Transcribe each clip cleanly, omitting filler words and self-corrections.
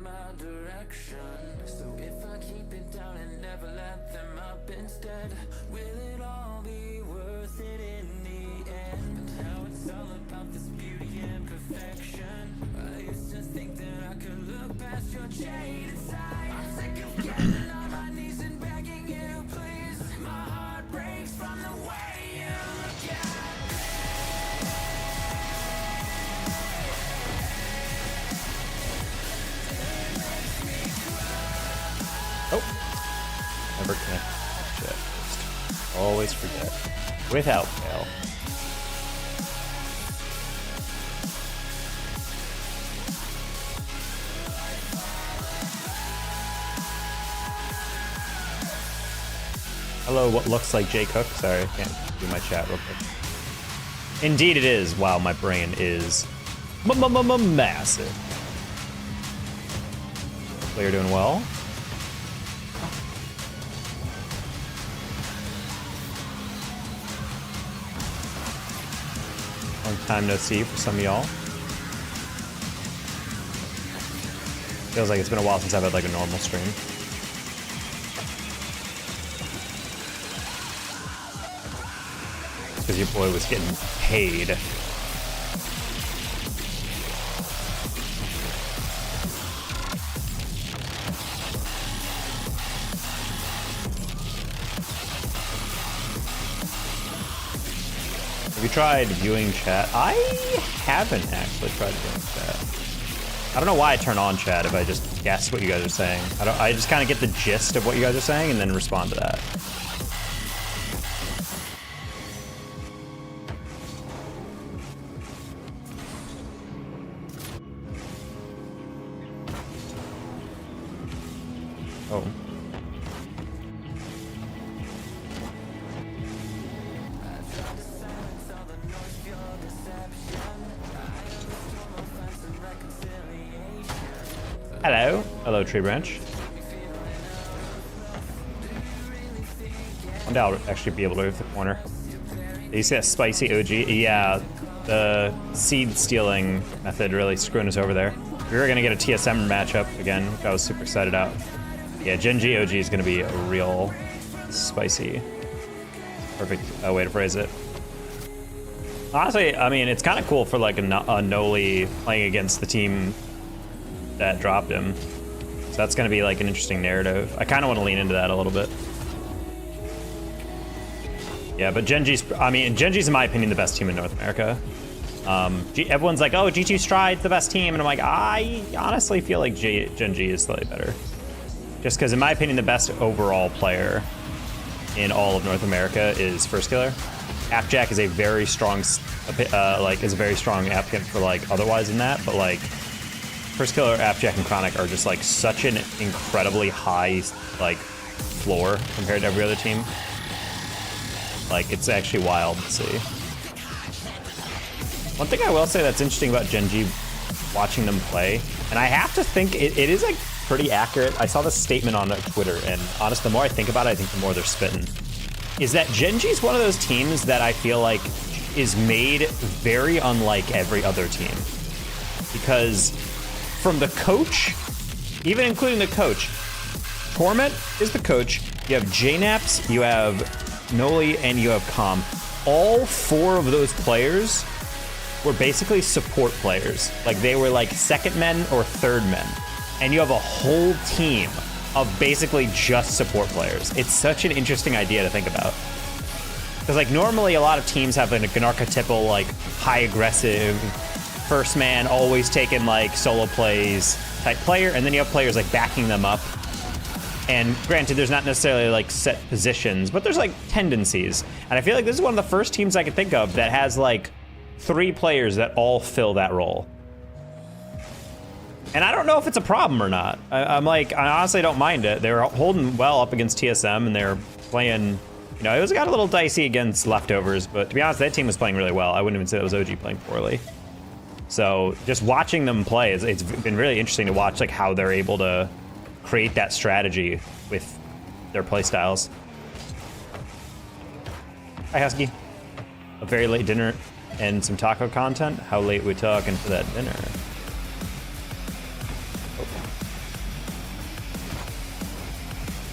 my direction. So if I keep it down and never let them up instead, will it all be worth it in the end? But now it's all about this beauty and perfection. I used to think that I could look past your jaded side. I'm sick of getting on my knees and begging you, please. My heart breaks from the way you look at me. Oh, never connect chat first. Always forget. Without fail. Hello, what looks like Jay Cook? Sorry, I can't do my chat real quick. Indeed it is. Wow, my brain is massive. Hopefully you're doing well. Long time no see for some of y'all. Feels like it's been a while since I've had like a normal stream. Because your boy was getting paid. Have you tried viewing chat? I haven't actually tried viewing chat. I don't know why I turn on chat if I just guess what you guys are saying. I just kind of get the gist of what you guys are saying and then respond to that. Oh. Hello. Hello, Tree Branch. One day I'll actually be able to move the corner. You see that spicy OG? Yeah, the seed stealing method really screwing us over there. We were gonna get a TSM matchup again, which I was super excited about. Yeah, Gen G OG is gonna be a real spicy. Perfect way to phrase it. Honestly, I mean, it's kind of cool for like a Noli playing against the team that dropped him. So that's gonna be like an interesting narrative. I kind of want to lean into that a little bit. Yeah, but Gen G's in my opinion the best team in North America. Everyone's like, oh, G2 Stride's the best team, and I'm like, I honestly feel like Gen G is slightly better. Just because in my opinion the best overall player in all of North America is First Killer. Appjack is a very strong applicant for like otherwise in that, but like First Killer, Appjack, and Chronic are just like such an incredibly high like floor compared to every other team. Like it's actually wild to see. One thing I will say that's interesting about Gen G, watching them play, and I have to think it is like pretty accurate. I saw this statement on Twitter, and honestly, the more I think about it, I think the more they're spitting. Is that Gen G is one of those teams that I feel like is made very unlike every other team. Because from the coach, even including the coach, Torment is the coach, you have JNaps, you have Noli, and you have Com. All four of those players were basically support players. Like they were like second men or third men. And you have a whole team of basically just support players. It's such an interesting idea to think about. Because like normally a lot of teams have like an archetypal like high aggressive, first man, always taking like solo plays type player, and then you have players like backing them up. And granted, there's not necessarily like set positions, but there's like tendencies. And I feel like this is one of the first teams I can think of that has like 3 players that all fill that role. And I don't know if it's a problem or not. I honestly don't mind it. They were holding well up against TSM, and they're playing, you know, it got a little dicey against Leftovers, but to be honest, that team was playing really well. I wouldn't even say that was OG playing poorly. So just watching them play, it's been really interesting to watch like how they're able to create that strategy with their play styles. Hi, Husky. A very late dinner and some taco content. How late we talking for that dinner?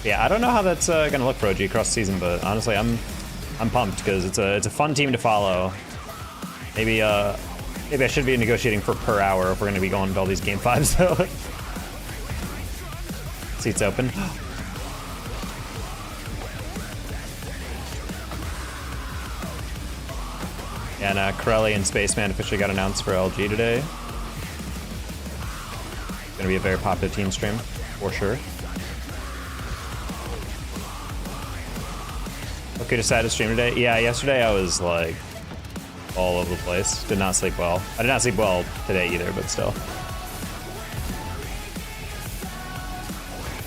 Yeah, I don't know how that's gonna look for OG across the season, but honestly, I'm pumped because it's a fun team to follow. Maybe I should be negotiating for per hour if we're gonna be going to all these game 5s though. Seats open. And Corelli and Spaceman officially got announced for LG today. It's gonna be a very popular team stream, for sure. Okay, decided to stream today. Yeah, yesterday I was like all over the place. Did not sleep well. I did not sleep well today either, but still.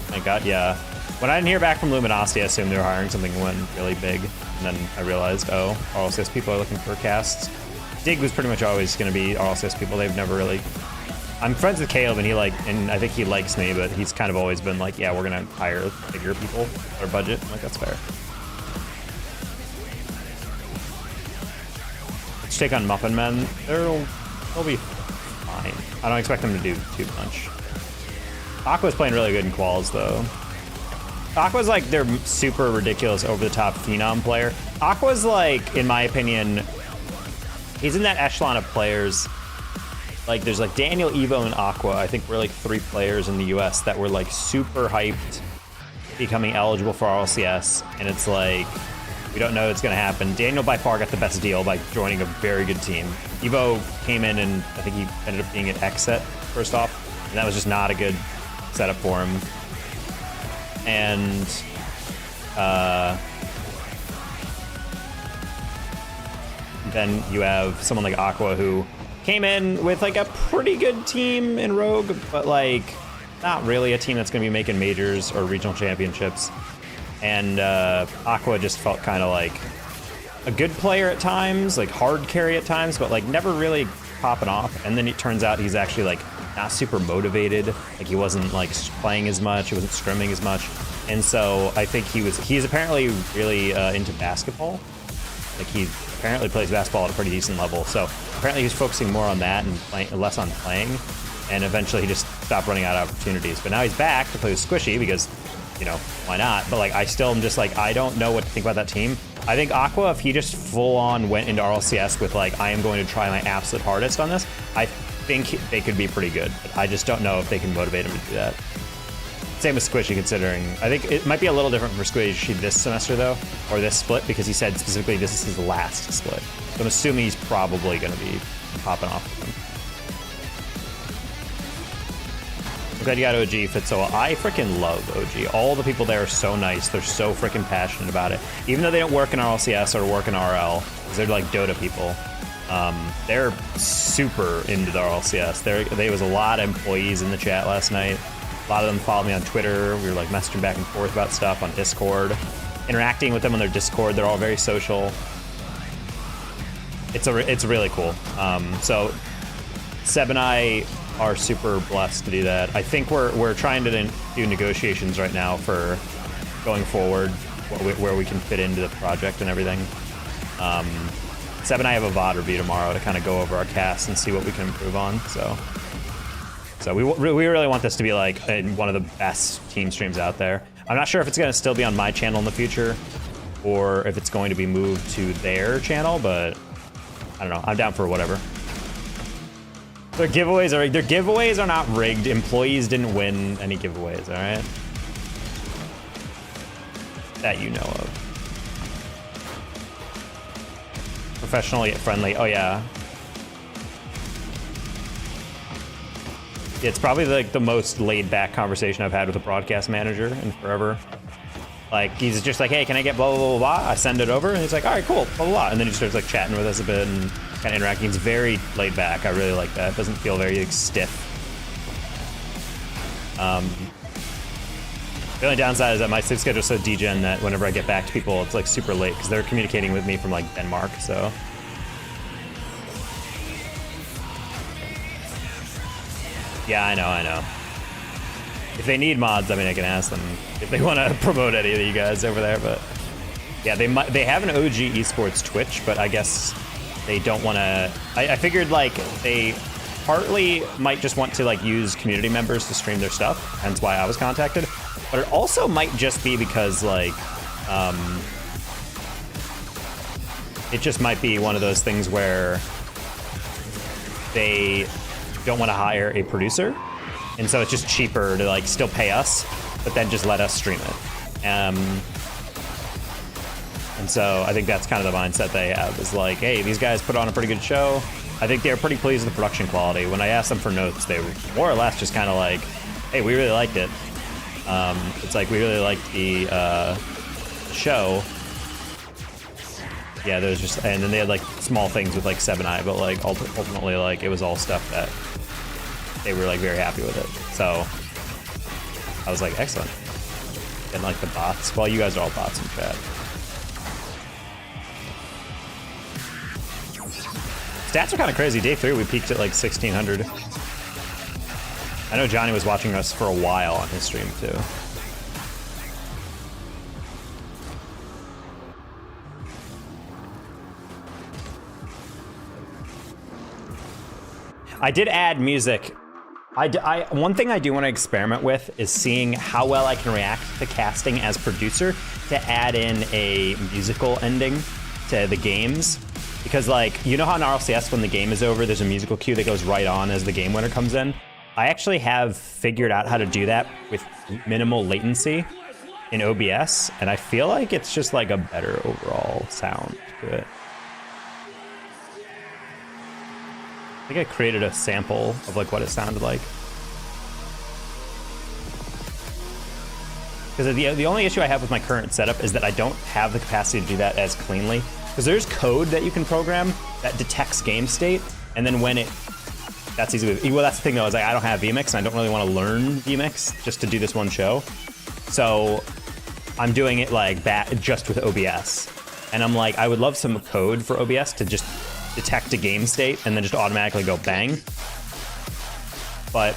Thank God, yeah. When I didn't hear back from Luminosity, I assumed they were hiring something that went really big. And then I realized, oh, RLCS people are looking for casts. Dig was pretty much always going to be RLCS people. They've never really... I'm friends with Caleb, and I think he likes me, but he's kind of always been like, yeah, we're going to hire bigger people for our budget. I'm like, that's fair. Let's take on Muffin Men. They'll be fine. I don't expect them to do too much. Aqua's playing really good in quals, though. Aqua's like their super ridiculous over-the-top phenom player. Aqua's like, in my opinion, he's in that echelon of players. Like, there's like Daniel, Evo, and Aqua. I think we're like 3 players in the US that were like super hyped becoming eligible for RLCS. And it's like, we don't know what's going to happen. Daniel by far got the best deal by joining a very good team. Evo came in and I think he ended up being an X set first off. And that was just not a good setup for him. And then you have someone like Aqua who came in with like a pretty good team in Rogue, but like not really a team that's going to be making majors or regional championships. And Aqua just felt kind of like a good player at times, like hard carry at times, but like never really popping off. And then it turns out he's actually like not super motivated. Like he wasn't like playing as much, he wasn't scrimming as much. And so I think he's apparently really into basketball. Like he apparently plays basketball at a pretty decent level. So apparently he's focusing more on that and less on playing. And eventually he just stopped running out of opportunities. But now he's back to play with Squishy because, you know, why not? But like I still am just like, I don't know what to think about that team. I think Aqua, if he just full on went into RLCS with like, I am going to try my absolute hardest on this, I think they could be pretty good. But I just don't know if they can motivate him to do that. Same with Squishy, considering I think it might be a little different for Squishy this semester though, or this split, because he said specifically this is his last split. So I'm assuming he's probably going to be popping off with him. I'm glad you got OG fit so well. I freaking love OG. All the people there are so nice. They're so freaking passionate about it. Even though they don't work in RLCS or work in RL, because they're like Dota people. They're super into the RLCS. There was a lot of employees in the chat last night. A lot of them followed me on Twitter. We were like messaging back and forth about stuff on Discord, interacting with them on their Discord. They're all very social. It's really cool. So Seb and I are super blessed to do that. I think we're trying to do negotiations right now for going forward, where we can fit into the project and everything. Seb and I have a VOD review tomorrow to kind of go over our cast and see what we can improve on. So we really want this to be like one of the best team streams out there. I'm not sure if it's going to still be on my channel in the future or if it's going to be moved to their channel, but I don't know. I'm down for whatever. Their giveaways are not rigged. Employees didn't win any giveaways, all right? That you know of. Professional yet friendly. Oh yeah. It's probably like the most laid back conversation I've had with a broadcast manager in forever. Like he's just like, hey, can I get blah, blah, blah, blah? I send it over and he's like, all right, cool, blah, blah, blah. And then he starts like chatting with us a bit and kind of interacting. It's very laid back. I really like that. It doesn't feel very like, stiff. The only downside is that my sleep schedule is so degen that whenever I get back to people, it's like super late because they're communicating with me from like Denmark, so. Yeah, I know. If they need mods, I mean, I can ask them if they want to promote any of you guys over there, but yeah, they have an OG esports Twitch, but I guess they don't want to. I figured like they partly might just want to like use community members to stream their stuff, hence why I was contacted. But it also might just be because like, it just might be one of those things where they don't want to hire a producer, and so it's just cheaper to like still pay us, but then just let us stream it. And so I think that's kind of the mindset they have, is like, hey, these guys put on a pretty good show. I think they're pretty pleased with the production quality. When I asked them for notes, they were more or less just kind of like, hey, we really liked it. It's like, we really liked the show. Yeah, there's just, and then they had like small things with like 7 Eye, but like ultimately like it was all stuff that they were like very happy with it. So I was like, excellent. And like the bots, well, you guys are all bots in chat. Stats are kind of crazy. Day 3, we peaked at like 1,600. I know Johnny was watching us for a while on his stream too. I did add music. One thing I do want to experiment with is seeing how well I can react to casting as producer to add in a musical ending to the games. Because like, you know how in RLCS when the game is over, there's a musical cue that goes right on as the game winner comes in? I actually have figured out how to do that with minimal latency in OBS, and I feel like it's just like a better overall sound to it. I think I created a sample of like what it sounded like. Because the only issue I have with my current setup is that I don't have the capacity to do that as cleanly. Because there's code that you can program that detects game state, and then when it, that's easy with, well, that's the thing though, is like I don't have vMix, and I don't really want to learn vMix just to do this one show. So I'm doing it like just with OBS. And I'm like, I would love some code for OBS to just detect a game state and then just automatically go bang. But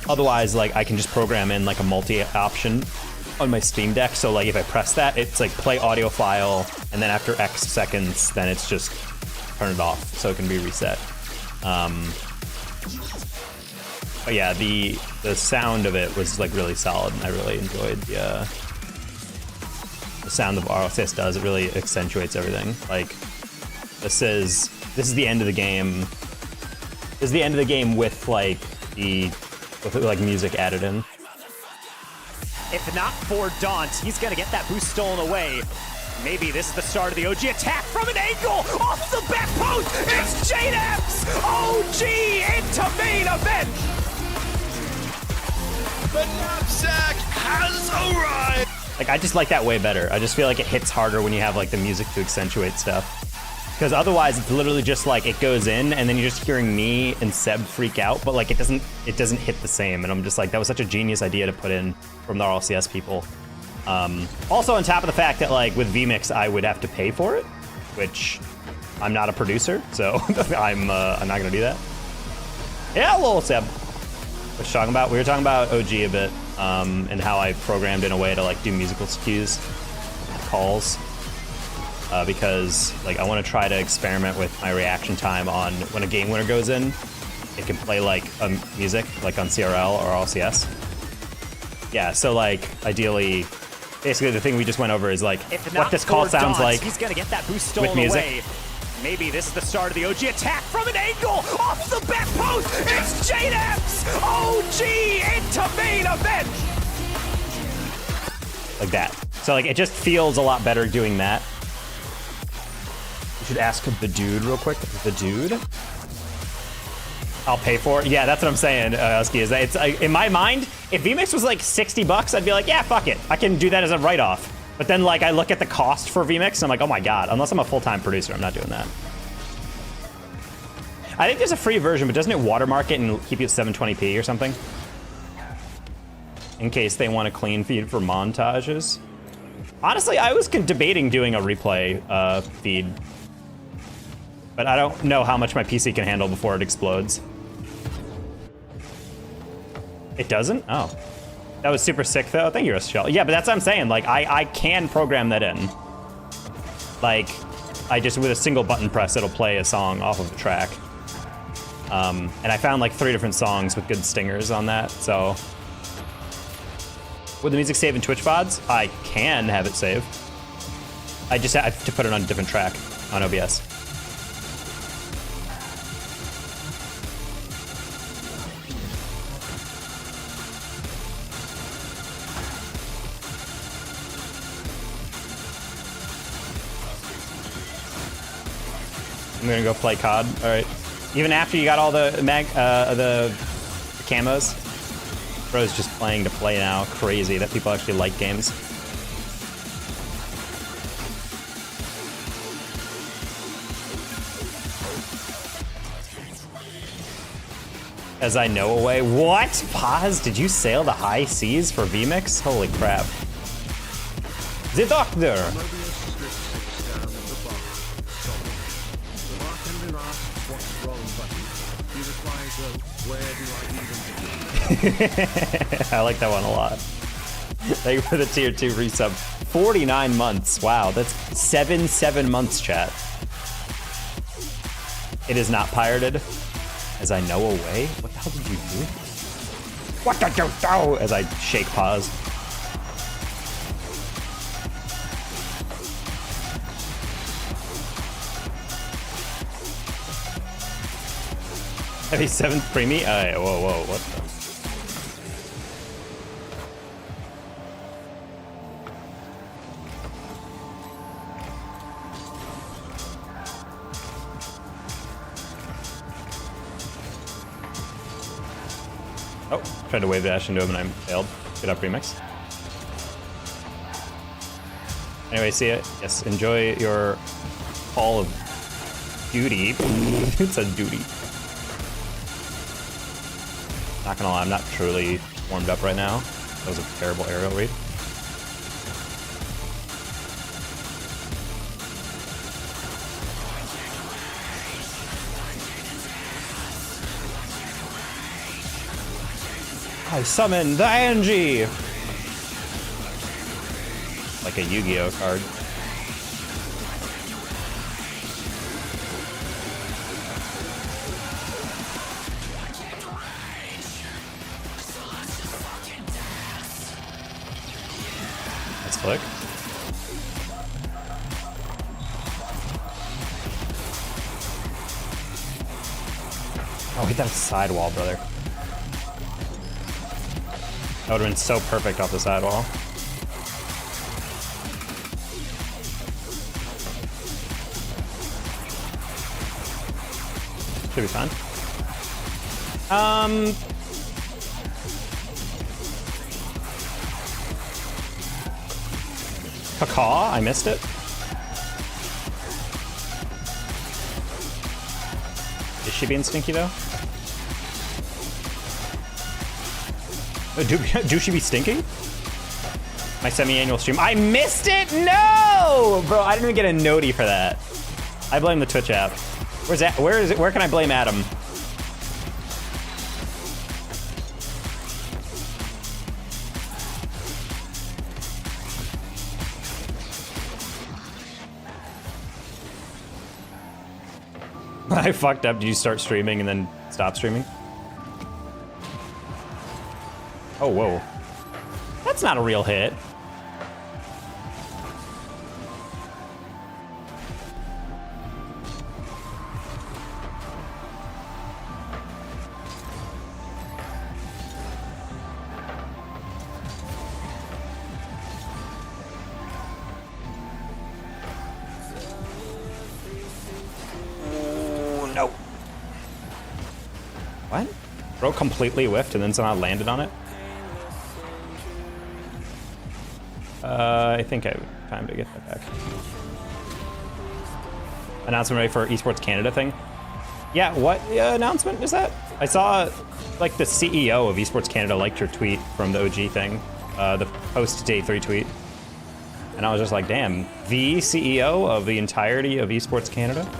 otherwise, like I can just program in like a multi-option on my Steam Deck. So like if I press that, it's like play audio file, and then after X seconds, then it's just turn it off so it can be reset. But yeah, the sound of it was like really solid, and I really enjoyed the sound of RLCS does. It really accentuates everything. Like this is the end of the game. This is the end of the game with like music added in. If not for Daunt, he's gonna get that boost stolen away. Maybe this is the start of the OG attack from an angle off the back post. It's JDEP's OG into main event. The knapsack has arrived. Like I just like that way better. I just feel like it hits harder when you have like the music to accentuate stuff. Because otherwise it's literally just like it goes in and then you're just hearing me and Seb freak out, but like it doesn't hit the same. And I'm just like, that was such a genius idea to put in from the RLCS people. Also on top of the fact that like with vMix I would have to pay for it, which I'm not a producer, so I'm not gonna do that. Yeah, lol, Seb. What you talking about? We were talking about OG a bit, and how I programmed in a way to like do musical cues, calls. Because like I want to try to experiment with my reaction time on when a game winner goes in, it can play like music like on CRL or RLCS. Yeah, so like ideally, basically the thing we just went over is like what this call sounds like. He's gonna get that boost stolen with music. away. Maybe this is the start of the OG attack from an angle off the back post. It's JDEP's OG into main event. Like that. So like it just feels a lot better doing that. You should ask the dude real quick. The dude? I'll pay for it. Yeah, that's what I'm saying, Husky, is that it's in my mind, if vMix was like $60, I'd be like, yeah, fuck it. I can do that as a write-off. But then like I look at the cost for vMix and I'm like, oh my God, unless I'm a full-time producer, I'm not doing that. I think there's a free version, but doesn't it watermark it and keep you at 720p or something? In case they want a clean feed for montages. Honestly, I was debating doing a replay feed. But I don't know how much my PC can handle before it explodes. It doesn't? Oh. That was super sick though. Thank you, Shell. Yeah, but that's what I'm saying. Like, I can program that in. Like, I just, with a single button press, it'll play a song off of the track. And I found like 3 different songs with good stingers on that, so. Would the music save in Twitch VODs? I can have it save. I just have to put it on a different track on OBS. I'm gonna go play COD. All right. Even after you got all the camos, bro's just playing to play now. Crazy that people actually like games. As I know away. What? Pause? Did you sail the high seas for VMix? Holy crap. The doctor! I like that one a lot. Thank you for the tier 2 resub. 49 months. Wow, that's 7 months, chat. It is not pirated. As I know away? What the hell did you do? What did you do? As I shake pause. Heavy 7th preemie? Whoa, what the? Oh, tried to wave dash into him and I failed. Get up, remix. Anyway, see ya. Yes, enjoy your Call of Duty. It's a duty. Not gonna lie, I'm not truly warmed up right now. That was a terrible aerial read. I summon the Angie! Like a Yu-Gi-Oh card. Let's click. Oh, hit that sidewall, brother. That would have been so perfect off the sidewall. Should be fine. Cacaw? I missed it. Is she being stinky though? Do she be stinking? My semi-annual stream. I missed it? No! Bro, I didn't even get a noti for that. I blame the Twitch app. Where's that? Where is it? Where can I blame Adam? I fucked up. Did you start streaming and then stop streaming? Oh, whoa. That's not a real hit. Ooh, no. What? Bro completely whiffed and then somehow landed on it? I think I have time to get that back. Announcement ready for Esports Canada thing? Yeah, what announcement is that? I saw, like, the CEO of Esports Canada liked your tweet from the OG thing, the post-day 3 tweet. And I was just like, damn, the CEO of the entirety of Esports Canada?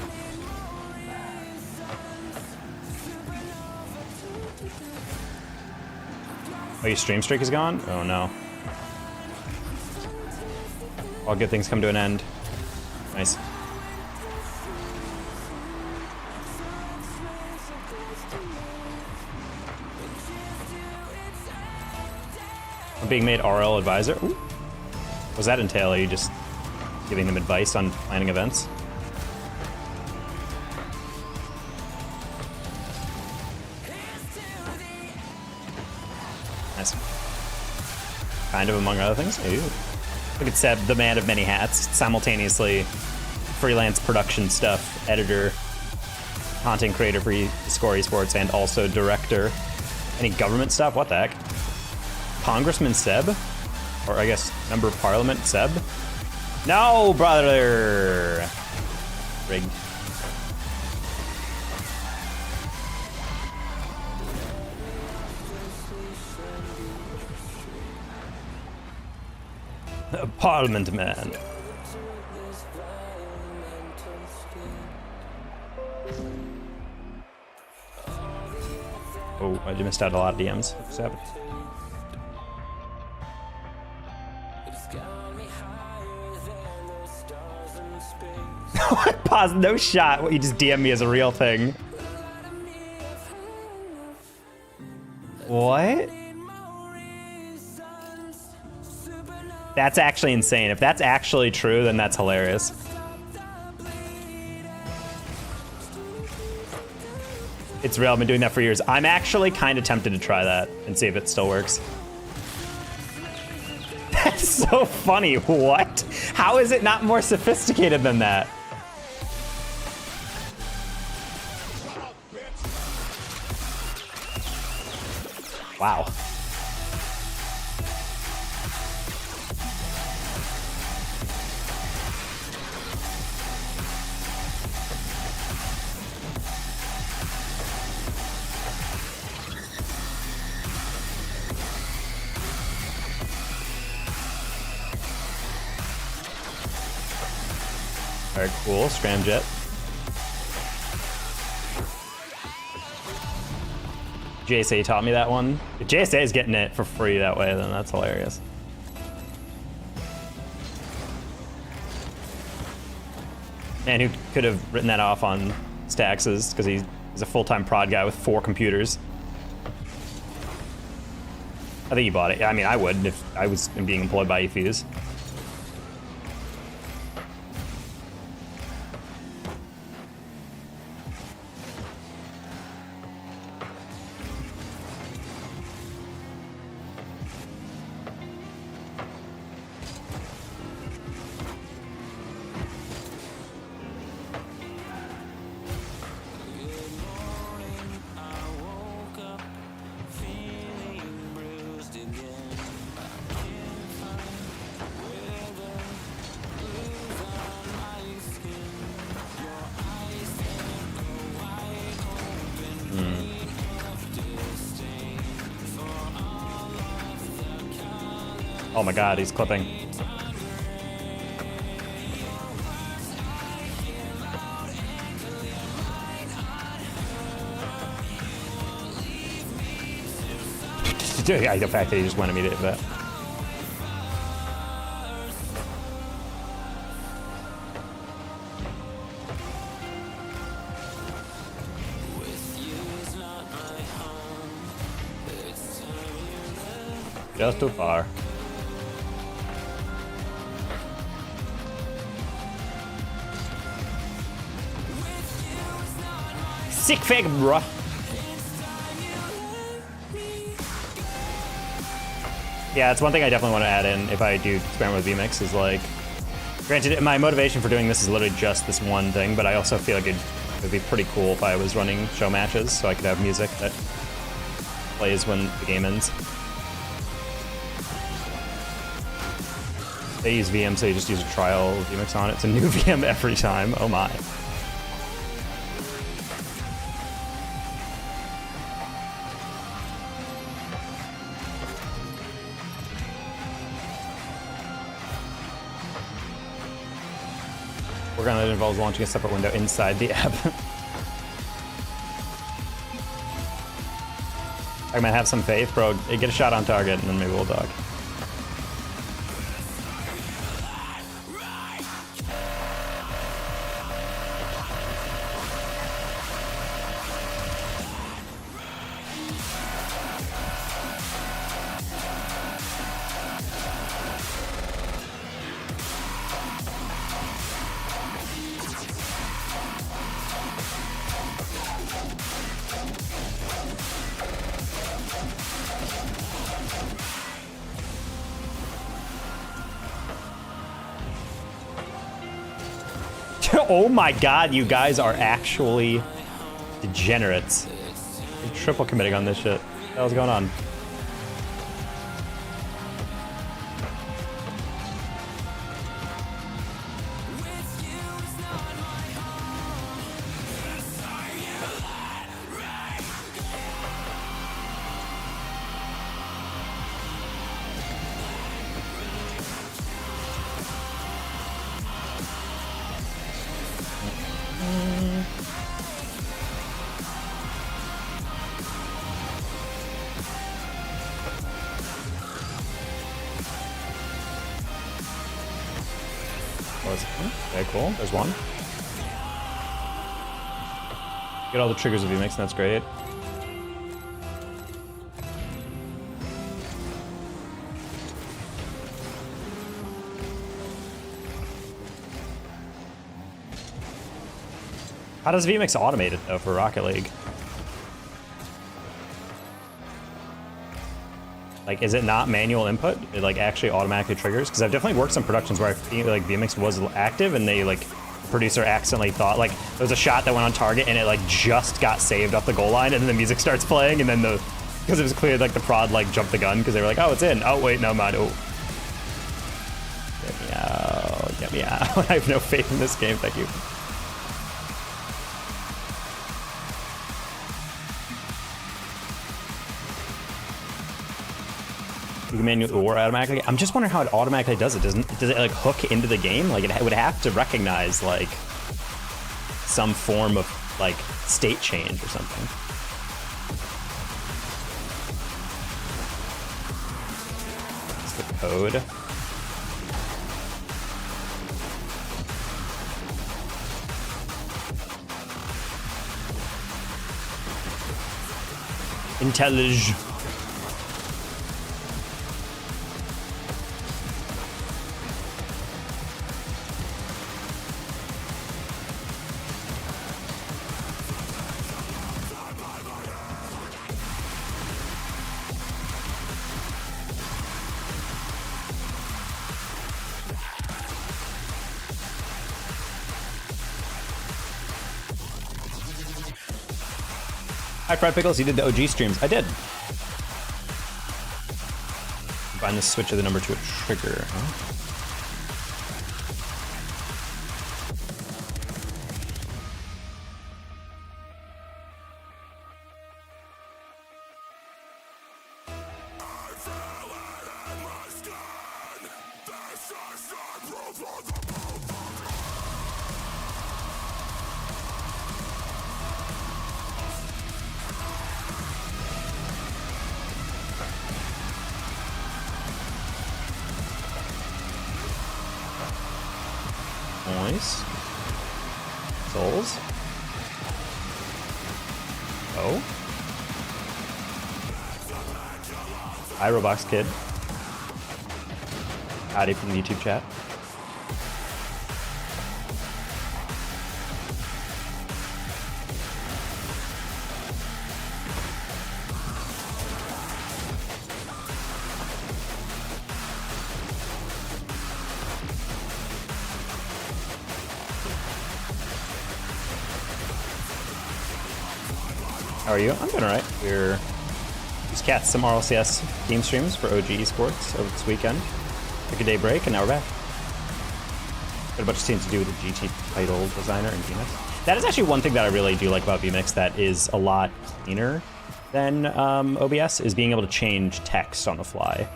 Oh, your stream streak is gone? Oh, no. All good things come to an end. Nice. Being made RL advisor. Ooh. What does that entail? Are you just giving them advice on planning events? Nice. Kind of, among other things. Ooh. Look at Seb, the man of many hats. Simultaneously freelance production stuff, editor, content creator for Score Esports, and also director. Any government stuff? What the heck? Congressman Seb? Or I guess member of parliament Seb? No, brother! Rigged. A parliament man. Oh, I just missed out a lot of DMs. What's happening? Pause, no shot. What you just DM me as a real thing. What? That's actually insane. If that's actually true, then that's hilarious. It's real, I've been doing that for years. I'm actually kind of tempted to try that and see if it still works. That's so funny, what? How is it not more sophisticated than that? Wow. All right, cool, scramjet. JSA taught me that one. If JSA is getting it for free that way, then that's hilarious. Man, who could have written that off on Stax's, because he's a full-time prod guy with 4 computers. I think he bought it. I mean, I would if I was being employed by eFuse. Oh my god, he's clipping. Yeah, the fact that he just went immediately for that. Just too far. Sick fig, bruh. Yeah, it's one thing I definitely want to add in if I do experiment with VMix is like, granted, my motivation for doing this is literally just this one thing, but I also feel like it would be pretty cool if I was running show matches so I could have music that plays when the game ends. They use VM, so you just use a trial VMix on it. It's a new VM every time. Oh my. Work on it involves launching a separate window inside the app. I might have some faith, bro. Get a shot on target, and then maybe we'll talk. Oh my god, you guys are actually degenerates. You're triple committing on this shit. What the hell's going on? Okay, cool. There's one. Get all the triggers of VMix, and that's great. How does VMix automate it, though, for Rocket League? Like, is it not manual input? It, like, actually automatically triggers? Because I've definitely worked some productions where I feel like VMix was active and they, like, the producer accidentally thought, like, there was a shot that went on target and it, like, just got saved off the goal line and then the music starts playing and then because it was clear, like, the prod, like, jumped the gun because they were like, oh, it's in. Oh, wait, no, mind. Oh. Get me out. Get me out. I have no faith in this game. Thank you. You can manually or automatically. I'm just wondering how it automatically does it. Does it like hook into the game? Like it would have to recognize like some form of like state change or something. That's the code. Intellige. Hi, Fried Pickles. You did the OG streams. I did. Combine the switch of the number to a trigger. Huh? Nice. Souls. Oh. Hi, Roblox Kid. Howdy from the YouTube chat. How are you? I'm doing alright. We're just cats some RLCS game streams for OG Esports over this weekend. Took a day break and now we're back. Got a bunch of things to do with the GT title designer and VMix. That is actually one thing that I really do like about VMix that is a lot cleaner than OBS is being able to change text on the fly.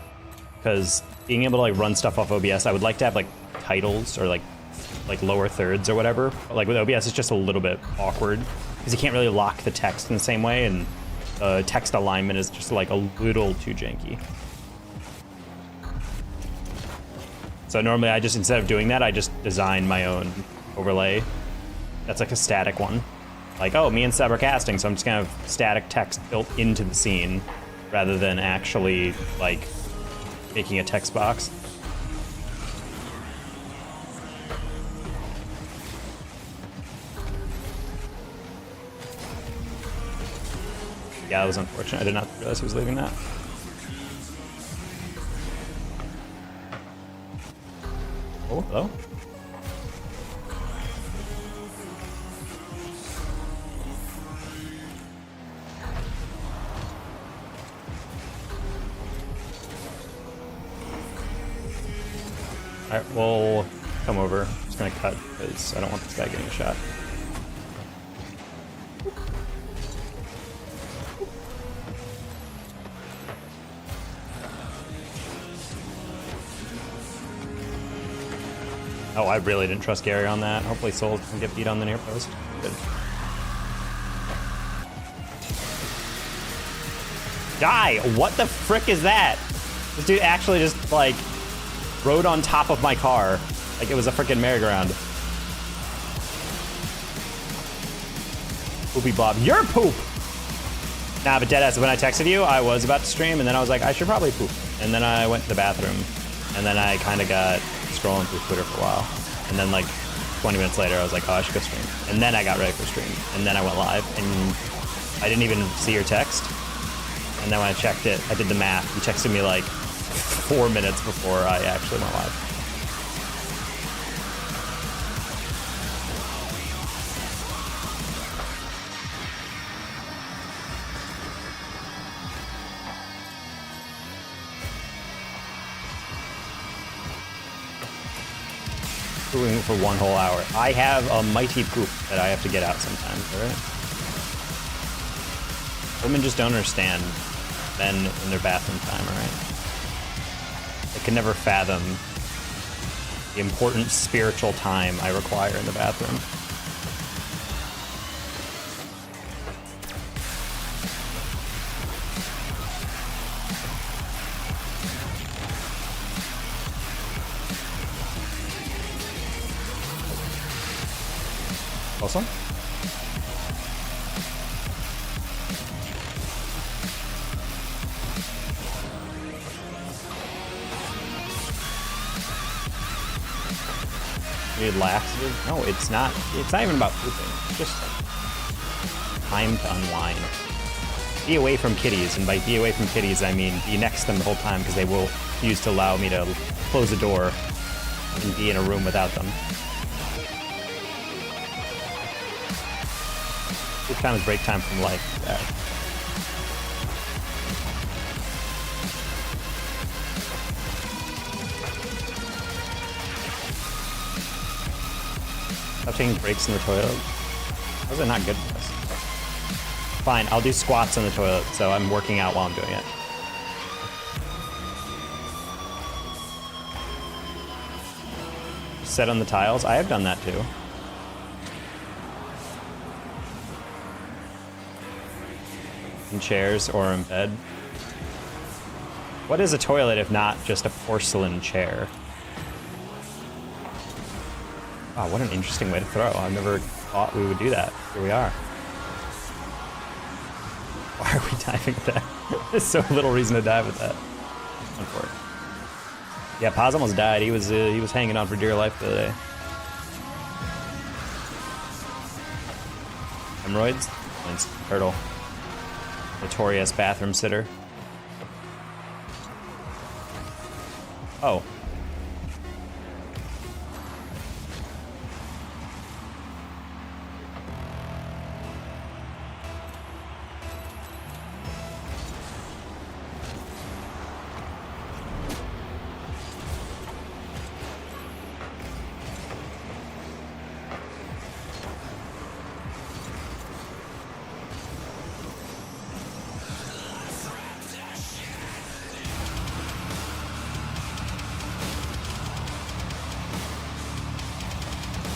Because being able to like run stuff off OBS, I would like to have like titles or like lower thirds or whatever. But, like with OBS, it's just a little bit awkward because you can't really lock the text in the same way, and text alignment is just like a little too janky. So normally I just, instead of doing that, I just design my own overlay. That's like a static one. Like, oh, me and Seb are casting, so I'm just gonna have static text built into the scene rather than actually like making a text box. Yeah, that was unfortunate. I did not realize he was leaving that. Oh, hello. All right, we'll come over. I'm just gonna cut because I don't want this guy getting a shot. Oh, I really didn't trust Gary on that. Hopefully Soul can get beat on the near post. Good. Die! What the frick is that? This dude actually just, like, rode on top of my car. Like it was a frickin' merry-go-round. Poopy Bob. You're poop! Nah, but deadass, when I texted you, I was about to stream, and then I was like, I should probably poop. And then I went to the bathroom, and then I kind of got scrolling through Twitter for a while. And then, like, 20 minutes later, I was like, oh, I should go stream. And then I got ready for stream. And then I went live, and I didn't even see your text. And then when I checked it, I did the math. You texted me, like, 4 minutes before I actually went live. Pooping for 1 whole hour. I have a mighty poop that I have to get out sometimes, alright? Women just don't understand men in their bathroom time, alright? They can never fathom the important spiritual time I require in the bathroom. Awesome. Need laxative? No, it's not. It's not even about pooping. It's just time to unwind. Be away from kitties, and by be away from kitties, I mean be next to them the whole time because they will use to allow me to close the door and be in a room without them. Good time is break time from life. Stop taking breaks in the toilet. Those are not good for us. Fine, I'll do squats in the toilet, so I'm working out while I'm doing it. Set on the tiles. I have done that too. In chairs or in bed. What is a toilet if not just a porcelain chair? Wow, what an interesting way to throw. I've never thought we would do that. Here we are. Why are we diving at that? There's so little reason to dive at that. Unfortunately. Yeah, Paz almost died. He was hanging on for dear life the other day. Hemorrhoids? Mine's turtle. Notorious bathroom sitter. Oh.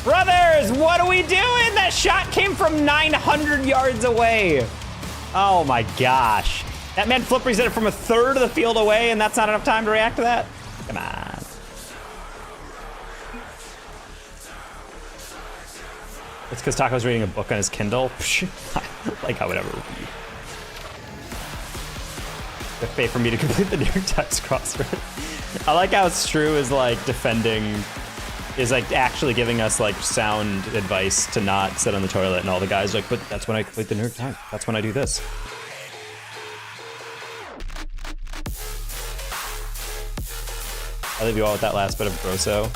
Brothers, what are we doing? That shot came from 900 yards away. Oh my gosh. That man flip reset it from a third of the field away, and that's not enough time to react to that? Come on. It's because Taco's reading a book on his Kindle. Like how it ever would be. The fate for me to complete the New York Times crossword. I like how Stru is like defending, is like actually giving us like sound advice to not sit on the toilet, and all the guys are like, but that's when I complete the New York Times. That's when I do this. I'll leave you all with that last bit of Grosso.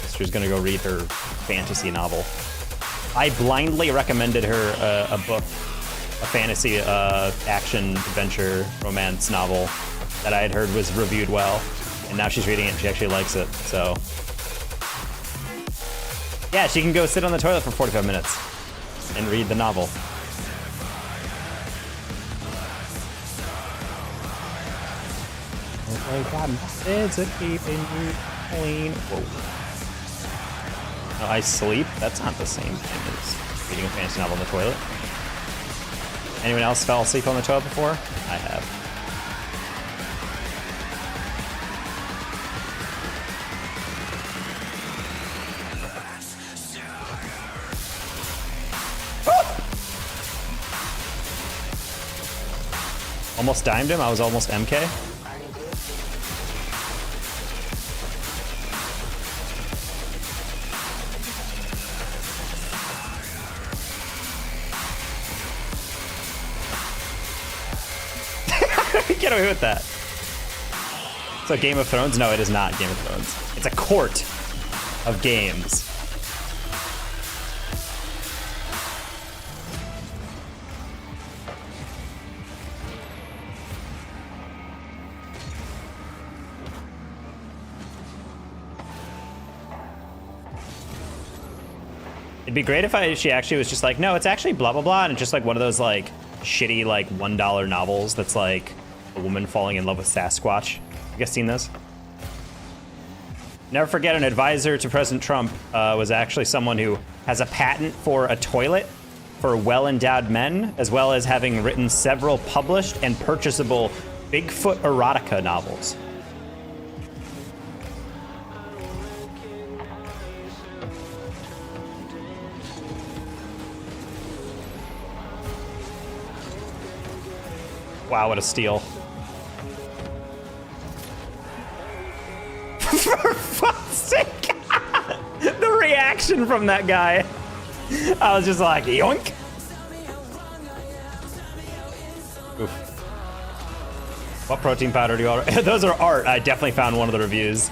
Sister's gonna go read her fantasy novel. I blindly recommended her a book, a fantasy action adventure romance novel that I had heard was reviewed well, and now she's reading it and she actually likes it, so Yeah, she can go sit on the toilet for 45 minutes and read the novel. Methods of keeping you clean. Whoa. No, I sleep? That's not the same thing as reading a fantasy novel in the toilet. Anyone else fell asleep on the toilet before? I have. Almost dimed him. I was almost MK. Get away with that. So Game of Thrones? No, it is not Game of Thrones. It's a court of games. It'd be great if she actually was just like, no, it's actually blah, blah, blah. And it's just like one of those like shitty like $1 novels that's like a woman falling in love with Sasquatch. You guys seen this? Never forget, an advisor to President Trump was actually someone who has a patent for a toilet for well-endowed men, as well as having written several published and purchasable Bigfoot erotica novels. Wow, what a steal. For fuck's sake! The reaction from that guy. I was just like, yoink! Oof. What protein powder do you already? Those are art. I definitely found one of the reviews.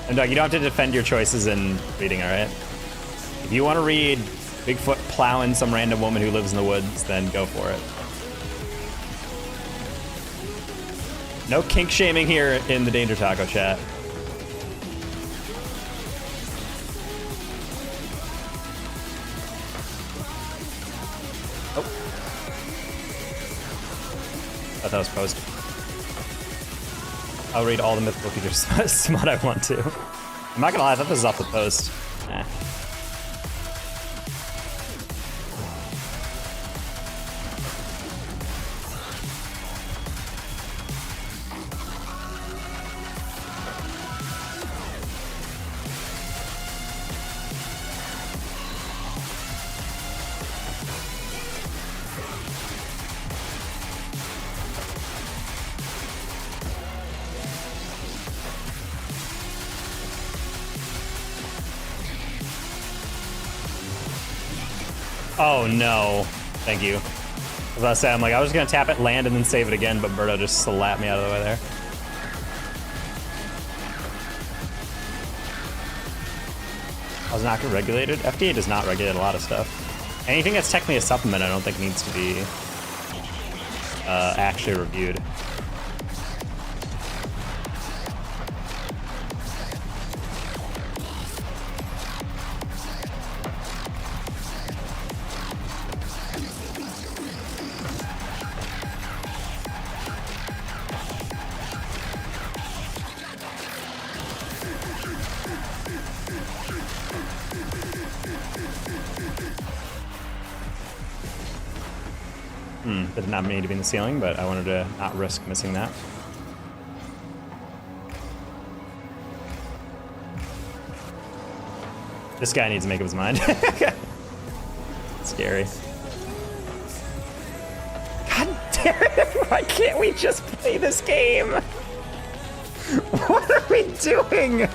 And Doug, you don't have to defend your choices in reading, alright? If you want to read Bigfoot plowing some random woman who lives in the woods, then go for it. No kink shaming here in the Danger Taco chat. Oh. Thought that was post. I'll read all the mythical creatures smut I want to. I'm not gonna lie, I thought this was off the post. Eh. Oh no, thank you. As I said, I was gonna tap it, land, and then save it again, but Birdo just slapped me out of the way there. I was not regulated. FDA does not regulate a lot of stuff. Anything that's technically a supplement, I don't think needs to be actually reviewed. That did not need to be in the ceiling, but I wanted to not risk missing that. This guy needs to make up his mind. Scary. God damn it! Why can't we just play this game? What are we doing?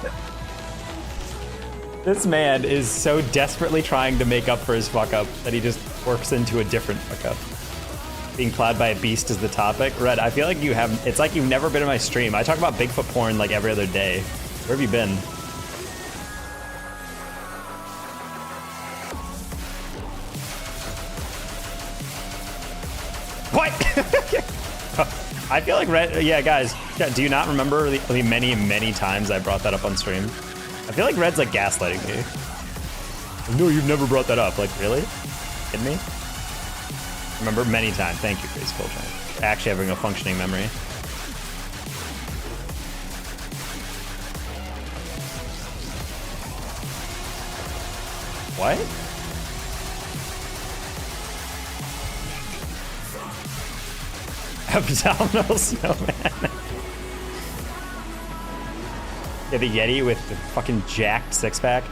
This man is so desperately trying to make up for his fuck up that he just works into a different fuck up. Being plowed by a beast is the topic. Red, I feel like you have, it's like you've never been in my stream. I talk about Bigfoot porn like every other day. Where have you been? What? I feel like Red, yeah guys, do you not remember the many, many times I brought that up on stream? I feel like Red's like gaslighting me. No, you've never brought that up. Like, really? Kidding me? Remember many times. Thank you, Crazy Cold Giant. Actually having a functioning memory. What? Abdominal snowman. Yeah, the Yeti with the fucking jacked six-pack.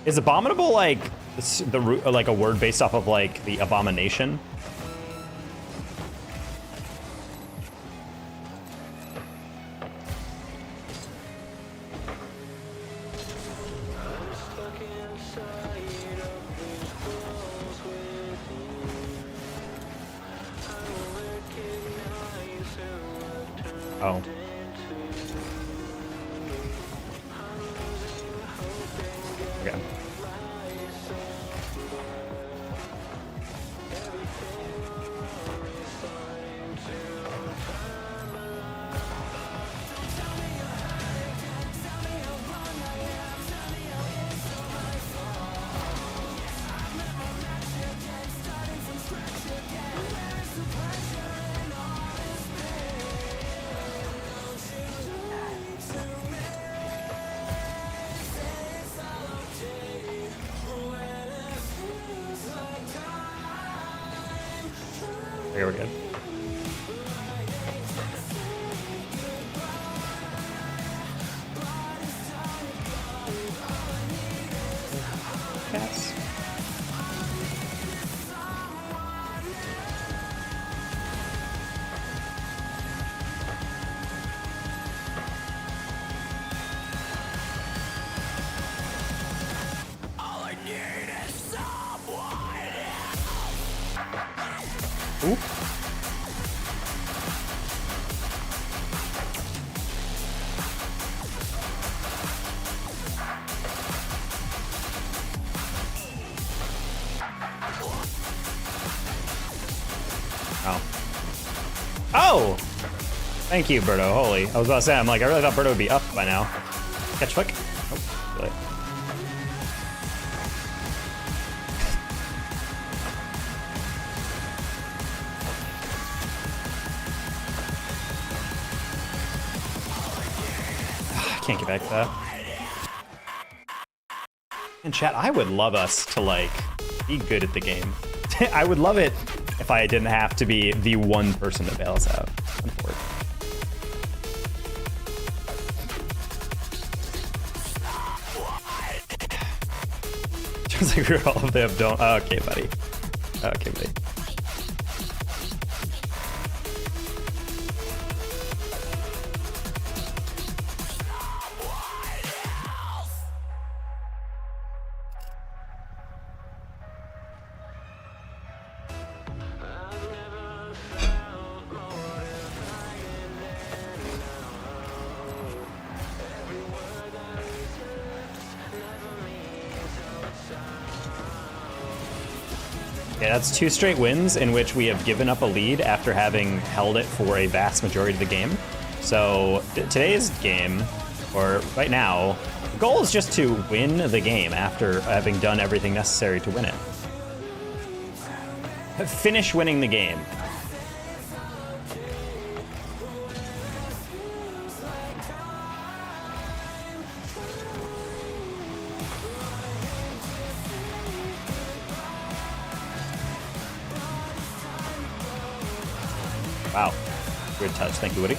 Is abominable like the root, like a word based off of like the abomination? Oh. Okay. Okay, we're good. Yes. Ooh. Oh. Oh! Thank you, Berto. Holy. I was about to say, I'm like, I really thought Berto would be up by now. Catch flick. Oh, really? Can't get back to that. And chat, I would love us to like be good at the game. I would love it if I didn't have to be the one person that bails out. Just like all of them don't. Oh, okay, buddy. Okay, buddy. Yeah, that's 2 straight wins in which we have given up a lead after having held it for a vast majority of the game. So today's game, or right now, the goal is just to win the game after having done everything necessary to win it. Finish winning the game. Wow. Good touch. Thank you, Woody.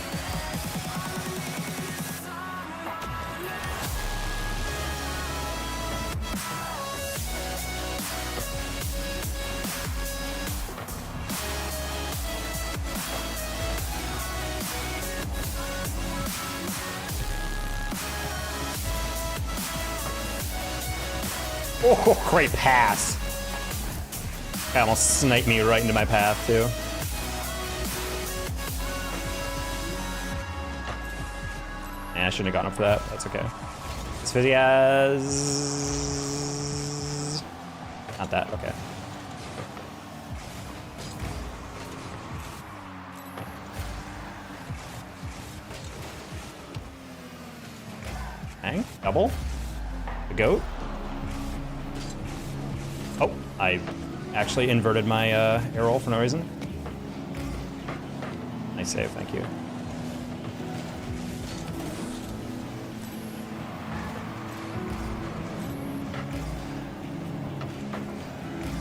Oh, great pass. Guy almost sniped me right into my path, too. I shouldn't have gone up for that. That's okay. This video has... Not that, okay. Hang, double. The goat. Oh, I actually inverted my air roll for no reason. Nice save, thank you.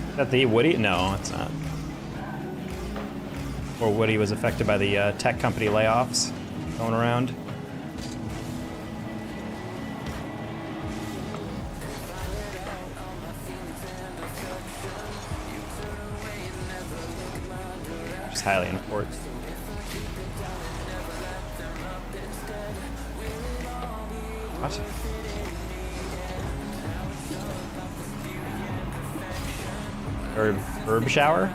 Is that the Woody? No, it's not. Or Woody was affected by the tech company layoffs going around. Just highly important. What? Herb shower?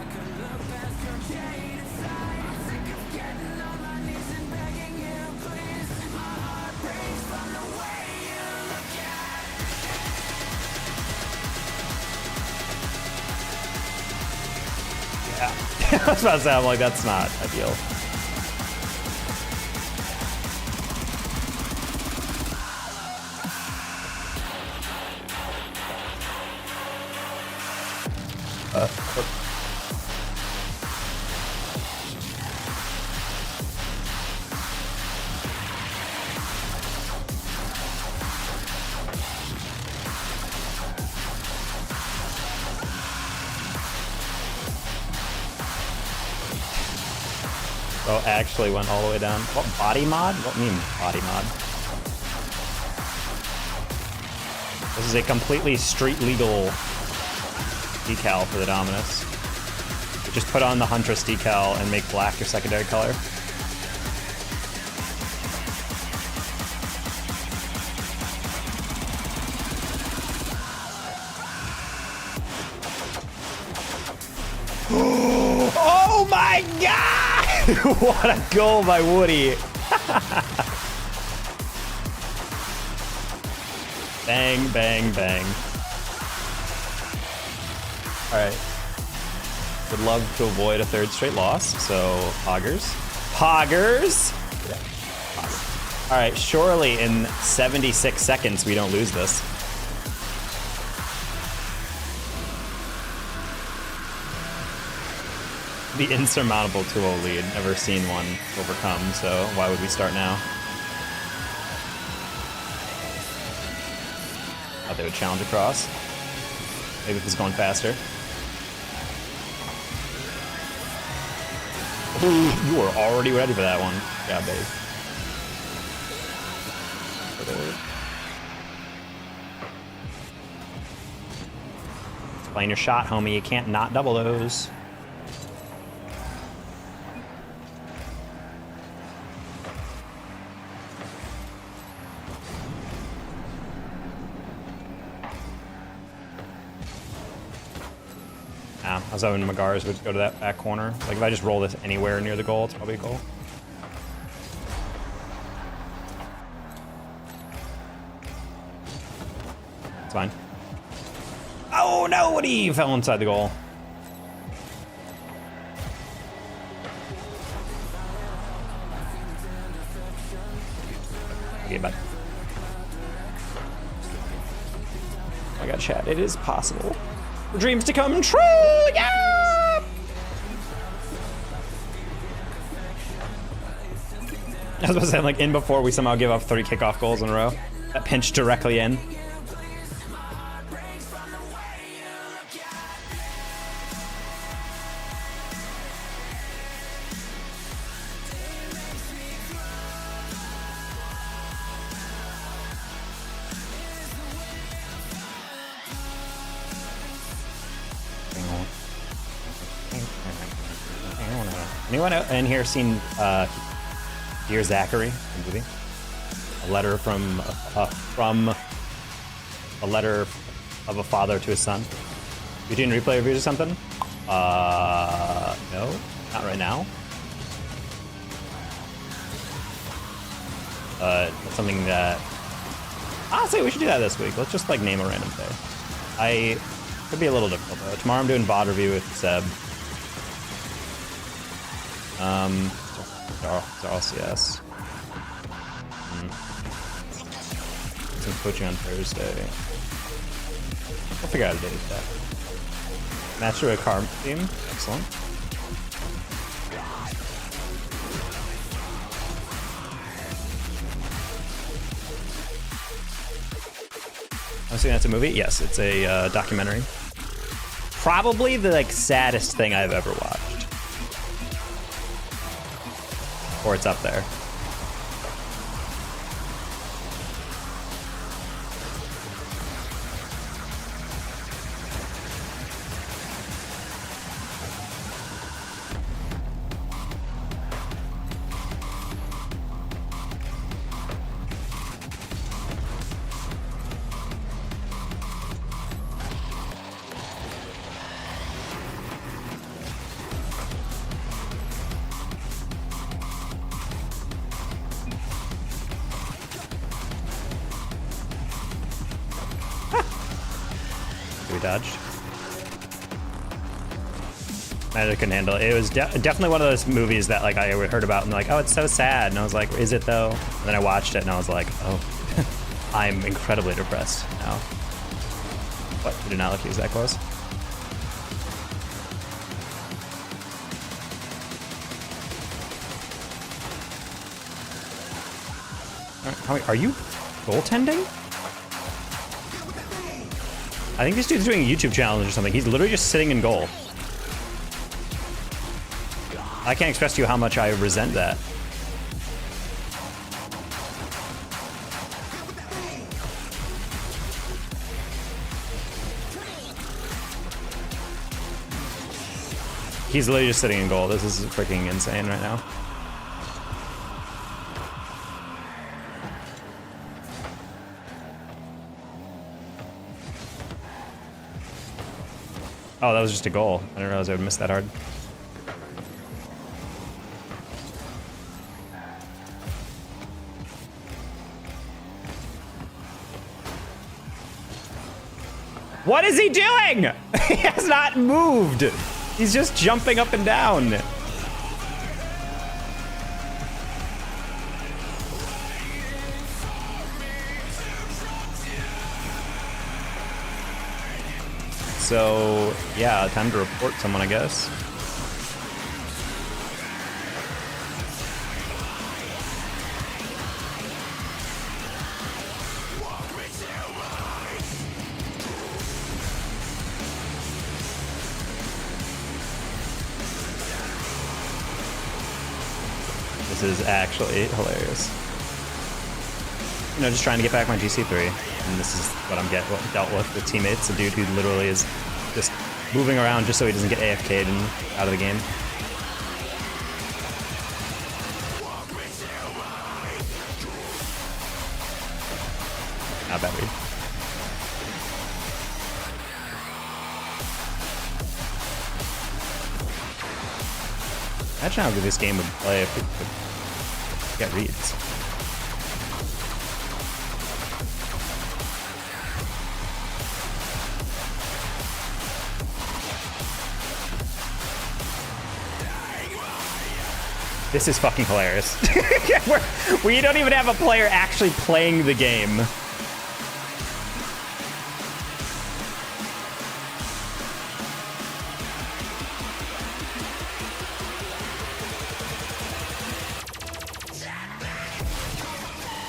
Yeah. I was about to say, I'm like, that's not ideal. Oh, actually went all the way down. What, body mod? What do you mean body mod? This is a completely street legal decal for the Dominus. You just put on the Huntress decal and make black your secondary color. Oh my god! What a goal by Woody. Bang, bang, bang. Alright. Would love to avoid a third straight loss, so Poggers. Poggers! Yeah. Poggers. Alright, surely in 76 seconds we don't lose this. The insurmountable 2-0 lead. Never seen one overcome, so why would we start now? Thought they would challenge across. Maybe if it's going faster. Ooh, you are already ready for that one. Yeah, babe. Playing your shot, homie. You can't not double those. I was hoping Magars would go to that back corner. Like, if I just roll this anywhere near the goal, it's probably a goal. It's fine. Oh no, Woody fell inside the goal. Okay, bud. Oh my god, chat, it is possible. For dreams to come true, yeah! I was about to say, like, in before we somehow give up 3 kickoff goals in a row. That pinch directly in. Anyone in here seen Dear Zachary, the movie? A letter from a letter of a father to his son. You doing replay reviews or something? No, not right now. That's something that honestly we should do that this week. Let's just like name a random day. Could be a little difficult though. Tomorrow I'm doing VOD review with Seb. Zarl CS. Some coaching on Thursday. We'll figure out a date with that. Match to a car team. Excellent. I'm assuming that's a movie? Yes, it's a documentary. Probably the like saddest thing I've ever watched. Or it's up there. We dodged. I couldn't handle it. It was definitely one of those movies that like I heard about and like, oh, it's so sad. And I was like, is it though? And then I watched it and I was like, oh, I'm incredibly depressed now. What? You did not look that close. Are you goaltending? I think this dude's doing a YouTube challenge or something. He's literally just sitting in goal. I can't express to you how much I resent that. He's literally just sitting in goal. This is freaking insane right now. Oh, that was just a goal. I didn't realize I would miss that hard. What is he doing? He has not moved. He's just jumping up and down. So, yeah, time to report someone, I guess. This is actually hilarious. You know, just trying to get back my GC3. And this is what I'm dealt with teammates. A dude who literally is just moving around just so he doesn't get AFK'd and out of the game. Not bad read. Imagine how good this game would play if we could get reads. This is fucking hilarious. We don't even have a player actually playing the game.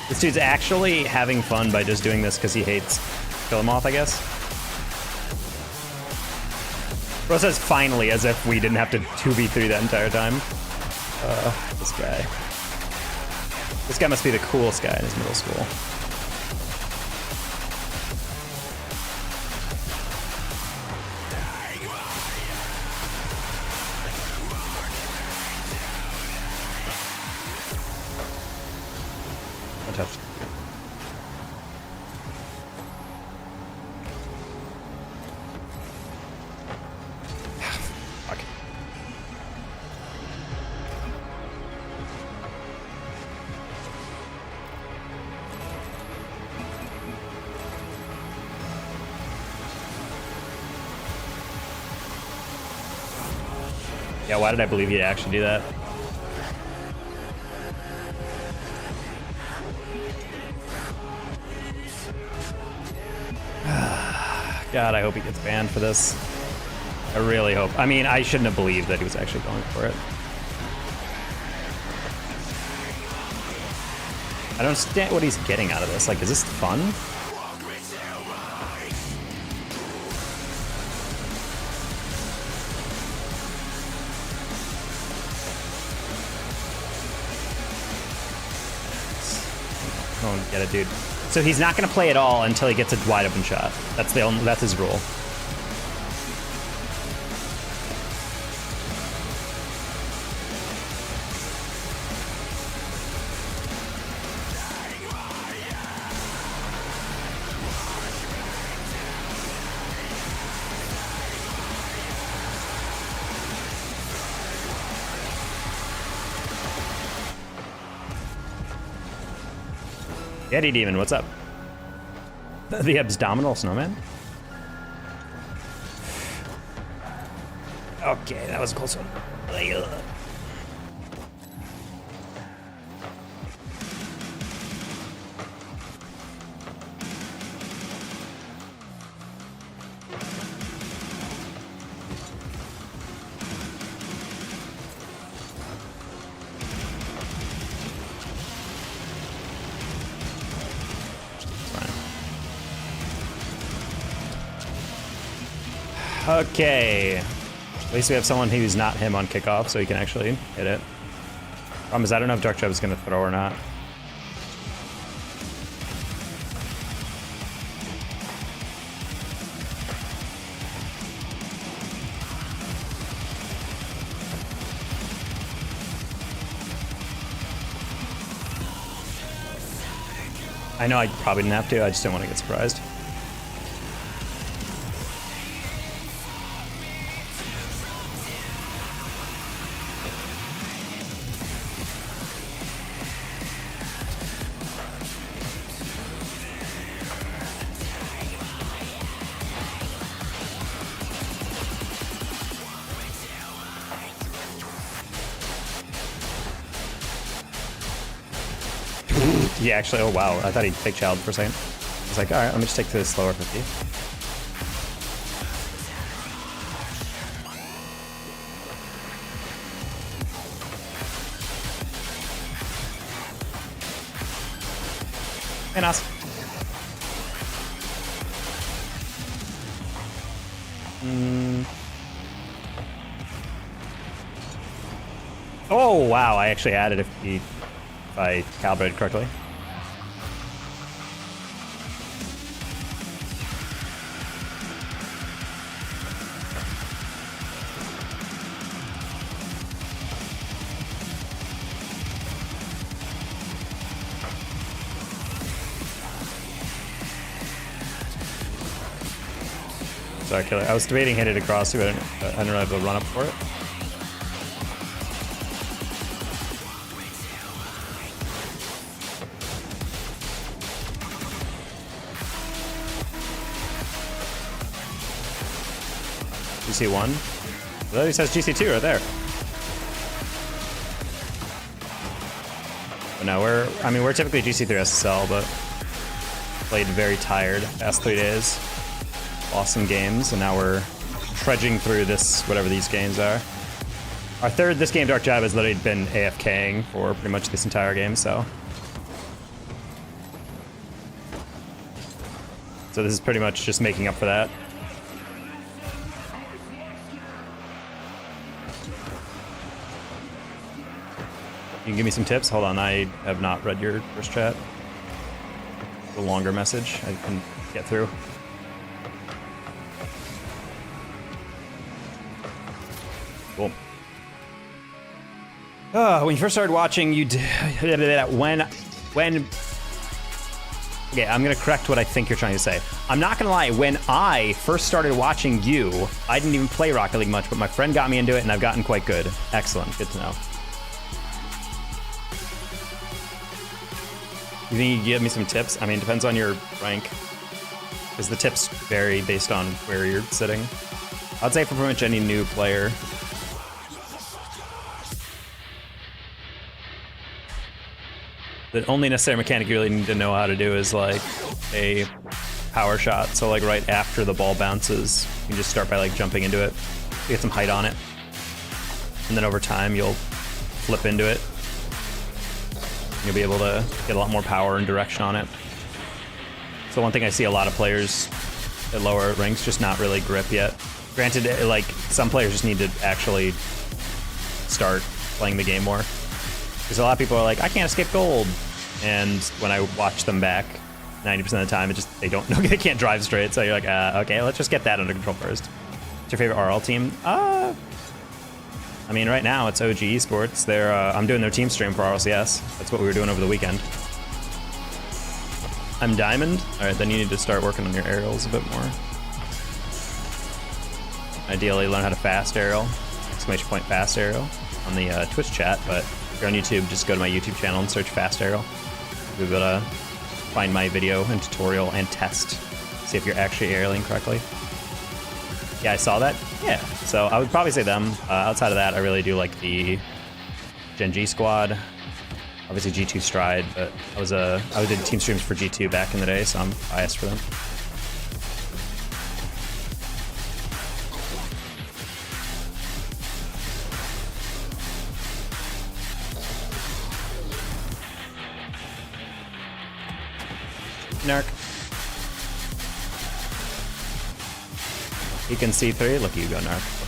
This dude's actually having fun by just doing this because he hates Kill 'Em Off, I guess. Bro says finally, as if we didn't have to 2v3 that entire time. This guy. This guy must be the coolest guy in his middle school. Untouched. Fuck. Yeah, why did I believe he'd actually do that? God, I hope he gets banned for this. I really hope. I mean, I shouldn't have believed that he was actually going for it. I don't understand what he's getting out of this. Like, is this fun? I don't get it, dude. So he's not going to play at all until he gets a wide open shot. That's his rule. Yeti Demon, what's up? The abdominal snowman? Okay, that was a close one. Okay. At least we have someone who's not him on kickoff, so he can actually hit it. Problem is, I don't know if Dark Chubb is going to throw or not. I know I probably didn't have to, I just didn't want to get surprised. Yeah, actually, oh wow, I thought he'd take child for a second. I was like, all right, let me just take the slower 50. Hey, Nas. Oh wow, I actually added if I calibrated correctly. Sorry, killer. I was debating hit it across, but I didn't really have to run up for it. GC1. That says GC2 right there. But no, we're typically GC3 SSL, but played very tired past 3 days. Lost some games, and now we're trudging through this, whatever these games are. This game, Dark Jab, has literally been AFKing for pretty much this entire game, so. So this is pretty much just making up for that. You can give me some tips? Hold on, I have not read your first chat. The longer message I can get through. Cool. When you first started watching, you did when okay, I'm gonna correct what I think you're trying to say. I'm not gonna lie, when I first started watching you, I didn't even play Rocket League much, but my friend got me into it and I've gotten quite good. Excellent, good to know. You think you can give me some tips? I mean, it depends on your rank, because the tips vary based on where you're sitting. I'd say for pretty much any new player, The only necessary mechanic you really need to know how to do is like a power shot. So like right after the ball bounces, you can just start by like jumping into it, get some height on it, and then over time you'll flip into it. You'll be able to get a lot more power and direction on it. So one thing I see a lot of players at lower ranks just not really grip yet. Granted, like some players just need to actually start playing the game more. Because a lot of people are like, I can't escape gold. And when I watch them back, 90% of the time, they don't know, they can't drive straight. So you're like, okay, let's just get that under control first. What's your favorite RL team? I mean, right now it's OG Esports. I'm doing their team stream for RLCS. That's what we were doing over the weekend. I'm Diamond. All right, then you need to start working on your aerials a bit more. Ideally, learn how to fast aerial, ! Fast aerial on the Twitch chat. But if you're on YouTube, just go to my YouTube channel and search fast aerial. You'll be able to find my video and tutorial and test. See if you're actually aerialing correctly. Yeah, I saw that. Yeah, so I would probably say them. Outside of that, I really do like the Gen G squad. Obviously G2 Stride, but I did team streams for G2 back in the day, so I'm biased for them. Narc. You can see 3. Look, you go, Narc.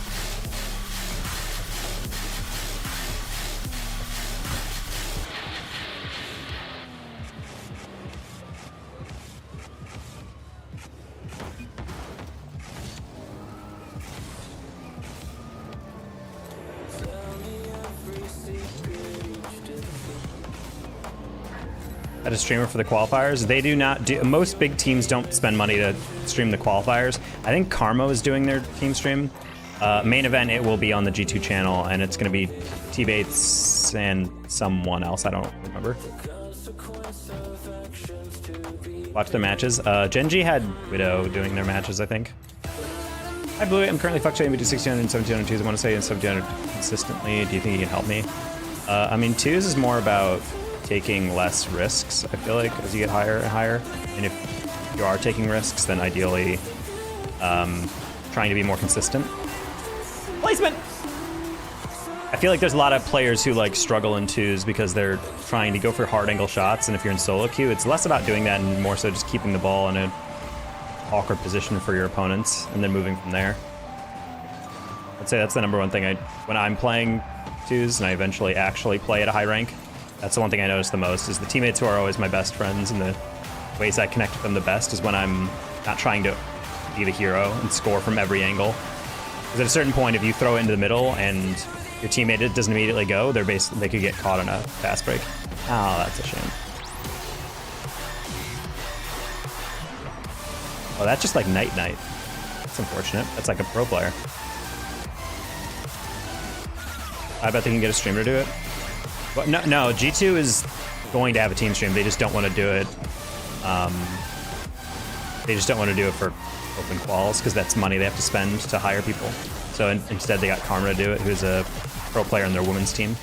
At a streamer for the qualifiers, they do not do. Most big teams don't spend money to stream the qualifiers. I think Karma is doing their team stream. Main event, it will be on the G2 channel, and it's going to be T-Bates and someone else. I don't remember. Watch their matches. Gen G had Widow doing their matches, I think. Hi, Blue. I'm currently fluctuating between 1600 and 1700 twos. I want to say in 1700 consistently. Do you think you can help me? I mean, twos is more about taking less risks, I feel like, as you get higher and higher. And if you are taking risks, then ideally trying to be more consistent. Placement! I feel like there's a lot of players who like struggle in twos because they're trying to go for hard angle shots, and if you're in solo queue, it's less about doing that and more so just keeping the ball in an awkward position for your opponents and then moving from there. I'd say that's the number one thing when I'm playing twos and I eventually actually play at a high rank. That's the one thing I notice the most, is the teammates who are always my best friends and the ways I connect with them the best is when I'm not trying to be the hero and score from every angle. Because at a certain point, if you throw it into the middle and your teammate doesn't immediately go, they could get caught in a fast break. Oh, that's a shame. Oh, that's just like night. That's unfortunate. That's like a pro player. I bet they can get a streamer to do it. But no, G2 is going to have a team stream. They just don't want to do it. They just don't want to do it for open quals because that's money they have to spend to hire people. So instead, they got Karma to do it, who's a pro player on their women's team.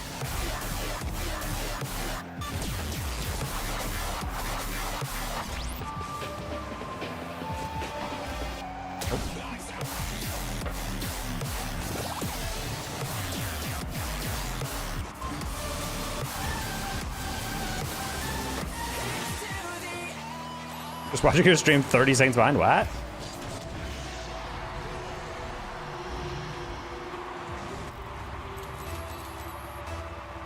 Just watching your stream 30 seconds behind, what?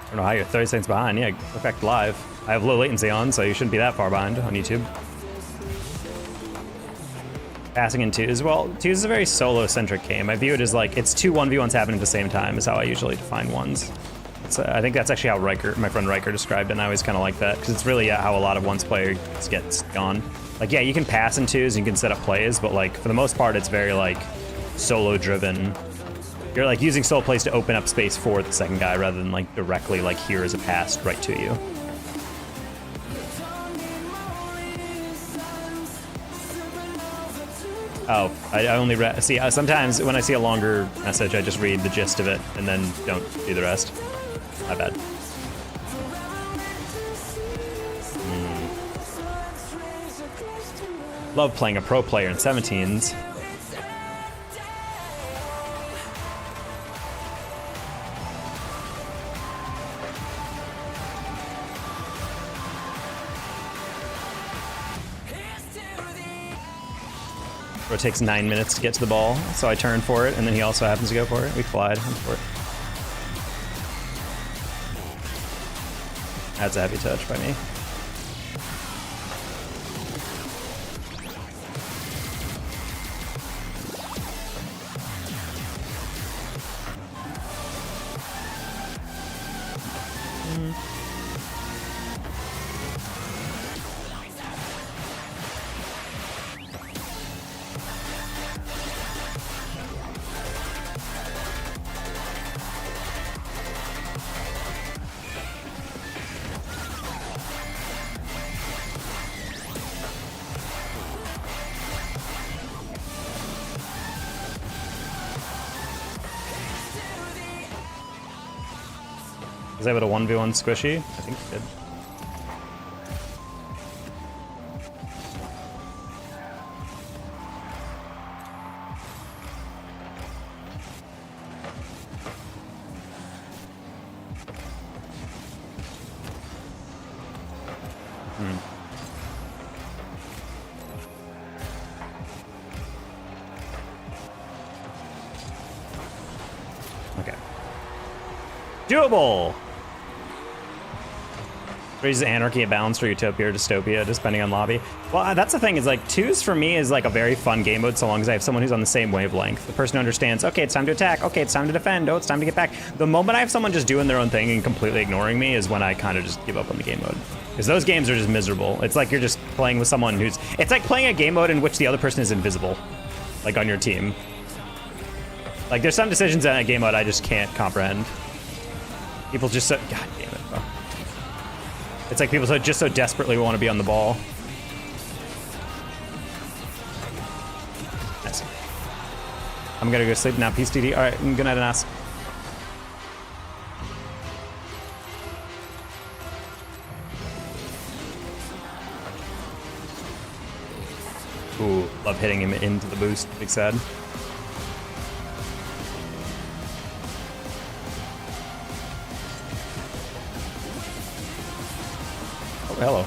I don't know how you're 30 seconds behind. Yeah, effect live. I have low latency on, so you shouldn't be that far behind on YouTube. Passing in twos. Well, twos is a very solo-centric game. I view it as like, it's two 1v1s happening at the same time is how I usually define ones. I think that's actually how my friend Riker described it, and I always kind of like that, because it's really how a lot of ones players get gone. Like, yeah, you can pass in twos, and you can set up plays, but like, for the most part, it's very like, solo-driven. You're like using solo plays to open up space for the second guy, rather than like directly like, here is a pass right to you. Oh, I only see, sometimes when I see a longer message, I just read the gist of it, and then don't do the rest. My bad. Love playing a pro player in 17s. It takes 9 minutes to get to the ball, so I turn for it, and then he also happens to go for it. We collide. I'm for it. That's a heavy touch by me. Was able to 1v1 squishy? I think he did. Okay. Doable! Is anarchy a balance for utopia or dystopia, depending on lobby? Well, that's the thing, is like twos for me is like a very fun game mode so long as I have someone who's on the same wavelength. The person who understands, okay, it's time to attack, okay, it's time to defend, oh, it's time to get back. The moment I have someone just doing their own thing and completely ignoring me is when I kind of just give up on the game mode. Because those games are just miserable. It's like you're just playing with someone who's, it's like playing a game mode in which the other person is invisible, like on your team. Like there's some decisions in that game mode I just can't comprehend. People just so, god damn it, bro. It's like people just so desperately want to be on the ball. Nice. I'm gonna go sleep now. Peace, DD. All right, good night, Anas. Ooh, love hitting him into the boost. Big sad. Hello.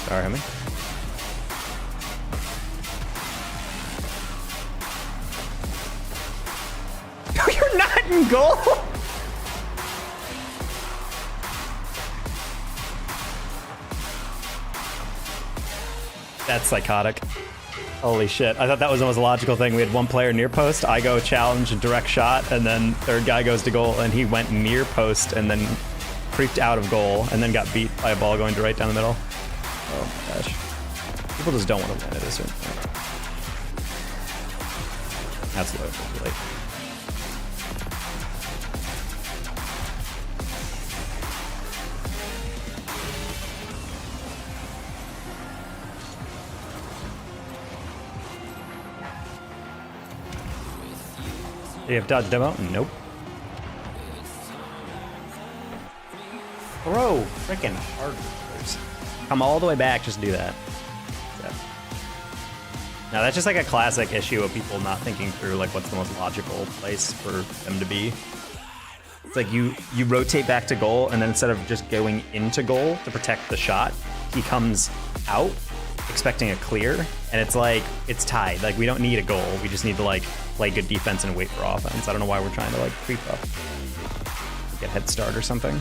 Sorry, homie. You're not in goal? That's psychotic. Holy shit. I thought that was the most logical thing. We had one player near post, I go challenge, direct shot, and then third guy goes to goal, and he went near post and then creeped out of goal and then got beat by a ball going right down the middle. Oh my gosh. People just don't want to win at a certain point. That's low. Late. Do you have dodge demo? Nope. Bro, freaking hard. Come all the way back, just do that. Now that's just like a classic issue of people not thinking through like what's the most logical place for them to be. It's like you rotate back to goal, and then instead of just going into goal to protect the shot, he comes out expecting a clear, and it's like it's tied. Like we don't need a goal, we just need to like play good defense and wait for offense. I don't know why we're trying to like creep up, get head start or something.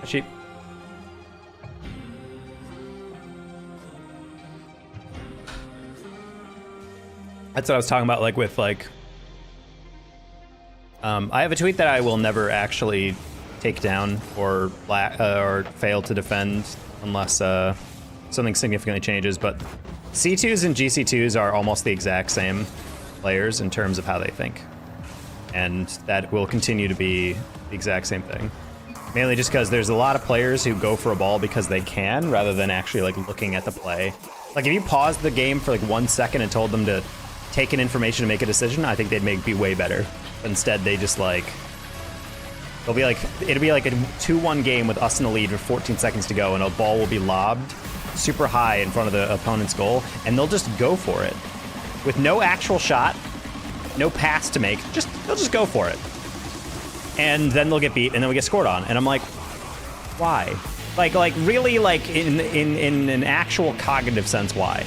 Sheep. That's what I was talking about, like with like I have a tweet that I will never actually take down or fail to defend unless something significantly changes, but C2s and GC2s are almost the exact same. players in terms of how they think. And that will continue to be the exact same thing. Mainly just because there's a lot of players who go for a ball because they can, rather than actually like looking at the play. Like if you paused the game for like 1 second and told them to take in information and make a decision, I think they'd be way better. But instead, they just like, it'll be like a 2-1 game with us in the lead with 14 seconds to go, and a ball will be lobbed super high in front of the opponent's goal, and they'll just go for it with no actual shot, no pass to make. They'll just go for it, and then they'll get beat, and then we get scored on. And I'm like, why? Like really, like in an actual cognitive sense, why?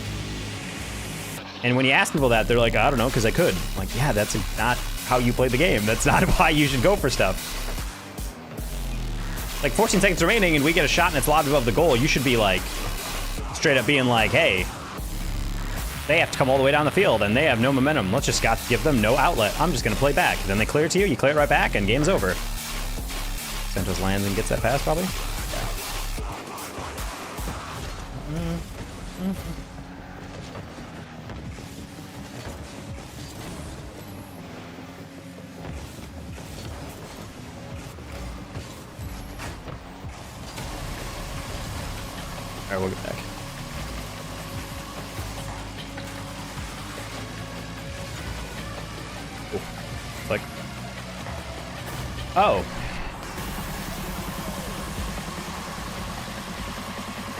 And when you ask people that, they're like, I don't know, because I could. I'm like, yeah, that's not how you play the game. That's not why you should go for stuff. Like 14 seconds remaining and we get a shot and it's lobbed above the goal, you should be like, straight up being like, hey, they have to come all the way down the field and they have no momentum. Let's just give them no outlet. I'm just going to play back. Then they clear it to you, you clear it right back, and game's over. Santos lands and gets that pass, probably. Yeah. All right, we'll get back. Cool. It's like, oh.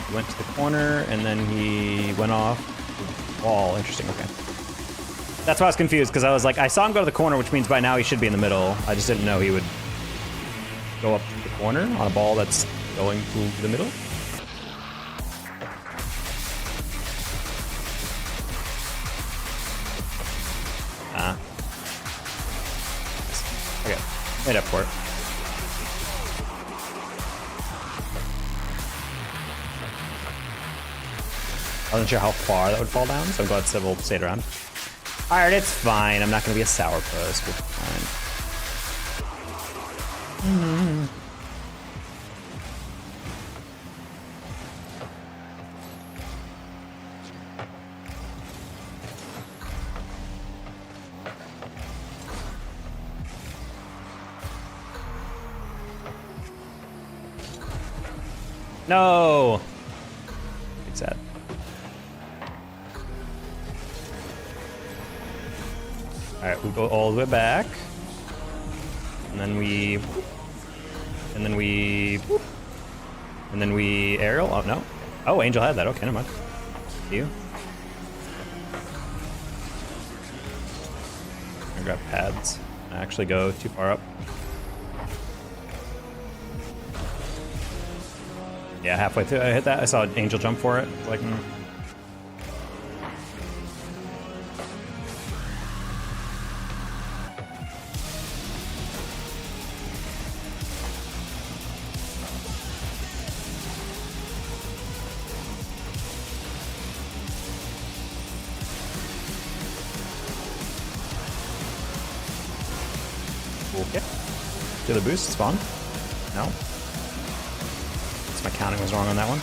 He went to the corner and then he went off the wall. Interesting. Okay. That's why I was confused, because I was like, I saw him go to the corner, which means by now he should be in the middle. I just didn't know he would go up the corner on a ball that's going to the middle. Okay, made up for it. I wasn't sure how far that would fall down, so I'm glad Civil stayed around. Alright, it's fine. I'm not going to be a sourpuss. We're fine. No! It's sad. Alright, we go all the way back. And then we... And then we... And then we aerial? Oh, no. Oh, Angel had that. Okay, never mind. See you. I grab pads. I actually go too far up. Yeah, halfway through I hit that. I saw Angel jump for it. Like, okay. Do the boost spawn? No. My counting was wrong on that one.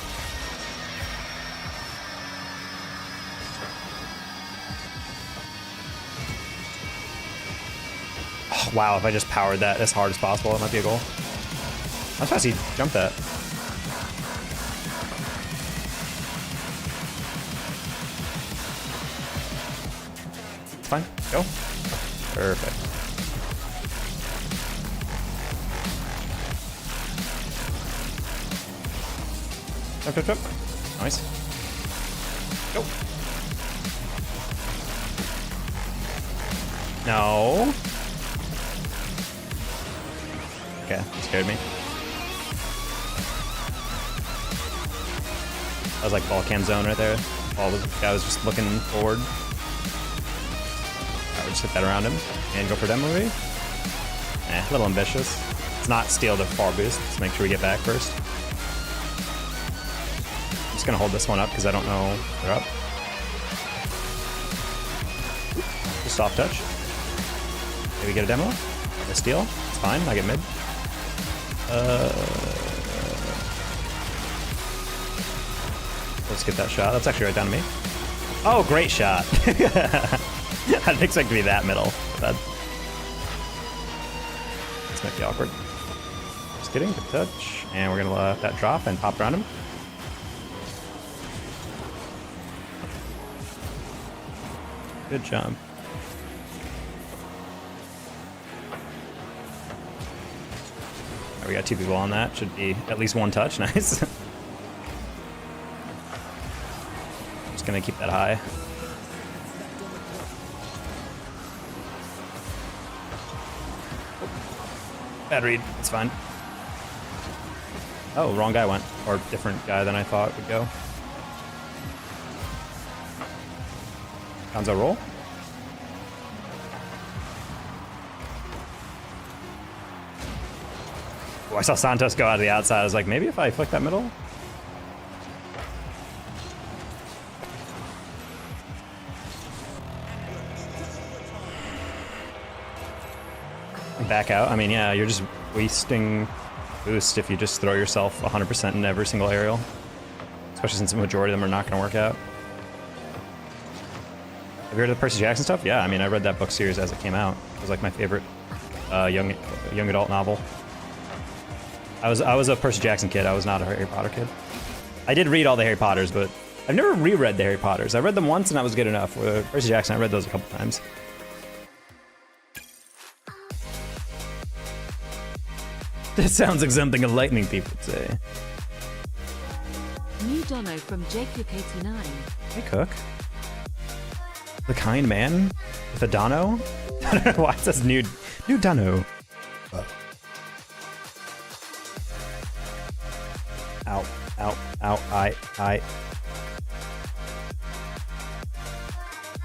Oh, wow, if I just powered that as hard as possible, it might be a goal. I'm surprised he jumped that. It's fine. Go. Perfect. Jump. Nice. Go. No. Okay, scared me. That was like ball cam zone right there. Guy was just looking forward. I would just hit that around him and go for demo movie. A little ambitious. Let's not steal the far boost. Let's make sure we get back first. I'm just gonna hold this one up because I don't know they're up. Just soft touch. Maybe get a demo. A steal. It's fine. I get mid. Let's get that shot. That's actually right down to me. Oh, great shot. I didn't expect to be that middle. But this might be awkward. Just kidding, good touch. And we're gonna let that drop and pop around him. Good job. We got 2 people on that. Should be at least 1 touch. Nice. Just gonna keep that high. Bad read. It's fine. Oh, wrong guy went. Or different guy than I thought would go. Gonzo roll. Oh, I saw Santos go out of the outside. I was like, maybe if I flick that middle? Back out. I mean, yeah, you're just wasting boost if you just throw yourself 100% in every single aerial. Especially since the majority of them are not going to work out. Have you heard of the Percy Jackson stuff? Yeah, I mean, I read that book series as it came out. It was like my favorite young adult novel. I was a Percy Jackson kid. I was not a Harry Potter kid. I did read all the Harry Potters, but I've never reread the Harry Potters. I read them once and that was good enough. With Percy Jackson, I read those a couple times. This sounds like something a lightning thief would say. New Dono from JCook89. Hey, Cook. The kind man with a dono? I don't know why it says new dono. Ow, ow, ow, I.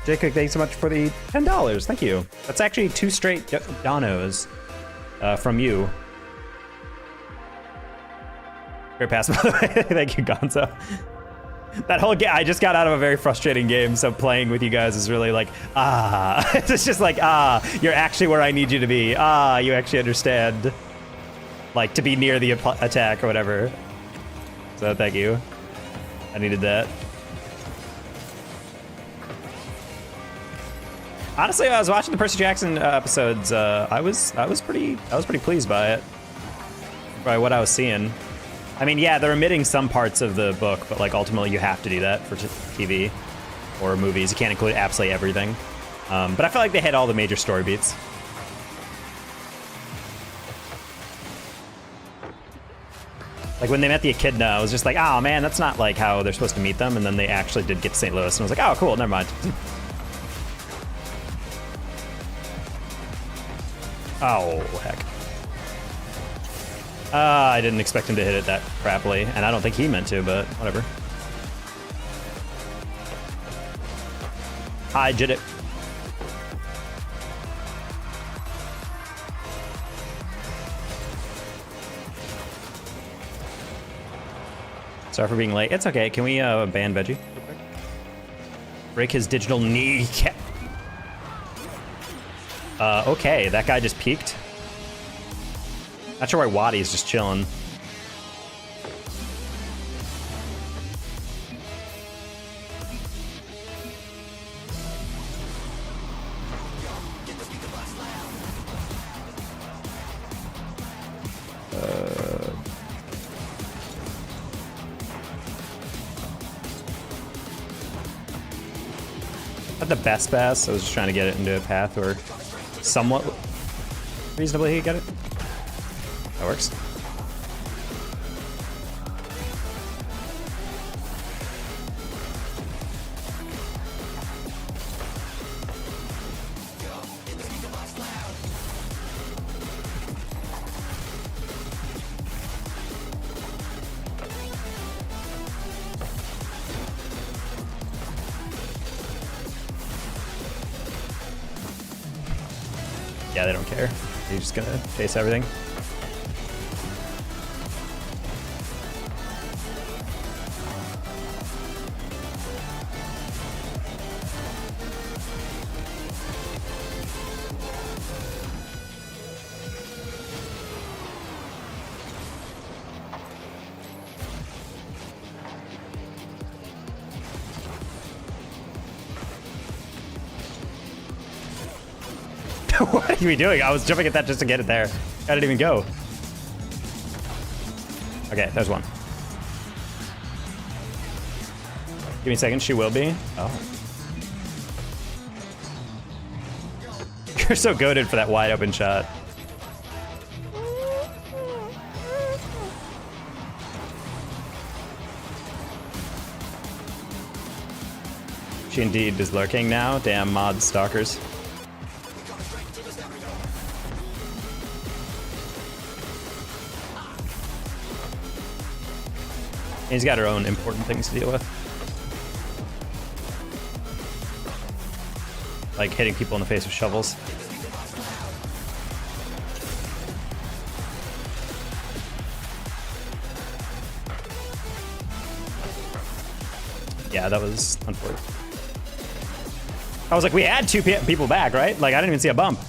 Jacob, thanks so much for the $10. Thank you. That's actually 2 straight donos from you. Great pass, by the way. Thank you, Gonzo. That whole game, I just got out of a very frustrating game, so playing with you guys is really like, it's just like, you're actually where I need you to be. You actually understand. Like, to be near the attack or whatever. So, thank you. I needed that. Honestly, I was watching the Percy Jackson episodes. I was pretty pleased by it. By what I was seeing. I mean, yeah, they're omitting some parts of the book, but like ultimately you have to do that for TV or movies. You can't include absolutely everything. But I feel like they hit all the major story beats. Like when they met the echidna, I was just like, oh man, that's not like how they're supposed to meet them. And then they actually did get to St. Louis, and I was like, oh cool, never mind. Oh, heck. I didn't expect him to hit it that crappily, and I don't think he meant to, but whatever. Hi, Jidit. Sorry for being late. It's okay. Can we ban Veggie? Break his digital kneecap. Okay, that guy just peeked. Not sure why Waddy's just chilling. Not the best pass. I was just trying to get it into a path where somewhat reasonably he get it. That works. Yeah, they don't care. You're just gonna face everything. What are we doing? I was jumping at that just to get it there. I didn't even go. Okay, there's one. Give me a second, she will be. Oh. You're so goated for that wide open shot. She indeed is lurking now. Damn mod stalkers. He's got her own important things to deal with. Like hitting people in the face with shovels. Yeah, that was unfortunate. I was like, we had 2 people back, right? Like, I didn't even see a bump.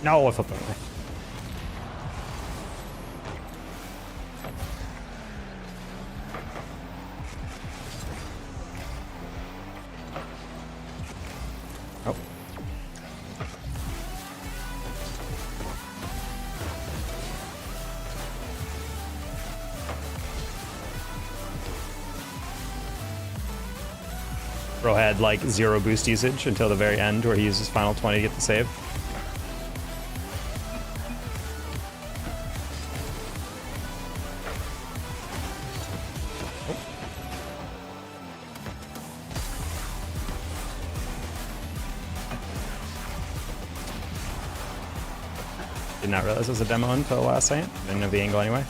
No, I flipped that way. Oh. Bro had like 0 boost usage until the very end where he used his final 20 to get the save. Did not realize it was a demo until the last second. Didn't know the angle anyway.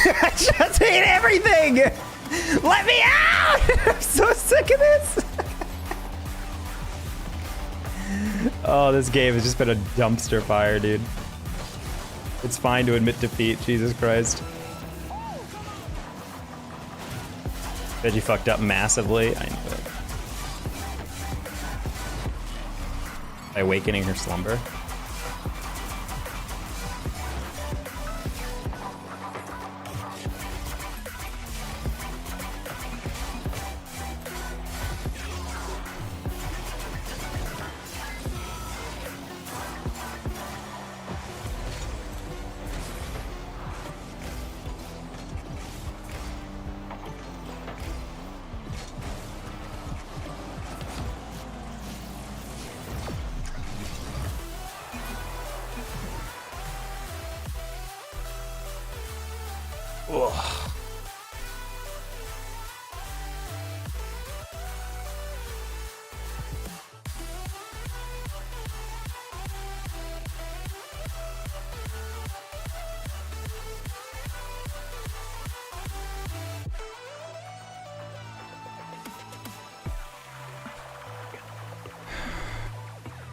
I just hate everything! Let me out! I'm so sick of this! Oh, this game has just been a dumpster fire, dude. It's fine to admit defeat, Jesus Christ. Veggie fucked up massively. I knew it. By awakening her slumber. Ugh.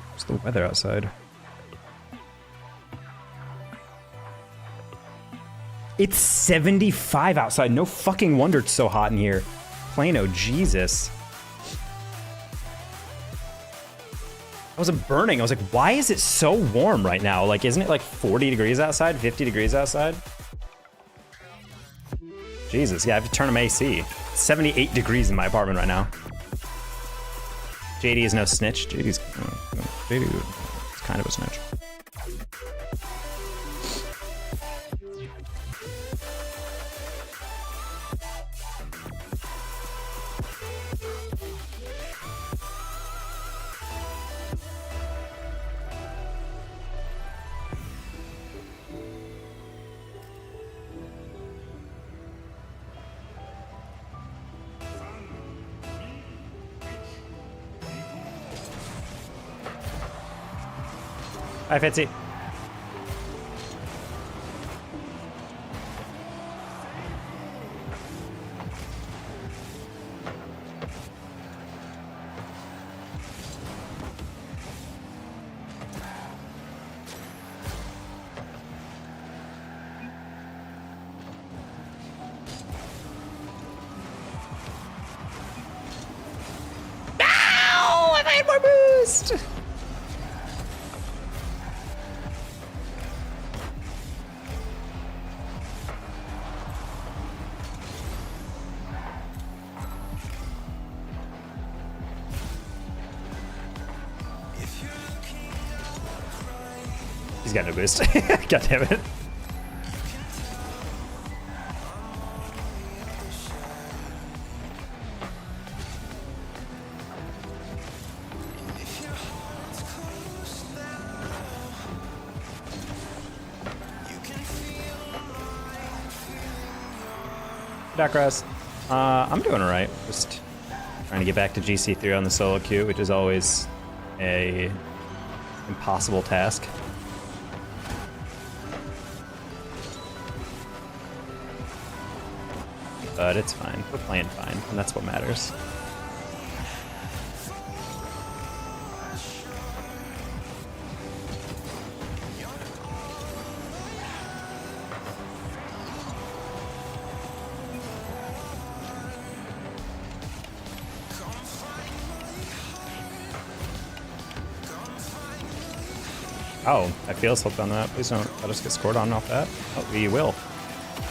What's the weather outside? It's 75 outside. No fucking wonder it's so hot in here. Plano, Jesus. I wasn't burning. I was like, why is it so warm right now? Like, isn't it like 40 degrees outside? 50 degrees outside? Jesus, yeah, I have to turn on my AC. It's 78 degrees in my apartment right now. JD is no snitch. JD is kind of a snitch. Hi, Fitzy. No! If I had more boost! He's got no boost. God damn it. Darkross. I'm doing alright. Just trying to get back to GC3 on the solo queue, which is always a impossible task. But it's fine. We're playing fine, and that's what matters. Oh, I feel slipped on that. Please don't let us get scored on off that. Oh, we will.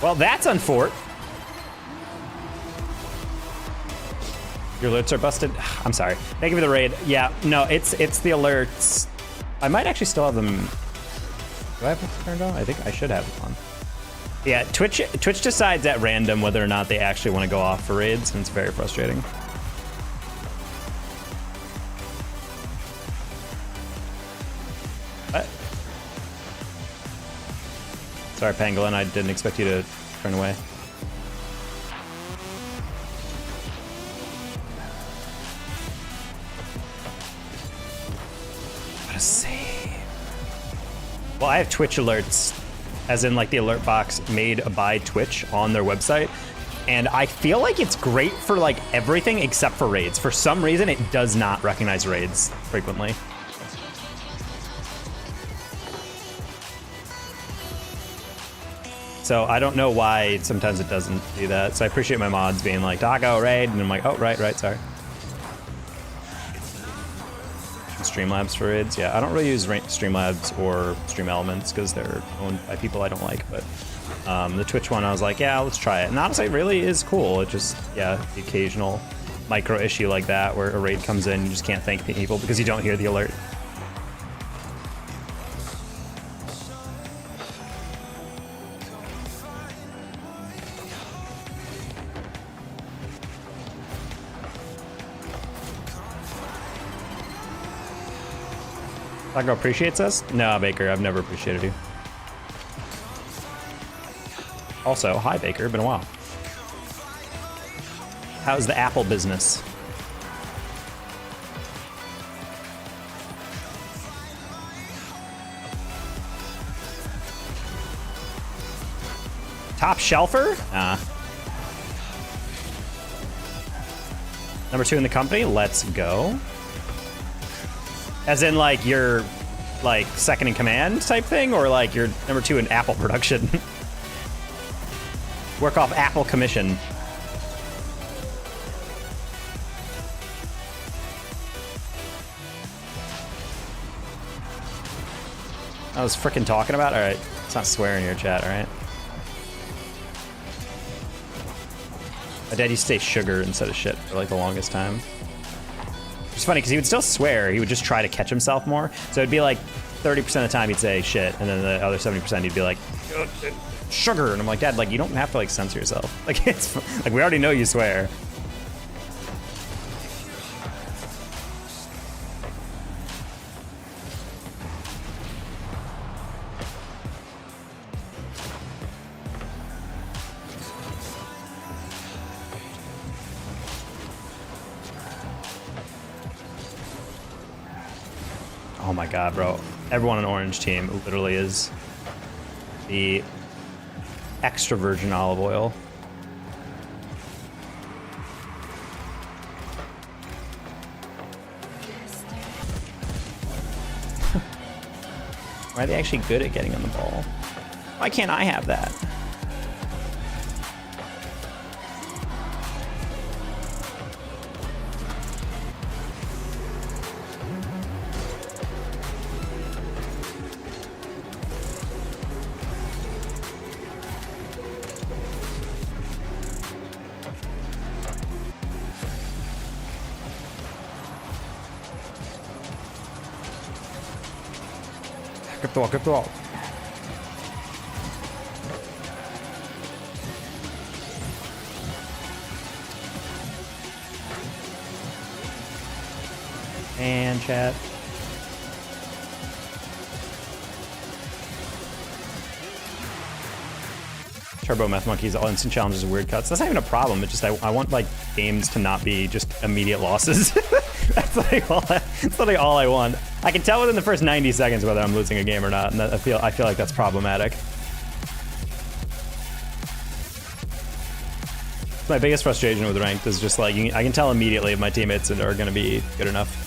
Well, that's unfort. Your alerts are busted. I'm sorry. Thank you for the raid. Yeah, no, it's the alerts. I might actually still have them. Do I have them turned on? I think I should have them on. Yeah, Twitch decides at random whether or not they actually want to go off for raids, and it's very frustrating. What? Sorry, Pangolin, I didn't expect you to turn away. What a save. Well, I have Twitch alerts, as in like the alert box made by Twitch on their website. And I feel like it's great for like everything except for raids. For some reason, it does not recognize raids frequently. So I don't know why sometimes it doesn't do that. So I appreciate my mods being like, Doggo, raid. And I'm like, oh, right, sorry. Streamlabs for raids. Yeah, I don't really use Streamlabs or Stream Elements because they're owned by people I don't like. But the Twitch one, I was like, yeah, let's try it. And honestly, it really is cool. It just, yeah, the occasional micro issue like that where a raid comes in, you just can't thank people because you don't hear the alert. Taco appreciates us? No, Baker, I've never appreciated you. Also, hi Baker, been a while. How's the Apple business? Top shelfer? Nah. Number 2 in the company, let's go. As in, like, you're, like, second in command type thing? Or, like, you're number 2 in Apple production? Work off Apple commission. I was frickin' talking about? Alright, it's not swearing in your chat, alright? My dad used to say sugar instead of shit for, like, the longest time. It's funny because he would still swear. He would just try to catch himself more. So it'd be like 30% of the time he'd say shit, and then the other 70% he'd be like, sugar. And I'm like, Dad, like you don't have to like censor yourself. Like it's like we already know you swear. Oh my god, bro. everyone on Orange team literally is the extra virgin olive oil. Why are they actually good at getting on the ball? Why can't I have that? Grip the wall. And chat. Turbo Meth Monkeys, all instant challenges, weird cuts. That's not even a problem. It's just I want like games to not be just immediate losses. That's like all I want. I can tell within the first 90 seconds whether I'm losing a game or not, and I feel like that's problematic. My biggest frustration with ranked is just like I can tell immediately if my teammates are going to be good enough.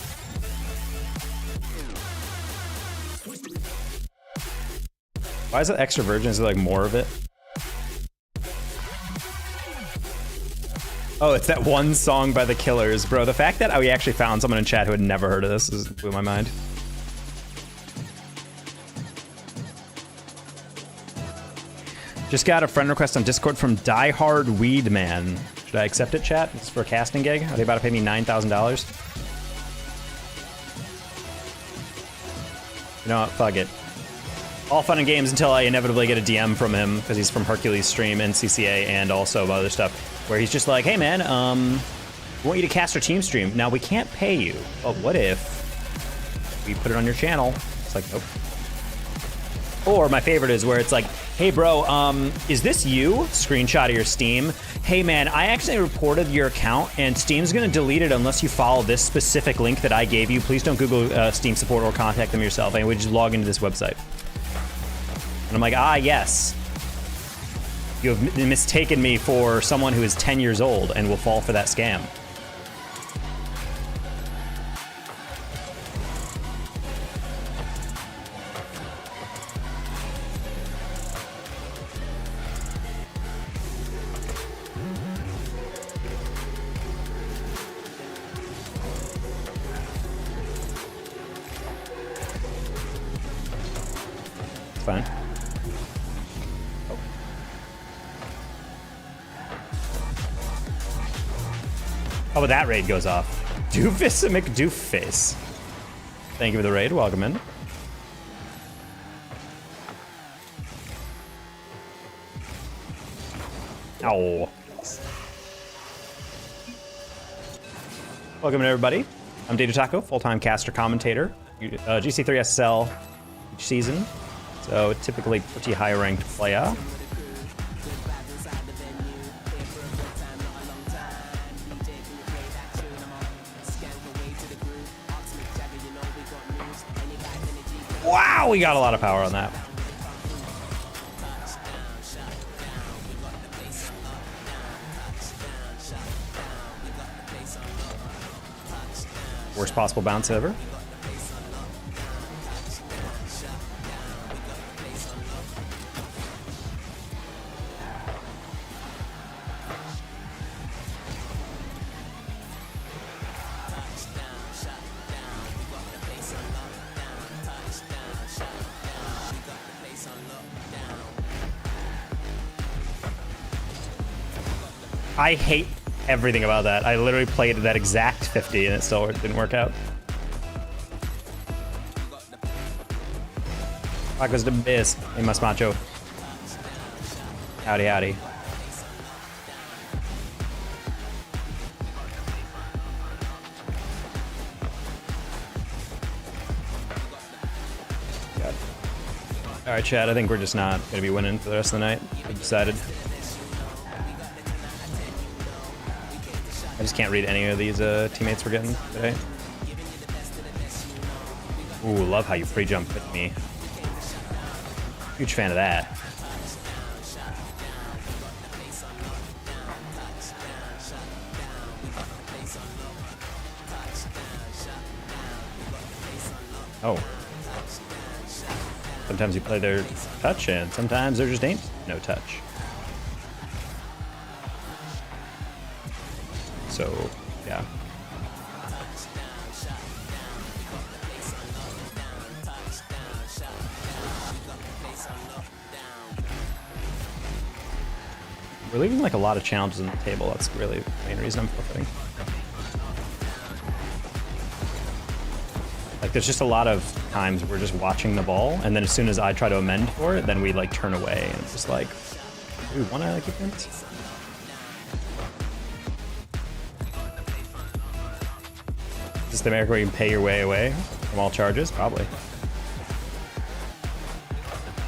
Why is it extra virgin? Is it like more of it? Oh, it's that one song by The Killers. Bro, the fact that we actually found someone in chat who had never heard of this blew my mind. Just got a friend request on Discord from Diehard Weed Man. Should I accept it, chat? It's for a casting gig. Are they about to pay me $9,000? You know what? Fuck it. All fun and games until I inevitably get a DM from him, because he's from Hercules Stream and CCA and also other stuff, where he's just like, hey man, we want you to cast our team stream. Now we can't pay you, but what if we put it on your channel? It's like, nope. Or my favorite is where it's like, hey bro, is this you? Screenshot of your Steam. Hey man, I accidentally reported your account and Steam's gonna delete it unless you follow this specific link that I gave you. Please don't Google Steam support or contact them yourself. Anyway, just log into this website. And I'm like, ah, yes. You have mistaken me for someone who is 10 years old and will fall for that scam. It's fine. Oh, but that raid goes off. Doofus McDoofface. Thank you for the raid. Welcome in. Ow. Welcome in, everybody. I'm Data Taco, full-time caster commentator. GC3 SSL each season. So typically pretty high-ranked player. Wow, we got a lot of power on that. Worst possible bounce ever. I hate everything about that. I literally played that exact 50 and it still didn't work out. Paco's the best. Hey, mas macho. Howdy, howdy. All right, Chad, I think we're just not going to be winning for the rest of the night. I've decided. I just can't read any of these teammates we're getting today. Ooh, love how you pre-jump with me. Huge fan of that. Oh. Sometimes you play their touch, and sometimes there just ain't no touch. So, yeah. We're leaving like a lot of challenges on the table. That's really the main reason I'm flipping. Like there's just a lot of times we're just watching the ball, and then as soon as I try to amend for it, then we like turn away, and it's just like, do we want to keep this? Is this the America where you can pay your way away from all charges? Probably.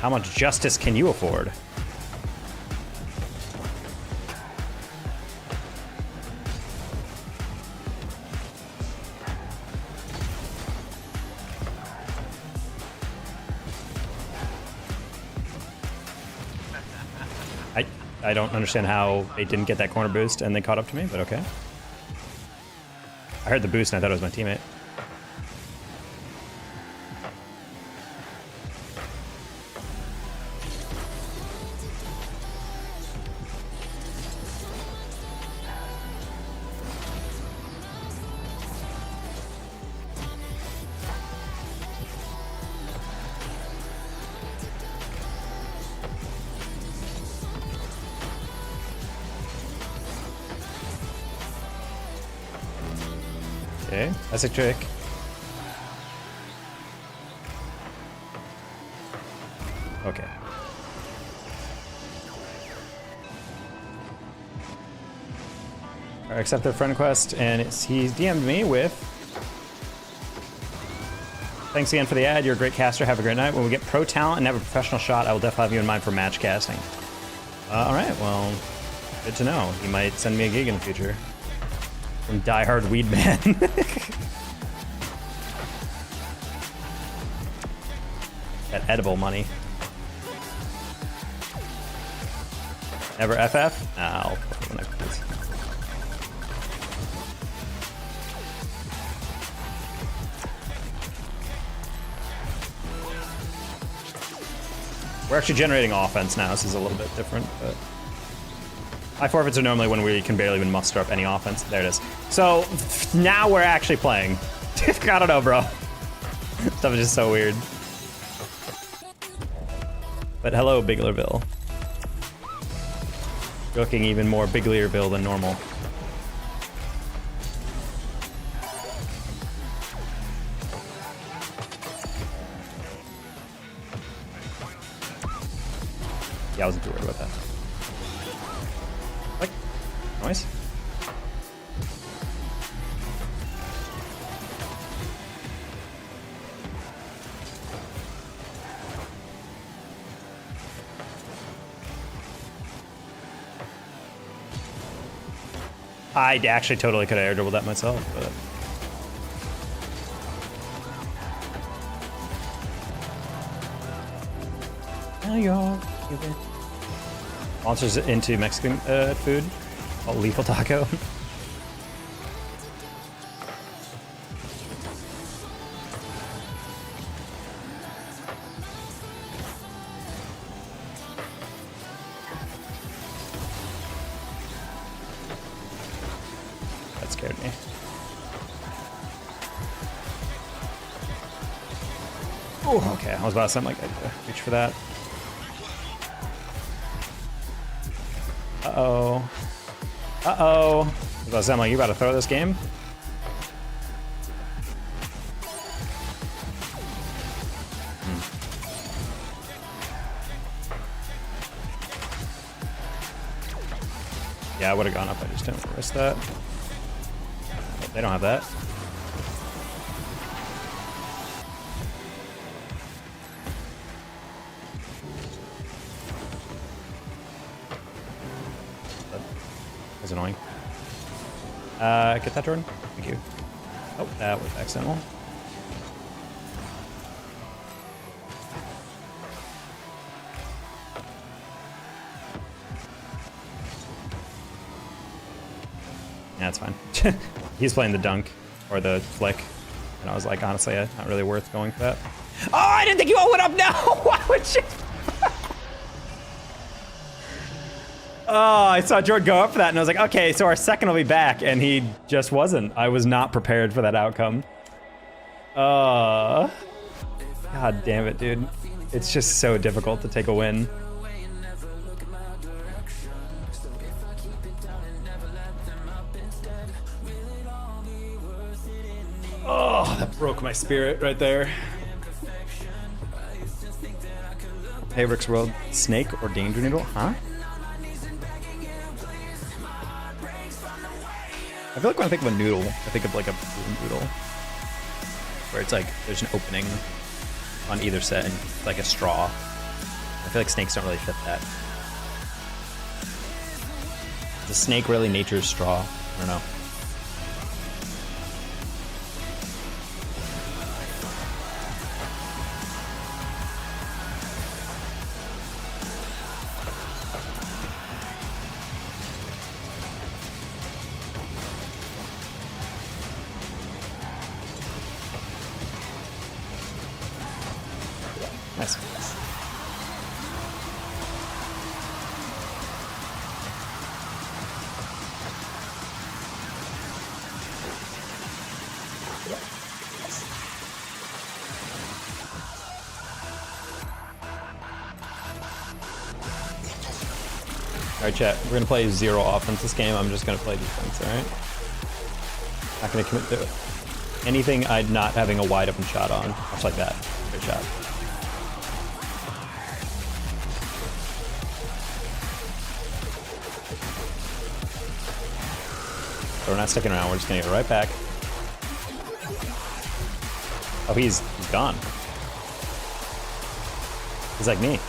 How much justice can you afford? I don't understand how they didn't get that corner boost and they caught up to me, but okay. I heard the boost and I thought it was my teammate. Okay, that's a trick. Okay. I accept the friend request, and he's DM'd me with, thanks again for the ad. You're a great caster. Have a great night. When we get pro talent and have a professional shot, I will definitely have you in mind for match casting. All right, well, good to know. He might send me a gig in the future. From diehard weed man. That edible money. Never FF? Nah, I'll play when I please. We're actually generating offense now. This is a little bit different, but high forfeits are normally when we can barely even muster up any offense. There it is. So now we're actually playing. I don't know, bro. Stuff is just so weird. But hello, Biglerville. You're looking even more Biglerville than normal. Yeah, I wasn't too worried about that. Like, nice. I actually totally could have air dribbled that myself, but there you go. Monsters into Mexican food. Called lethal taco. That scared me. Oh, okay. I was about to sound like I had to reach for that. Uh-oh. Uh-oh. I was about to sound like you about to throw this game? Yeah, I would have gone up. I just didn't risk that. Oh, they don't have that. That's annoying. Get that, Jordan? Thank you. Oh, that was accidental. That's fine. He's playing the dunk or the flick. And I was like, honestly, not really worth going for that. Oh, I didn't think you all went up now. Why would you? Oh, I saw Jordan go up for that and I was like, okay, so our second will be back. And he just wasn't. I was not prepared for that outcome. God damn it, dude. It's just so difficult to take a win. Oh, that broke my spirit right there. Havric's World, Snake or Danger Noodle? Huh? I feel like when I think of a noodle, I think of like a blue noodle. Where it's like, there's an opening on either set and like a straw. I feel like snakes don't really fit that. Is a snake really nature's straw? I don't know. Nice. Alright, chat, we're gonna play zero offense this game. I'm just gonna play defense, alright? Not gonna commit to anything I'm not having a wide open shot on. Much like that. Good shot. So we're not sticking around, we're just gonna go right back. Oh, he's gone. He's like me.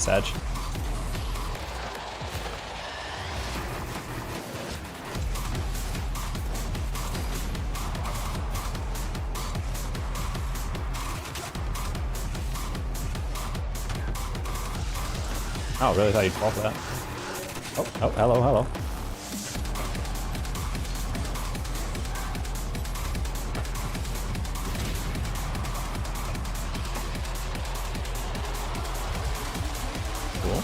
Edge. Oh, really thought you'd fall for that. Oh, hello, hello. Cool.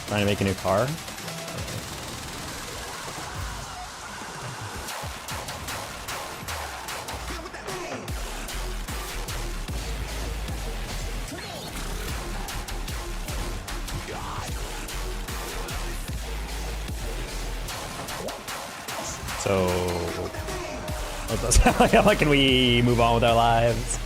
Trying to make a new car. So, how can we move on with our lives?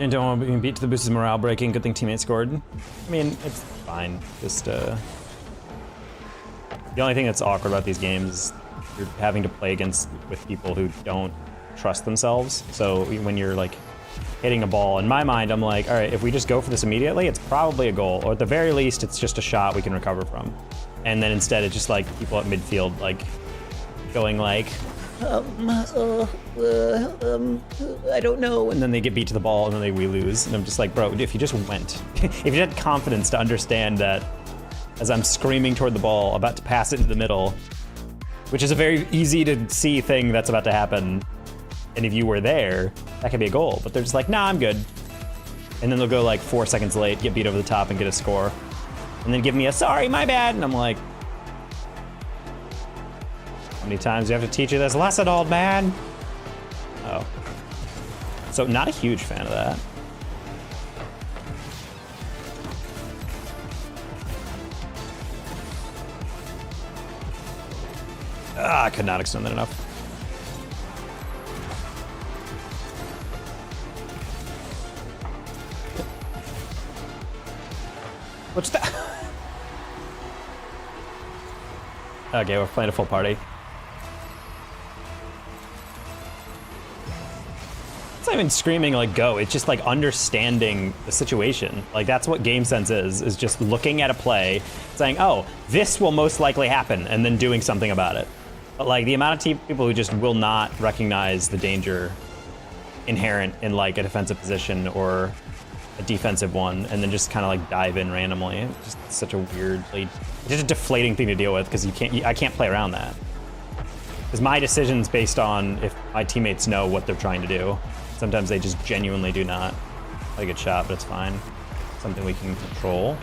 And don't want to be beat to the boost is morale breaking. Good thing teammates scored. I mean, it's fine. Just the only thing that's awkward about these games is you're having to play with people who don't trust themselves. So when you're like hitting a ball, in my mind, I'm like, all right, if we just go for this immediately, it's probably a goal, or at the very least, it's just a shot we can recover from. And then instead, it's just like people at midfield, like going like, I don't know, and then they get beat to the ball, and then we lose. And I'm just like, bro, if you just went, if you had confidence to understand that as I'm screaming toward the ball, about to pass it into the middle, which is a very easy to see thing that's about to happen, and if you were there, that could be a goal. But they're just like, nah, I'm good. And then they'll go like 4 seconds late, get beat over the top, and get a score. And then give me a sorry, my bad, and I'm like, how many times do you have to teach you this lesson, old man? Oh. So not a huge fan of that. I could not extend that enough. What's that? Okay, we're playing a full party. It's not even screaming like go, it's just like understanding the situation. Like that's what game sense is just looking at a play, saying, oh, this will most likely happen, and then doing something about it. But like the amount of people who just will not recognize the danger inherent in like a defensive position or a defensive one, and then just kind of like dive in randomly. It's just such a weirdly, just a deflating thing to deal with because I can't play around that. Because my decision's based on if my teammates know what they're trying to do. Sometimes they just genuinely do not. Play a good shot, but it's fine. Something we can control.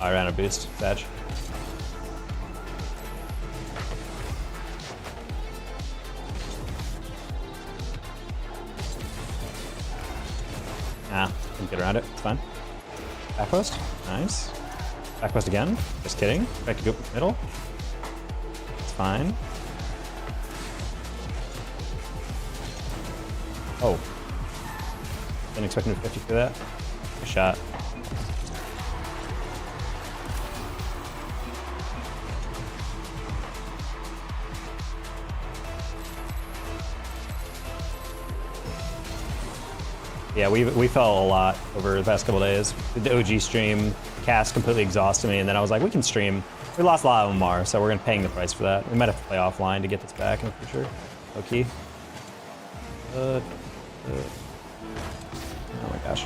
I ran a boost, badge. Nah, can get around it, it's fine. Back post, nice. Back post again, just kidding. Back to go middle. It's fine. Oh. Didn't expect him to 50 for that. Good shot. Yeah, we fell a lot over the past couple days. Did the OG stream, cast completely exhausted me, and then I was like, we can stream. We lost a lot of MMR, so we're gonna paying the price for that. We might have to play offline to get this back in the future. Okay. Oh my gosh.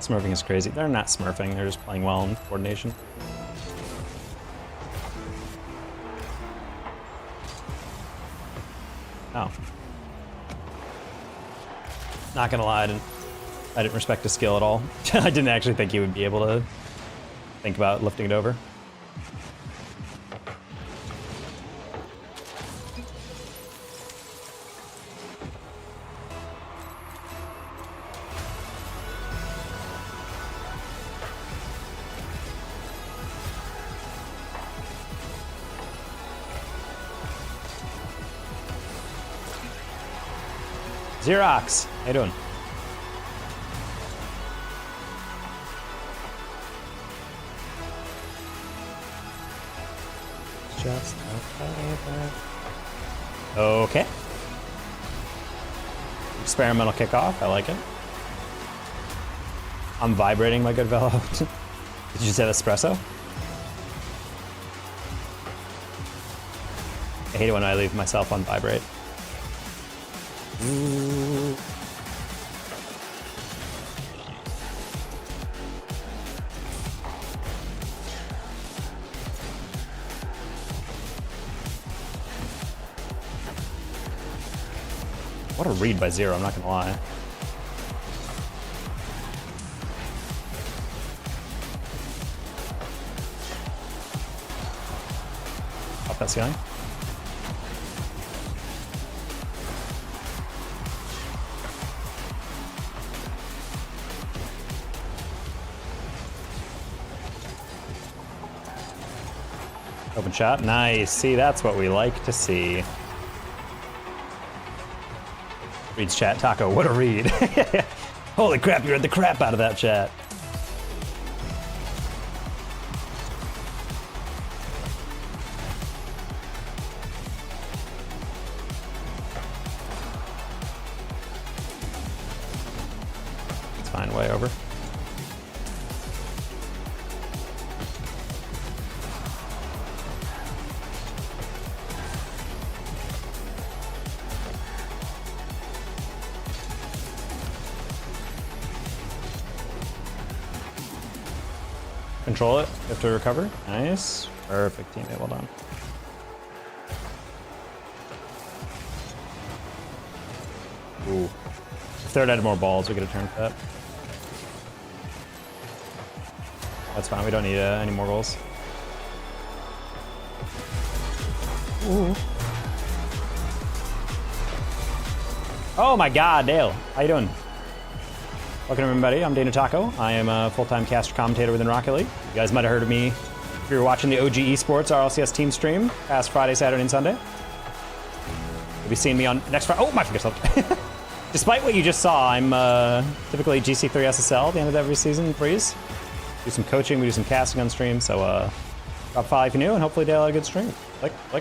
Smurfing is crazy. They're not smurfing, they're just playing well in coordination. Oh. Not gonna lie, I didn't respect his skill at all. I didn't actually think he would be able to think about lifting it over. Xerox, how you doing? Just okay. Experimental kickoff, I like it. I'm vibrating, my good fellow. Did you just have espresso? I hate it when I leave myself on vibrate. Ooh. What a read by Zero, I'm not gonna lie. Off that ceiling. Open shot, nice. See, that's what we like to see. Reads chat, Taco, what a read. Holy crap, you read the crap out of that chat. It's fine, way over. Control it, you have to recover. Nice. Perfect teammate, well done. Ooh. If Third had more balls, we could have turned that. That's fine, we don't need any more goals. Ooh. Oh my God, Dale. How you doing? Welcome everybody, I'm Dana Taco. I am a full-time caster commentator within Rocket League. You guys might have heard of me if you were watching the OG Esports RLCS team stream past Friday, Saturday, and Sunday. You'll be seeing me on next Friday. Oh, my finger slipped. Despite what you just saw, I'm typically GC3 SSL at the end of every season, freeze. Do some coaching, we do some casting on stream, so drop a follow if you're new, and hopefully Dale had a good stream. Like. How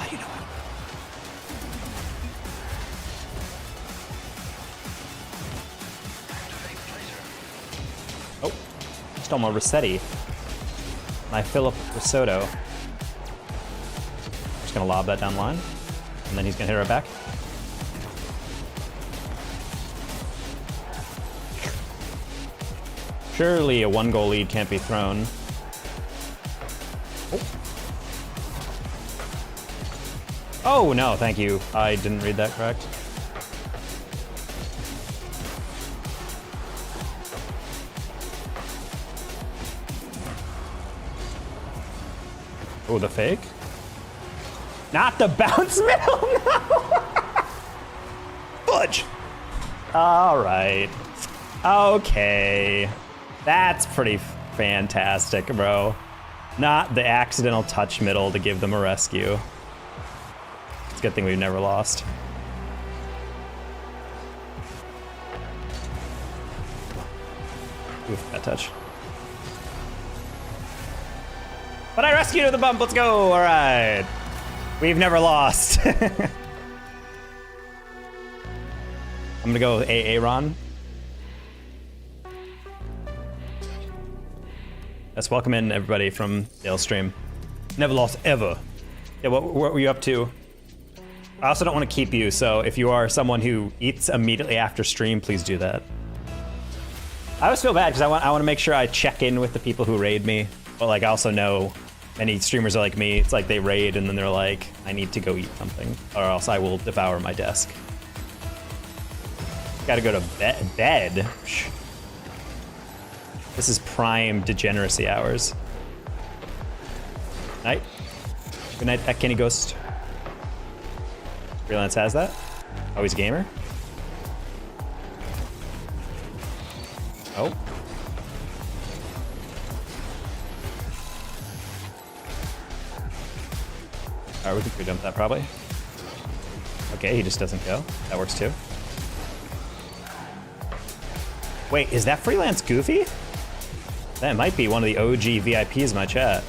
do you know? Oh, stole my Rossetti. My Philip Risotto. Just gonna lob that down the line, and then he's gonna hit her back. Surely a 1-goal lead can't be thrown. Oh no, thank you. I didn't read that correct. Oh, the fake? Not the bounce middle, no! Fudge! Alright. Okay. That's pretty fantastic, bro. Not the accidental touch middle to give them a rescue. It's a good thing we've never lost. Oof, that touch. But I rescued with the bump, let's go, all right. We've never lost. I'm gonna go with Aaron. Let's welcome in everybody from Dale's stream. Never lost ever. Yeah, what were you up to? I also don't want to keep you, so if you are someone who eats immediately after stream, please do that. I always feel bad because I want to make sure I check in with the people who raid me, but like I also know many streamers are like me. It's like they raid and then they're like, I need to go eat something, or else I will devour my desk. Gotta go to bed. This is prime degeneracy hours. Night. Good night, Kenny Ghost. Freelance has that. Oh, he's a gamer. Oh. Alright, we can pre-dump that probably. Okay, he just doesn't go. That works too. Wait, is that freelance Goofy? That might be one of the OG VIPs in my chat.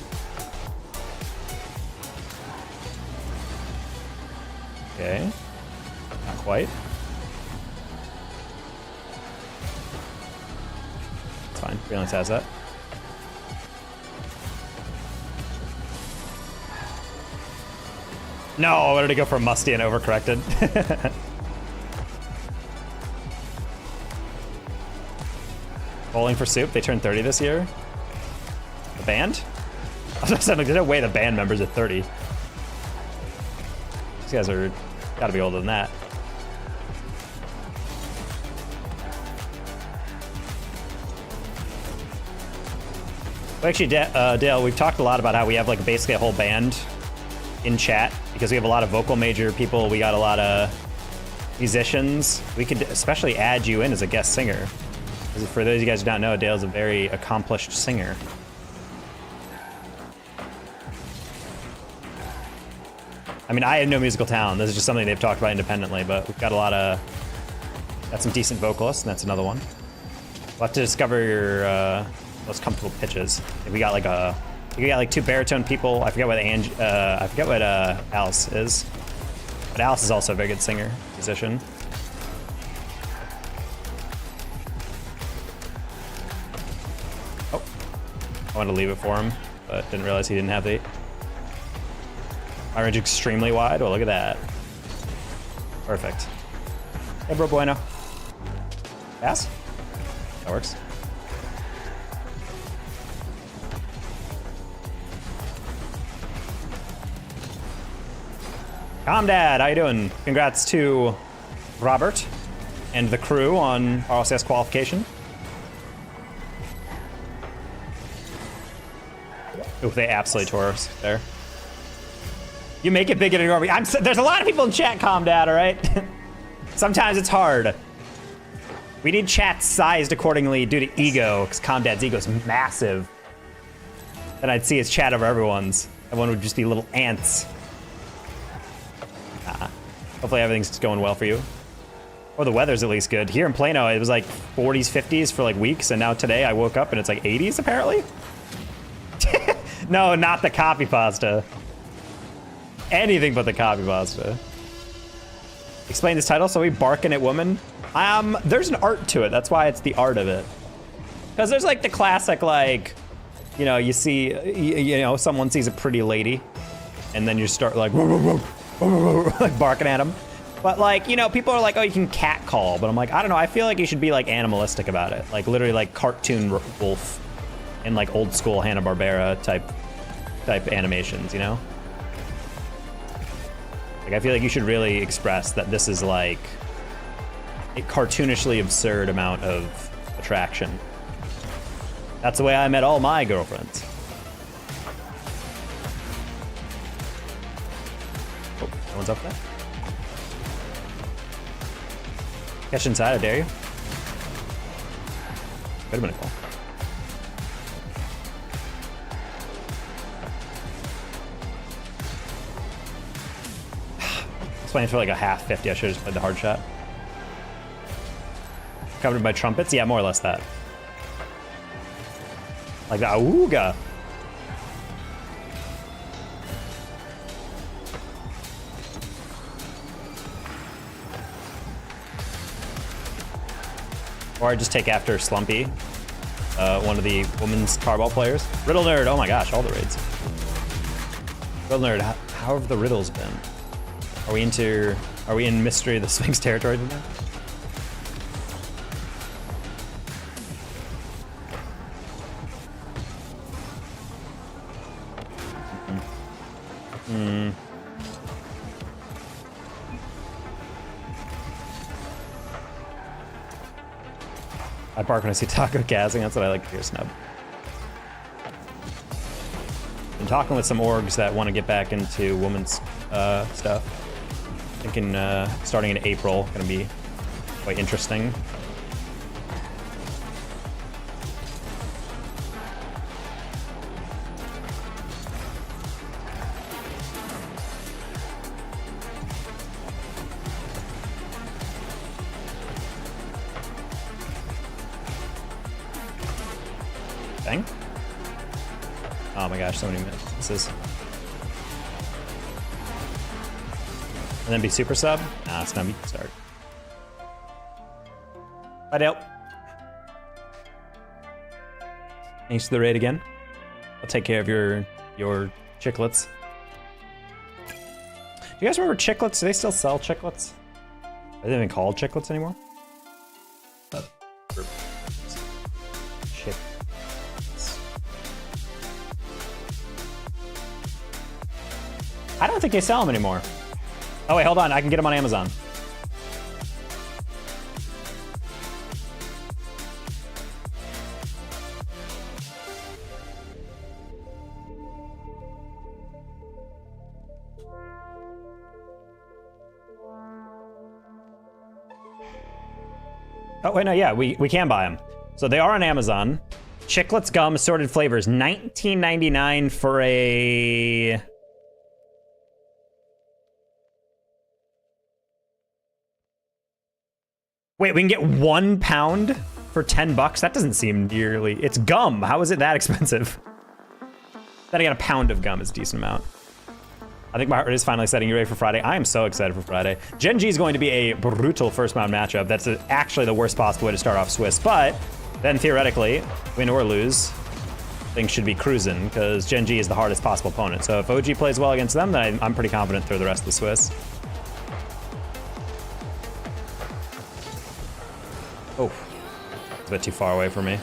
Okay. Not quite. It's fine. Freelance has that. No, I wanted to go for Musty and overcorrected. Bowling for Soup, they turned 30 this year. The band? I was saying, like, there's no way the band members are 30. These guys are gotta be older than that. Well, actually, Dale, we've talked a lot about how we have like basically a whole band in chat because we have a lot of vocal major people. We got a lot of musicians. We could especially add you in as a guest singer. For those of you guys who don't know, Dale's a very accomplished singer. I mean, I have no musical talent. This is just something they've talked about independently, but we've got got some decent vocalists, and that's another one. We'll have to discover your most comfortable pitches. We got like two baritone people. I forget what Alice is, but Alice is also a very good singer, musician. I wanted to leave it for him, but didn't realize he didn't have the... My range extremely wide. Oh, look at that. Perfect. Hey, bro, bueno. Pass? That works. Comdad, how you doing? Congrats to Robert and the crew on RLCS qualification. Oh, they absolutely tore us there. You make it big and ignore me. There's a lot of people in chat, calm down, all right? Sometimes it's hard. We need chat sized accordingly due to ego, because Comdad's ego is massive. Then I'd see his chat over everyone's. Everyone would just be little ants. Hopefully everything's just going well for you. Or the weather's at least good. Here in Plano, it was like 40s, 50s for like weeks, and now today I woke up and it's like 80s apparently? No, not the copy pasta. Anything but the copy pasta. Explain this title, so we barking at women. There's an art to it, that's why it's the art of it. Because there's like the classic, like, you know, you see, you know, someone sees a pretty lady, and then you start like, like barking at them. But like, you know, people are like, oh, you can catcall, but I'm like, I don't know, I feel like you should be like animalistic about it. Like literally like cartoon wolf in like old school Hanna-Barbera type animations, you know? Like I feel like you should really express that this is like a cartoonishly absurd amount of attraction. That's the way I met all my girlfriends. Oh, no one's up there? Catch inside, I dare you. Wait a minute, Cole. I was playing for like a half 50. I should have just played the hard shot. Covered by trumpets? Yeah, more or less that. Like the auga. Or I just take after Slumpy, one of the women's carball players. Riddle Nerd, oh my gosh, all the raids. Riddle Nerd, how have the riddles been? Are we in Mystery of the Sphinx territory today? I bark when I see Taco casting, that's what I like to hear, Snub. Been talking with some orgs that want to get back into women's stuff. Thinking starting in April, gonna be quite interesting. Dang. Oh my gosh, so many misses. And then be super sub? Nah, it's not me. Start. Bye, Dale. Thanks to the raid again. I'll take care of your chiclets. Do you guys remember chiclets? Do they still sell chiclets? Are they even called chiclets anymore? I don't think they sell them anymore. Oh wait, hold on, I can get them on Amazon. Oh wait, no, yeah, we can buy them. So they are on Amazon. Chiclets gum assorted flavors, $19.99 for a... Wait, we can get 1 pound for 10 bucks? That doesn't seem nearly... It's gum. How is it that expensive? Then again, a pound of gum is a decent amount. I think my heart is finally setting you ready for Friday. I am so excited for Friday. Gen G is going to be a brutal first round matchup. That's actually the worst possible way to start off Swiss. But then theoretically, win or lose, things should be cruising because Gen G is the hardest possible opponent. So if OG plays well against them, then I'm pretty confident through the rest of the Swiss. Oh, it's a bit too far away for me.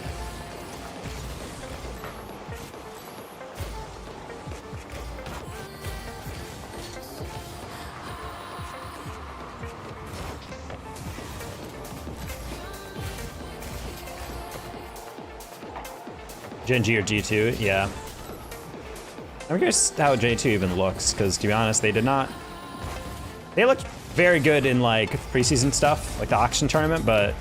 Gen G or G2, yeah. I'm curious how J2 even looks, because to be honest, they did not. They looked very good in like preseason stuff, like the Oxygen tournament, but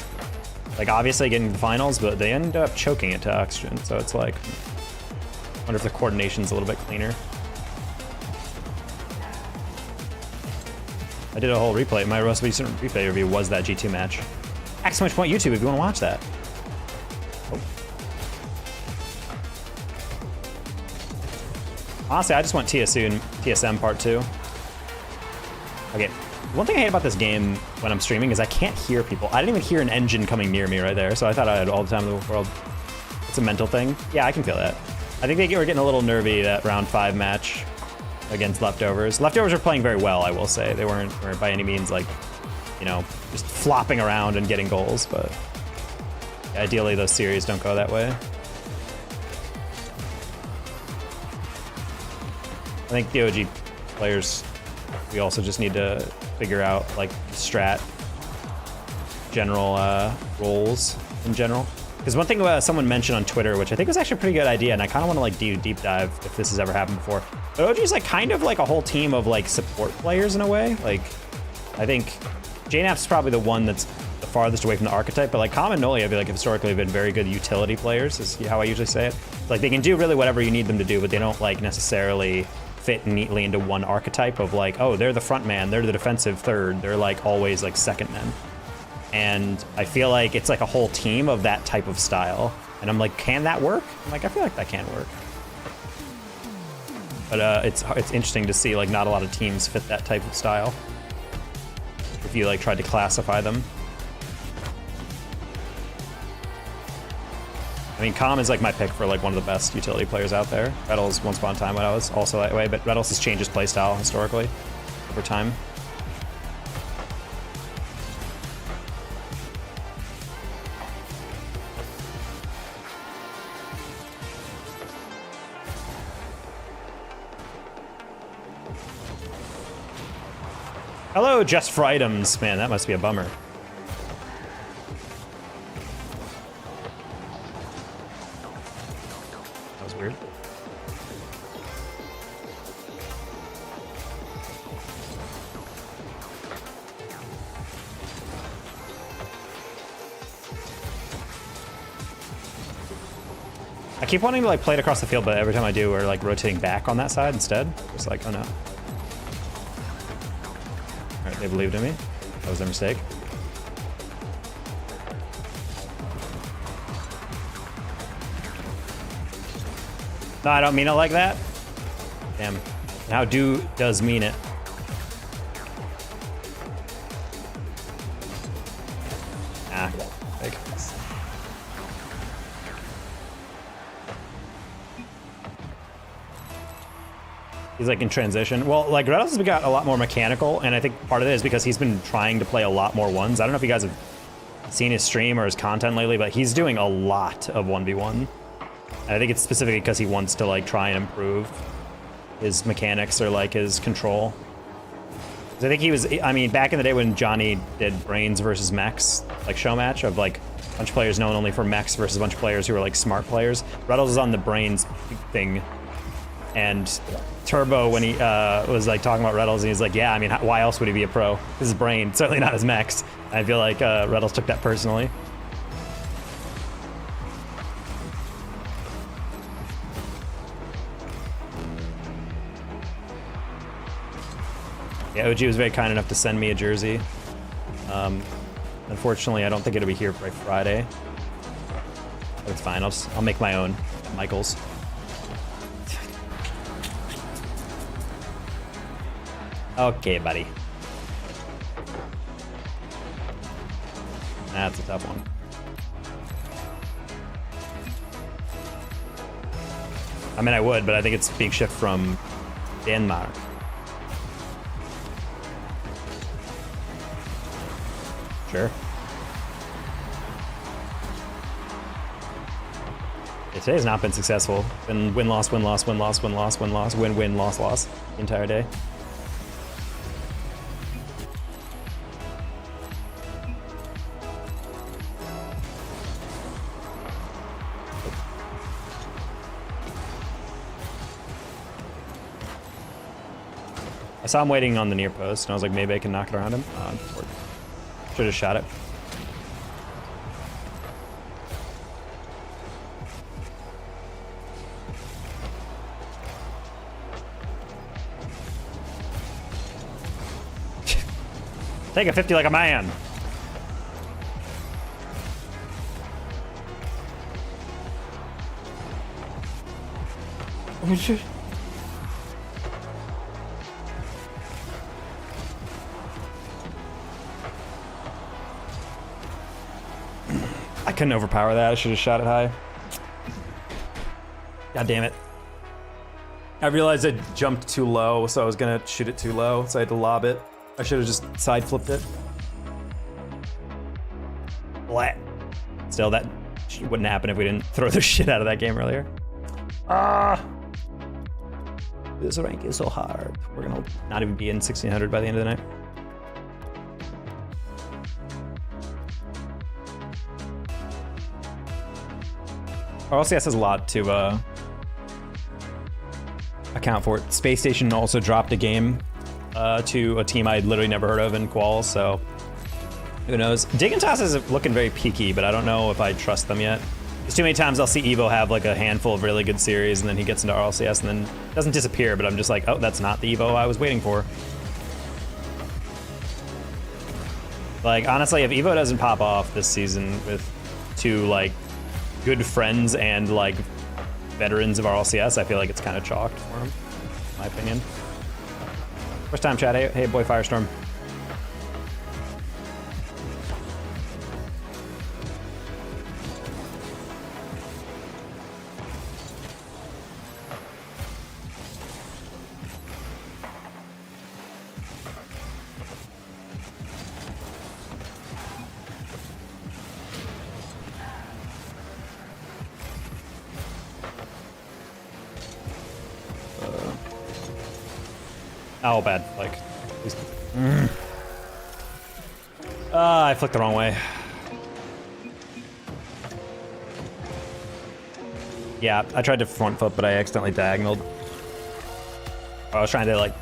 like obviously getting to the finals, but they ended up choking it to Oxygen. So it's like, I wonder if the coordination's a little bit cleaner. I did a whole replay. My most recent replay review was that G2 match. Exclamation point YouTube if you want to watch that. Oh. Honestly, I just want TSM part 2. Okay, one thing I hate about this game when I'm streaming is I can't hear people. I didn't even hear an engine coming near me right there, so I thought I had all the time in the world. It's a mental thing. Yeah, I can feel that. I think they were getting a little nervy that round 5 match against Leftovers. Leftovers are playing very well, I will say. They weren't by any means like, you know, just flopping around and getting goals, but ideally those series don't go that way. I think the OG players, we also just need to figure out like strat, general roles in general. Because one thing someone mentioned on Twitter, which I think was actually a pretty good idea, and I kind of want to like deep dive if this has ever happened before. But OG is like kind of like a whole team of like support players in a way. Like I think JNAP's probably the one that's the farthest away from the archetype, but like Com and Noli, I feel like historically have been very good utility players, is how I usually say it. Like they can do really whatever you need them to do, but they don't like necessarily fit neatly into one archetype of like, oh, they're the front man, they're the defensive third, they're like always like second men. And I feel like it's like a whole team of that type of style. And I'm like, can that work? I'm like, I feel like that can work. But it's interesting to see like not a lot of teams fit that type of style if you like tried to classify them. I mean, Com is like my pick for like one of the best utility players out there. Retals once upon a time when I was also that way, but Retals has changed his playstyle historically over time. Hello, just for items. Man, that must be a bummer. That was weird. I keep wanting to like play it across the field, but every time I do, we're like rotating back on that side instead. It's like, oh no. They believed in me. That was their mistake. No, I don't mean it like that. Damn. How does mean it? Ah, fake. He's like in transition. Well, like Retals has got a lot more mechanical, and I think part of it is because he's been trying to play a lot more ones. I don't know if you guys have seen his stream or his content lately, but he's doing a lot of 1v1. And I think it's specifically because he wants to like try and improve his mechanics or like his control. 'Cause I think he was, I mean, back in the day when Johnny did Brains versus Mechs, like show match of like a bunch of players known only for Mechs versus a bunch of players who were like smart players. Retals was on the Brains thing. And Turbo, when he was like talking about Retals, and he's like, yeah, I mean, why else would he be a pro? His brain, certainly not his Mechs. I feel like Retals took that personally. Yeah, OG was very kind enough to send me a jersey. Unfortunately, I don't think it'll be here by Friday. But it's fine, I'll make my own at Michael's. Okay, buddy. That's a tough one. I mean, I would, but I think it's being shipped from Denmark. Sure. Yeah, today's not been successful. Been win-loss, win-loss, win-loss, win-loss, win-loss, win-win, loss-loss the entire day. saw him waiting on the near post, and I was like, maybe I can knock it around him. Should have shot it. Take a 50 like a man. Oh shit. I couldn't overpower that. I should have shot it high. God damn it. I realized I jumped too low, so I was gonna shoot it too low, so I had to lob it. I should have just side flipped it. Blah. Still, that wouldn't happen if we didn't throw the shit out of that game earlier. Ah! This rank is so hard. We're gonna not even be in 1600 by the end of the night. RLCS has a lot to account for it. Space Station also dropped a game to a team I'd literally never heard of in qual, so who knows. Dignitas is looking very peaky, but I don't know if I trust them yet. There's too many times I'll see Evo have like a handful of really good series, and then he gets into RLCS and then doesn't disappear, but I'm just like, oh, that's not the Evo I was waiting for. Like, honestly, if Evo doesn't pop off this season with two, like, good friends and, like, veterans of RLCS, I feel like it's kind of chalked for him, in my opinion. First time, chat. Hey, boy, Firestorm. Oh, bad. Like, I flicked the wrong way. Yeah, I tried to front flip, but I accidentally diagonaled. I was trying to, like,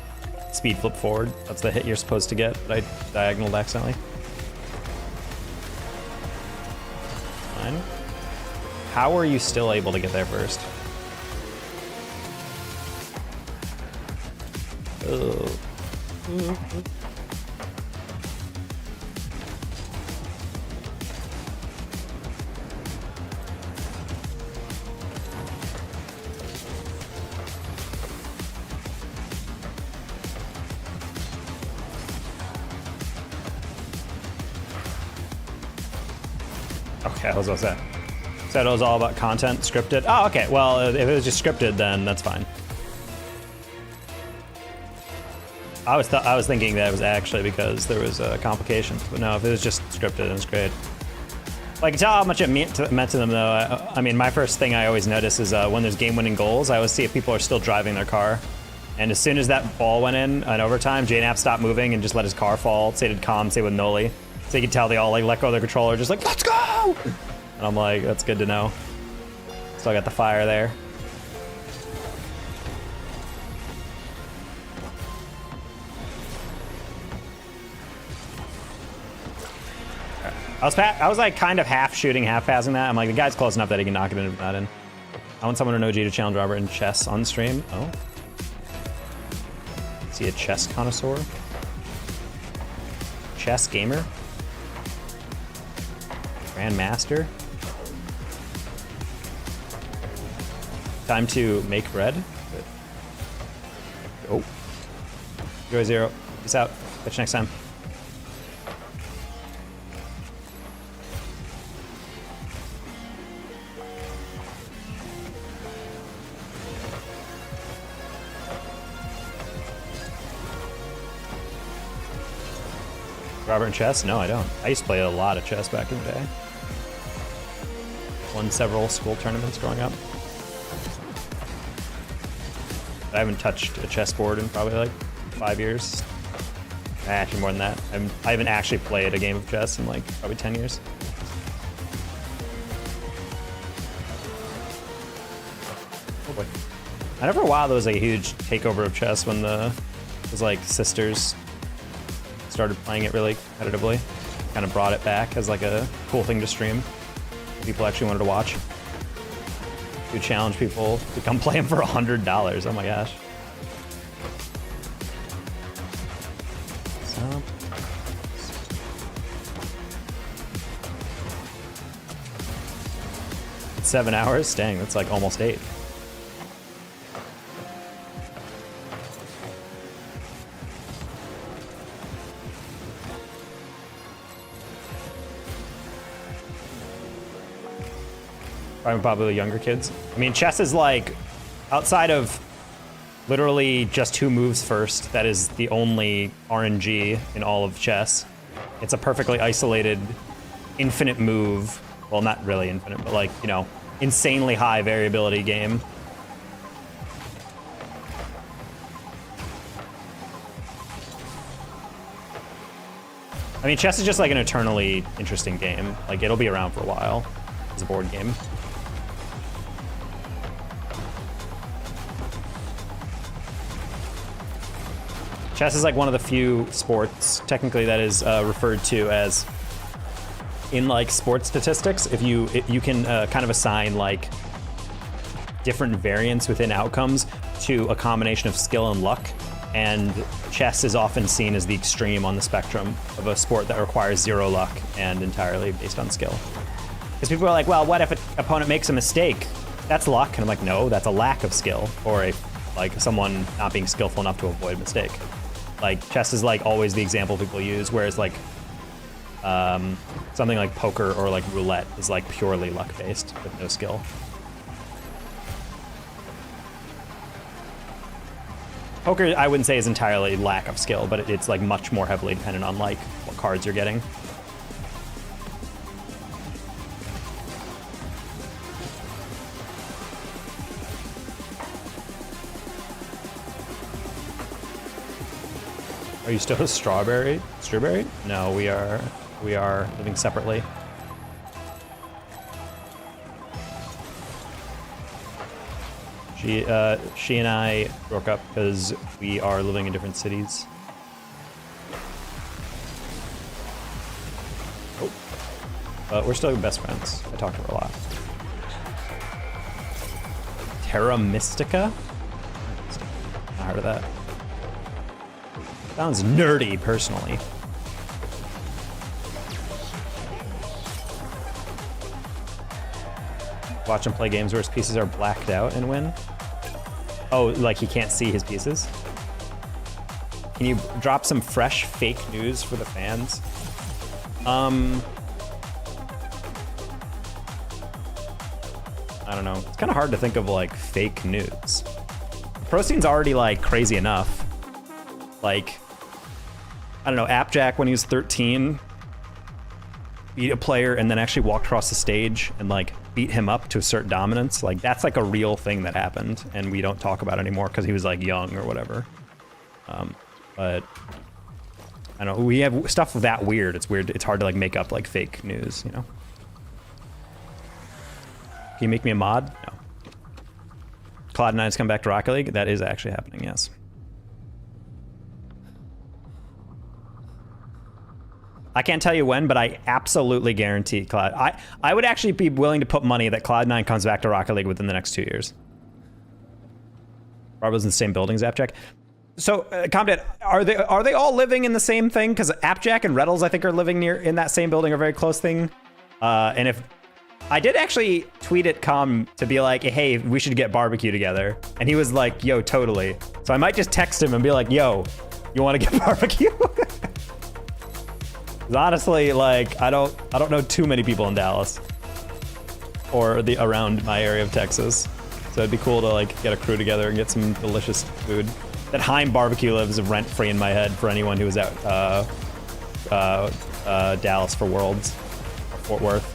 speed flip forward. That's the hit you're supposed to get, but I diagonaled accidentally. Fine. How are you still able to get there first? Oh. Okay, what was that? Said it was all about content, scripted. Oh, okay. Well, if it was just scripted, then that's fine. I was thinking that it was actually because there was complications, but no, if it was just scripted, it's great. Well, I can tell how much it meant to them, though. I mean, my first thing I always notice is when there's game-winning goals, I always see if people are still driving their car. And as soon as that ball went in overtime, JNAP stopped moving and just let his car fall. Say did calm, say with Noli. So you can tell they all like let go of their controller, just like, let's go! And I'm like, that's good to know. Still got the fire there. I was like kind of half shooting, half passing that. I'm like, the guy's close enough that he can knock it in if not in. I want someone to know G to challenge Robert in chess on stream. Oh. Is he a chess connoisseur? Chess gamer? Grandmaster? Time to make bread. Oh. Joy Zero. Peace out. Catch you next time. Robert in chess? No, I don't. I used to play a lot of chess back in the day. Won several school tournaments growing up. I haven't touched a chessboard in probably like 5 years. Actually, more than that. I haven't actually played a game of chess in like probably 10 years. Oh boy. I know for a while there was like a huge takeover of chess when the His like sisters started playing it really competitively. Kind of brought it back as like a cool thing to stream. People actually wanted to watch. You challenge people to come play him for $100. Oh my gosh. So. 7 hours? Dang, that's like almost 8. Probably younger kids. I mean, chess is like, outside of literally just who moves first, that is the only RNG in all of chess. It's a perfectly isolated, infinite move. Well, not really infinite, but like, you know, insanely high variability game. I mean, chess is just like an eternally interesting game. Like, it'll be around for a while as a board game. Chess is like one of the few sports, technically, that is referred to as, in like sports statistics, if you can kind of assign like different variance within outcomes to a combination of skill and luck. And chess is often seen as the extreme on the spectrum of a sport that requires 0 luck and entirely based on skill. Because people are like, well, what if an opponent makes a mistake? That's luck. And I'm like, no, that's a lack of skill, or like someone not being skillful enough to avoid a mistake. Like, chess is like always the example people use, whereas like something like poker or like roulette is like purely luck based with no skill. Poker, I wouldn't say is entirely lack of skill, but it's like much more heavily dependent on like what cards you're getting. Are you still a strawberry? Strawberry? No, we are living separately. She and I broke up because we are living in different cities. Oh. But we're still best friends. I talk to her a lot. Terra Mystica? I heard of that. Sounds nerdy, personally. Watch him play games where his pieces are blacked out and win. Oh, like he can't see his pieces? Can you drop some fresh fake news for the fans? I don't know. It's kind of hard to think of like fake news. Pro scene's already like crazy enough. Like, I don't know, Appjack when he was 13 beat a player and then actually walked across the stage and like beat him up to assert dominance. Like, that's like a real thing that happened and we don't talk about it anymore because he was like young or whatever. But I don't know, we have stuff that weird. It's weird. It's hard to like make up like fake news, you know? Can you make me a mod? No. Cloud9's come back to Rocket League? That is actually happening, yes. I can't tell you when, but I absolutely guarantee Cloud. I would actually be willing to put money that Cloud9 comes back to Rocket League within the next 2 years. Barbara's in the same building as Appjack. So, Comdad, are they all living in the same thing? Because Appjack and Reddles, I think, are living in that same building, or very close thing. And if I did actually tweet at Com to be like, hey, we should get barbecue together, and he was like, yo, totally. So I might just text him and be like, yo, you want to get barbecue? Honestly, like, I don't know too many people in Dallas or around my area of Texas, so it'd be cool to like get a crew together and get some delicious food. That Heim barbecue lives rent free in my head for anyone who was at Dallas for Worlds or Fort Worth.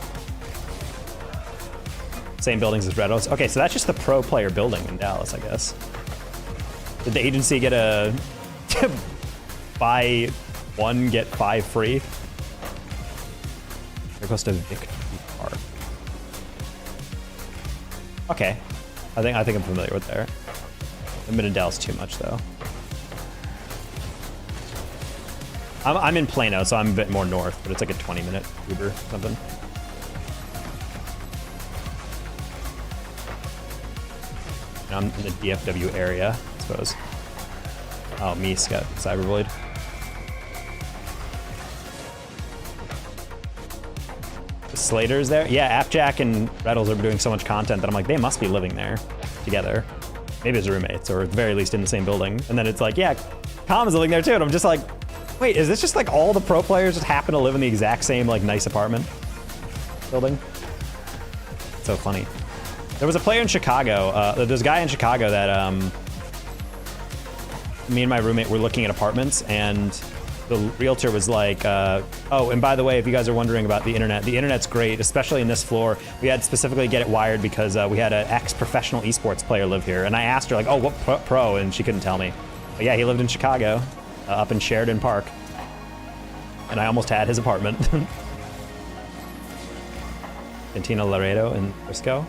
Same buildings as Red Oaks. Okay, so that's just the pro player building in Dallas, I guess. Did the agency get a buy 1 get 5 free? They're close to Victory Park. Okay, I think I'm familiar with there. I haven't been in Dallas too much though. I'm in Plano, so I'm a bit more north, but it's like a 20-minute Uber or something. And I'm in the DFW area, I suppose. Oh, Meese got cyberbullied. The Slater's there? Yeah, Appjack and Reddles are doing so much content that I'm like, they must be living there together. Maybe as roommates, or at the very least in the same building. And then it's like, yeah, Calm is living there too. And I'm just like, wait, is this just like all the pro players just happen to live in the exact same like nice apartment building? So funny. There was a player in Chicago. There's a guy in Chicago that me and my roommate were looking at apartments, and the realtor was like, oh, and by the way, if you guys are wondering about the internet's great, especially in this floor. We had specifically get it wired because we had an ex-professional esports player live here. And I asked her like, oh, what pro? And she couldn't tell me. But yeah, he lived in Chicago, up in Sheridan Park. And I almost had his apartment. Cantina Laredo in Frisco.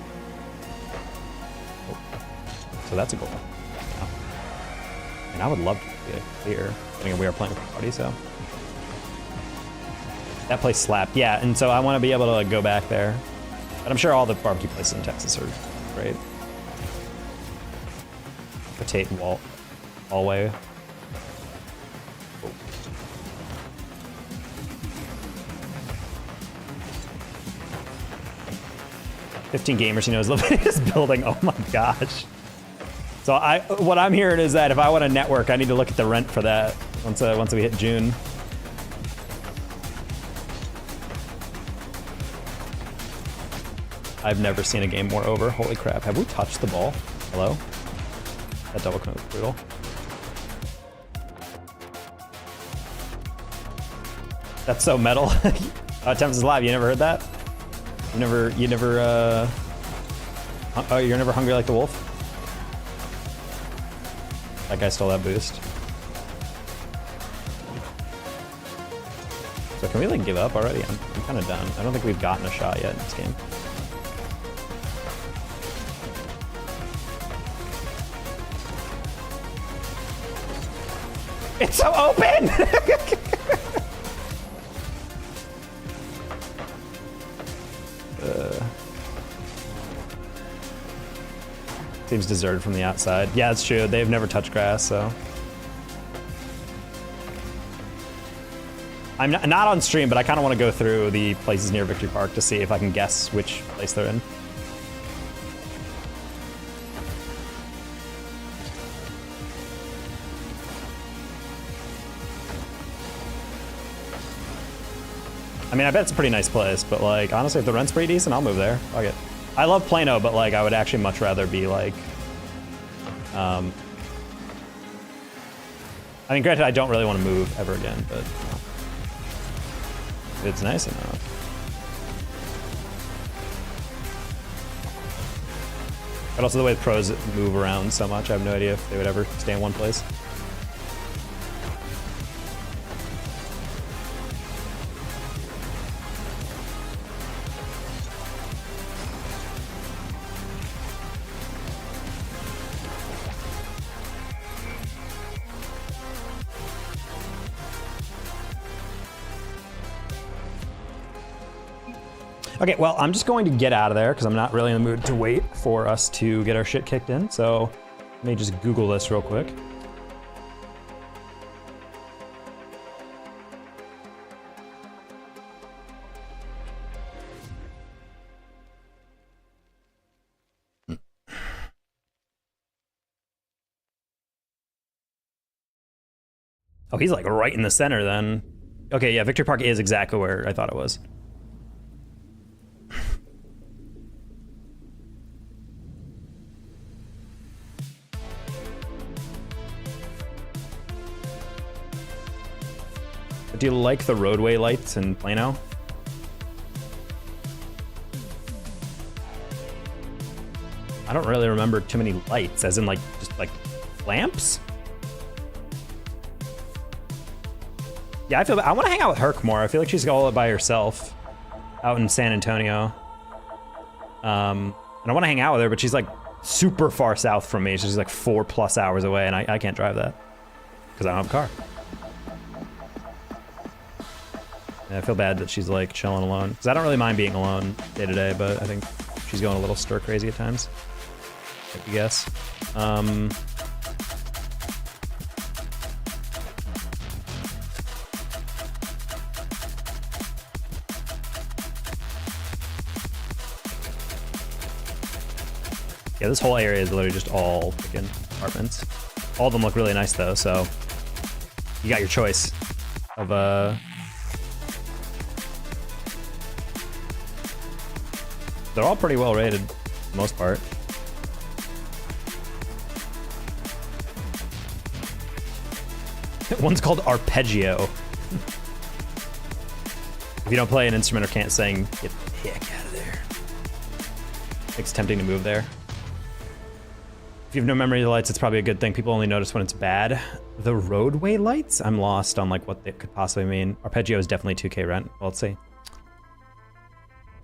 Oh. So that's a goal. Oh. And I would love to get clear. I mean, we are playing with a party, so. That place slapped. Yeah, and so I want to be able to like, go back there. But I'm sure all the barbecue places in Texas are great. Potato hallway. Oh. "15 gamers he knows live in his building." Oh my gosh. So what I'm hearing is that if I want to network, I need to look at the rent for that once we hit June. I've never seen a game more over. Holy crap. Have we touched the ball? Hello? That double click was brutal. That's so metal. Temps is live. You never heard that? You never, oh, you're never hungry like the wolf? That guy stole that boost. So can we like give up already? I'm kind of done. I don't think we've gotten a shot yet in this game. It's so open! Seems deserted from the outside. Yeah, it's true. They've never touched grass, so. I'm not on stream, but I kind of want to go through the places near Victory Park to see if I can guess which place they're in. I mean, I bet it's a pretty nice place, but like, honestly, if the rent's pretty decent, I'll move there. Fuck it. I love Plano, but like, I would actually much rather be like, I mean, granted, I don't really want to move ever again, but it's nice enough. But also the way the pros move around so much, I have no idea if they would ever stay in one place. Okay, well, I'm just going to get out of there because I'm not really in the mood to wait for us to get our shit kicked in. So let me just Google this real quick. Oh, he's like right in the center then. Okay, yeah, Victory Park is exactly where I thought it was. Do you like the roadway lights in Plano? I don't really remember too many lights, as in like, just like lamps? Yeah, I want to hang out with Herc more. I feel like she's all by herself out in San Antonio. And I want to hang out with her, but she's like super far south from me. She's like 4+ hours away, and I can't drive that because I don't have a car. Yeah, I feel bad that she's like chilling alone. Because I don't really mind being alone day to day, but I think she's going a little stir crazy at times. I guess. Yeah, this whole area is literally just all freaking apartments. All of them look really nice though, so you got your choice of they're all pretty well rated for the most part. One's called Arpeggio. If you don't play an instrument or can't sing, get the heck out of there. It's tempting to move there. If you have no memory of the lights, it's probably a good thing. People only notice when it's bad. The roadway lights? I'm lost on like what they could possibly mean. Arpeggio is definitely 2K rent. Well, let's see.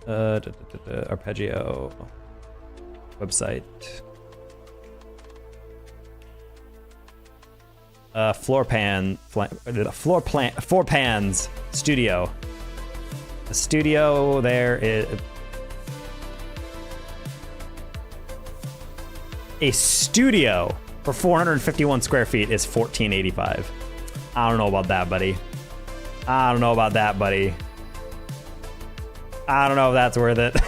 Arpeggio website. Floor pans studio. A studio there is. A studio for 451 square feet is $14.85. I don't know about that, buddy. I don't know about that, buddy. I don't know if that's worth it.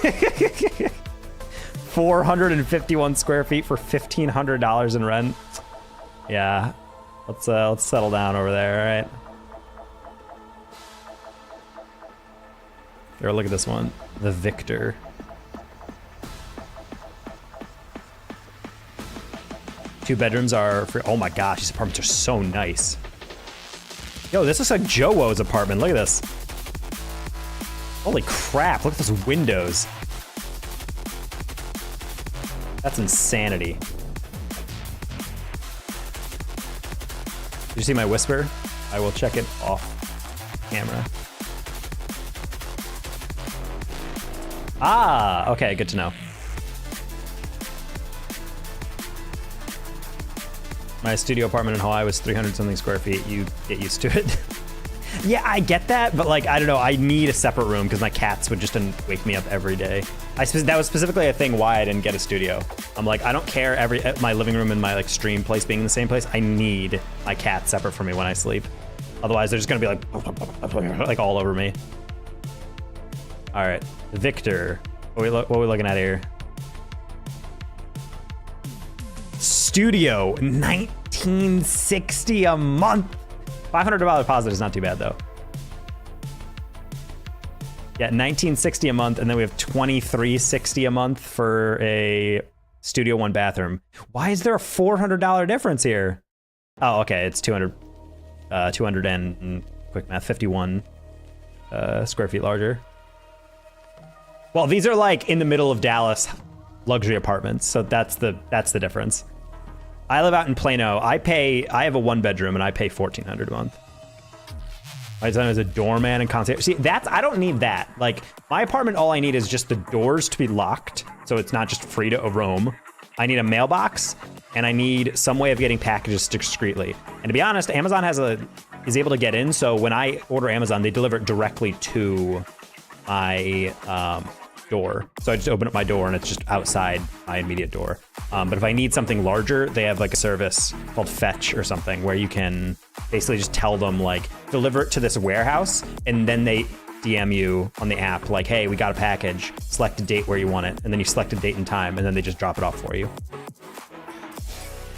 451 square feet for $1,500 in rent. Yeah, let's settle down over there, all right? Here, look at this one, the Victor. Two bedrooms are for, oh my gosh, these apartments are so nice. Yo, this looks like Jowo's apartment. Look at this. Holy crap, look at those windows. That's insanity. Did you see my whisper? I will check it off camera. Ah, okay, good to know. My studio apartment in Hawaii was 300 something square feet. You get used to it. Yeah, I get that, but like, I don't know. I need a separate room because my cats would just wake me up every day. That was specifically a thing why I didn't get a studio. I'm like, I don't care my living room and my like stream place being in the same place. I need my cats separate from me when I sleep. Otherwise, they're just gonna be like all over me. All right, Victor. What are we looking at here? Studio, $19.60 a month. $500 deposit is not too bad though. Yeah, $19.60 a month, and then we have $23.60 a month for a studio 1 bathroom. Why is there a $400 difference here? Oh, okay, it's 200 and quick math, 51 square feet larger. Well, these are like in the middle of Dallas luxury apartments, so that's the difference. I live out in Plano. I have a 1 bedroom and I pay $1,400 a month. My son is a doorman and concierge. See, I don't need that. Like, my apartment, all I need is just the doors to be locked, so it's not just free to roam. I need a mailbox, and I need some way of getting packages discreetly. And to be honest, Amazon is able to get in, so when I order Amazon, they deliver it directly to my door. So I just open up my door and it's just outside my immediate door. But if I need something larger, they have like a service called Fetch or something where you can basically just tell them like, deliver it to this warehouse, and then they DM you on the app like, hey, we got a package, select a date where you want it, and then you select a date and time, and then they just drop it off for you.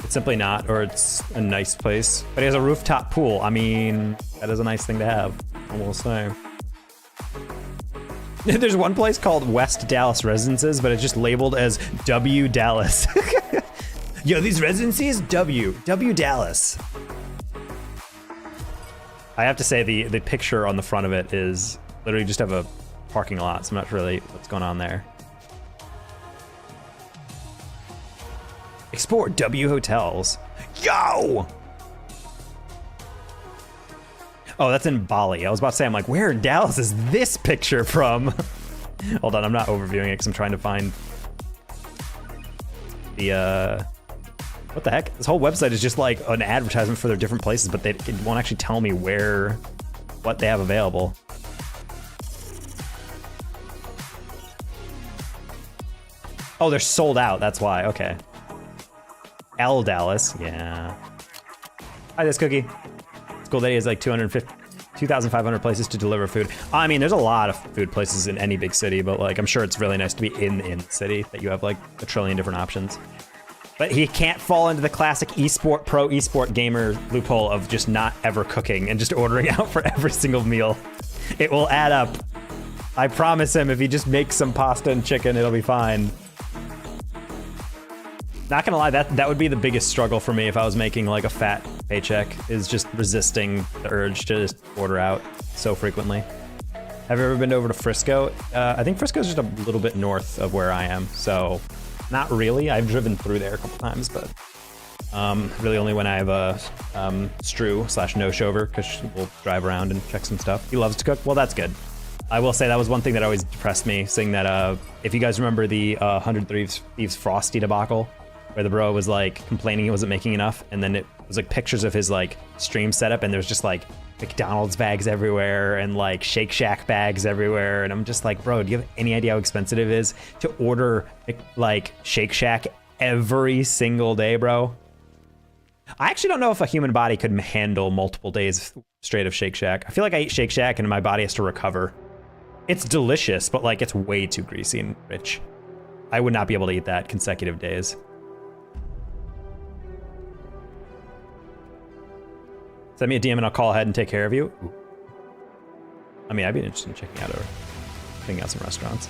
It's simply not, or it's a nice place, but it has a rooftop pool. I mean, that is a nice thing to have, I will say. There's one place called West Dallas Residences, but it's just labeled as W Dallas. Yo, these residencies, W Dallas. I have to say the picture on the front of it is literally just have a parking lot, so I'm not really what's going on there. Explore W Hotels. Yo! Oh, that's in Bali. I was about to say, I'm like, where in Dallas is this picture from? Hold on, I'm not overviewing it because I'm trying to find the, what the heck? This whole website is just like an advertisement for their different places, but it won't actually tell me what they have available. Oh, they're sold out. That's why. Okay. L Dallas. Yeah. Hi, this cookie. It's cool that he has like 2,500 places to deliver food. I mean, there's a lot of food places in any big city, but like, I'm sure it's really nice to be in the city that you have like a trillion different options. But he can't fall into the classic pro esport gamer loophole of just not ever cooking and just ordering out for every single meal. It will add up. I promise him if he just makes some pasta and chicken, it'll be fine. Not gonna lie, that would be the biggest struggle for me if I was making like a fat paycheck, is just resisting the urge to just order out so frequently. Have you ever been over to Frisco? I think Frisco's just a little bit north of where I am, so not really. I've driven through there a couple times, but really only when I have a Stru / no-shover, because we'll drive around and check some stuff. He loves to cook. Well, that's good. I will say that was one thing that always depressed me, seeing that if you guys remember the 100 Thieves Frosty debacle, where the bro was like complaining he wasn't making enough, and then it was like pictures of his like stream setup, and there's just like McDonald's bags everywhere and like Shake Shack bags everywhere, and I'm just like, bro, do you have any idea how expensive it is to order like Shake Shack every single day, bro? I actually don't know if a human body could handle multiple days straight of Shake Shack. I feel like I eat Shake Shack and my body has to recover. It's delicious, but like it's way too greasy and rich. I would not be able to eat that consecutive days. Send me a DM and I'll call ahead and take care of you. Ooh. I mean, I'd be interested in checking out some restaurants.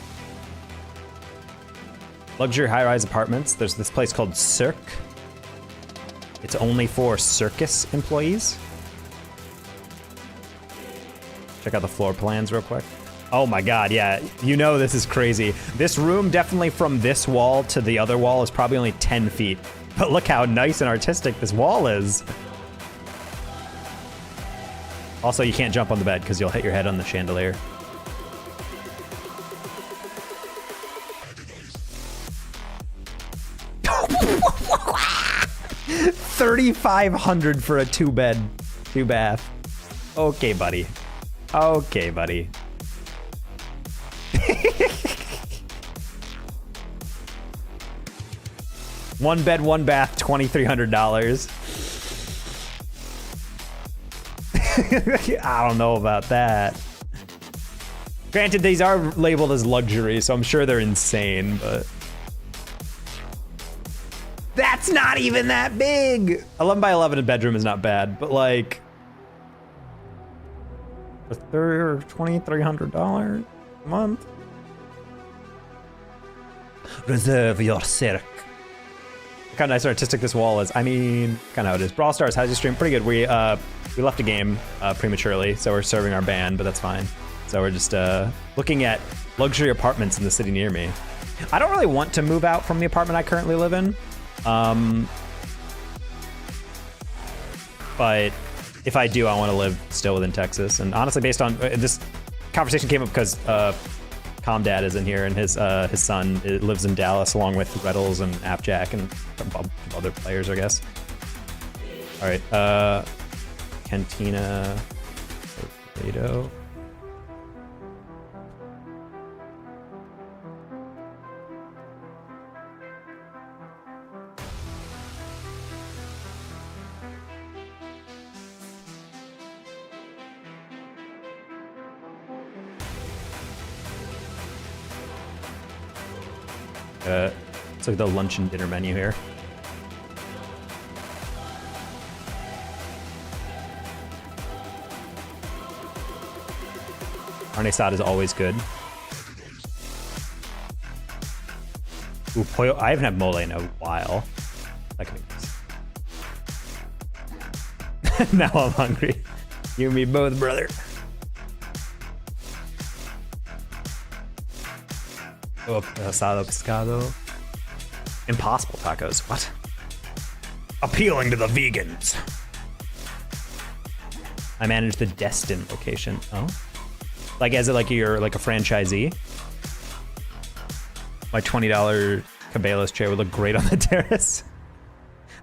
Luxury high-rise apartments. There's this place called Cirque. It's only for circus employees. Check out the floor plans real quick. Oh my God, yeah, you know this is crazy. This room, definitely from this wall to the other wall, is probably only 10 feet. But look how nice and artistic this wall is. Also, you can't jump on the bed because you'll hit your head on the chandelier. $3,500 for a two bath. Okay, buddy. Okay, buddy. One bed, one bath, $2,300. I don't know about that. Granted, these are labeled as luxury, so I'm sure they're insane, but that's not even that big. 11 by 11 bedroom is not bad, but like for $2,300 a month. Reserve your cirque. Look how nice and artistic this wall is. I mean, kind of how it is. Brawl Stars, how's your stream? Pretty good. We left a game prematurely, so we're serving our band, but that's fine. So we're just looking at luxury apartments in the city near me. I don't really want to move out from the apartment I currently live in. But if I do, I want to live still within Texas. And honestly, based on this conversation came up because Comdad is in here, and his son lives in Dallas along with Reddles and Appjack and other players, I guess. All right, Cantina, potato. It's like the lunch and dinner menu here. Carne asada is always good. Ooh, pollo. I haven't had mole in a while. That could be nice. Now I'm hungry. You and me both, brother. Oh, asado pescado. Impossible tacos. What? Appealing to the vegans. I manage the Destin location. Oh, like as it like you're like a franchisee. My $20 Cabela's chair would look great on the terrace.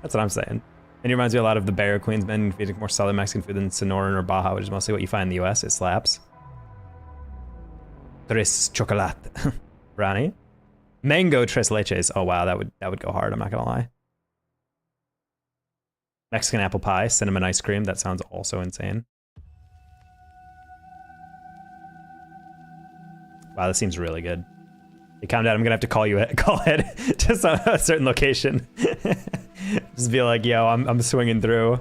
That's what I'm saying. And it reminds me a lot of the Barrio Queens men feeding more Southern Mexican food than Sonoran or Baja, which is mostly what you find in the US. It slaps. Tres chocolate. Brownie. Mango tres leches. Oh wow, that would go hard. I'm not gonna lie. Mexican apple pie, cinnamon ice cream. That sounds also insane. Wow, that seems really good. Hey, calm down. I'm gonna have to call ahead to a certain location. Just be like, yo, I'm swinging through.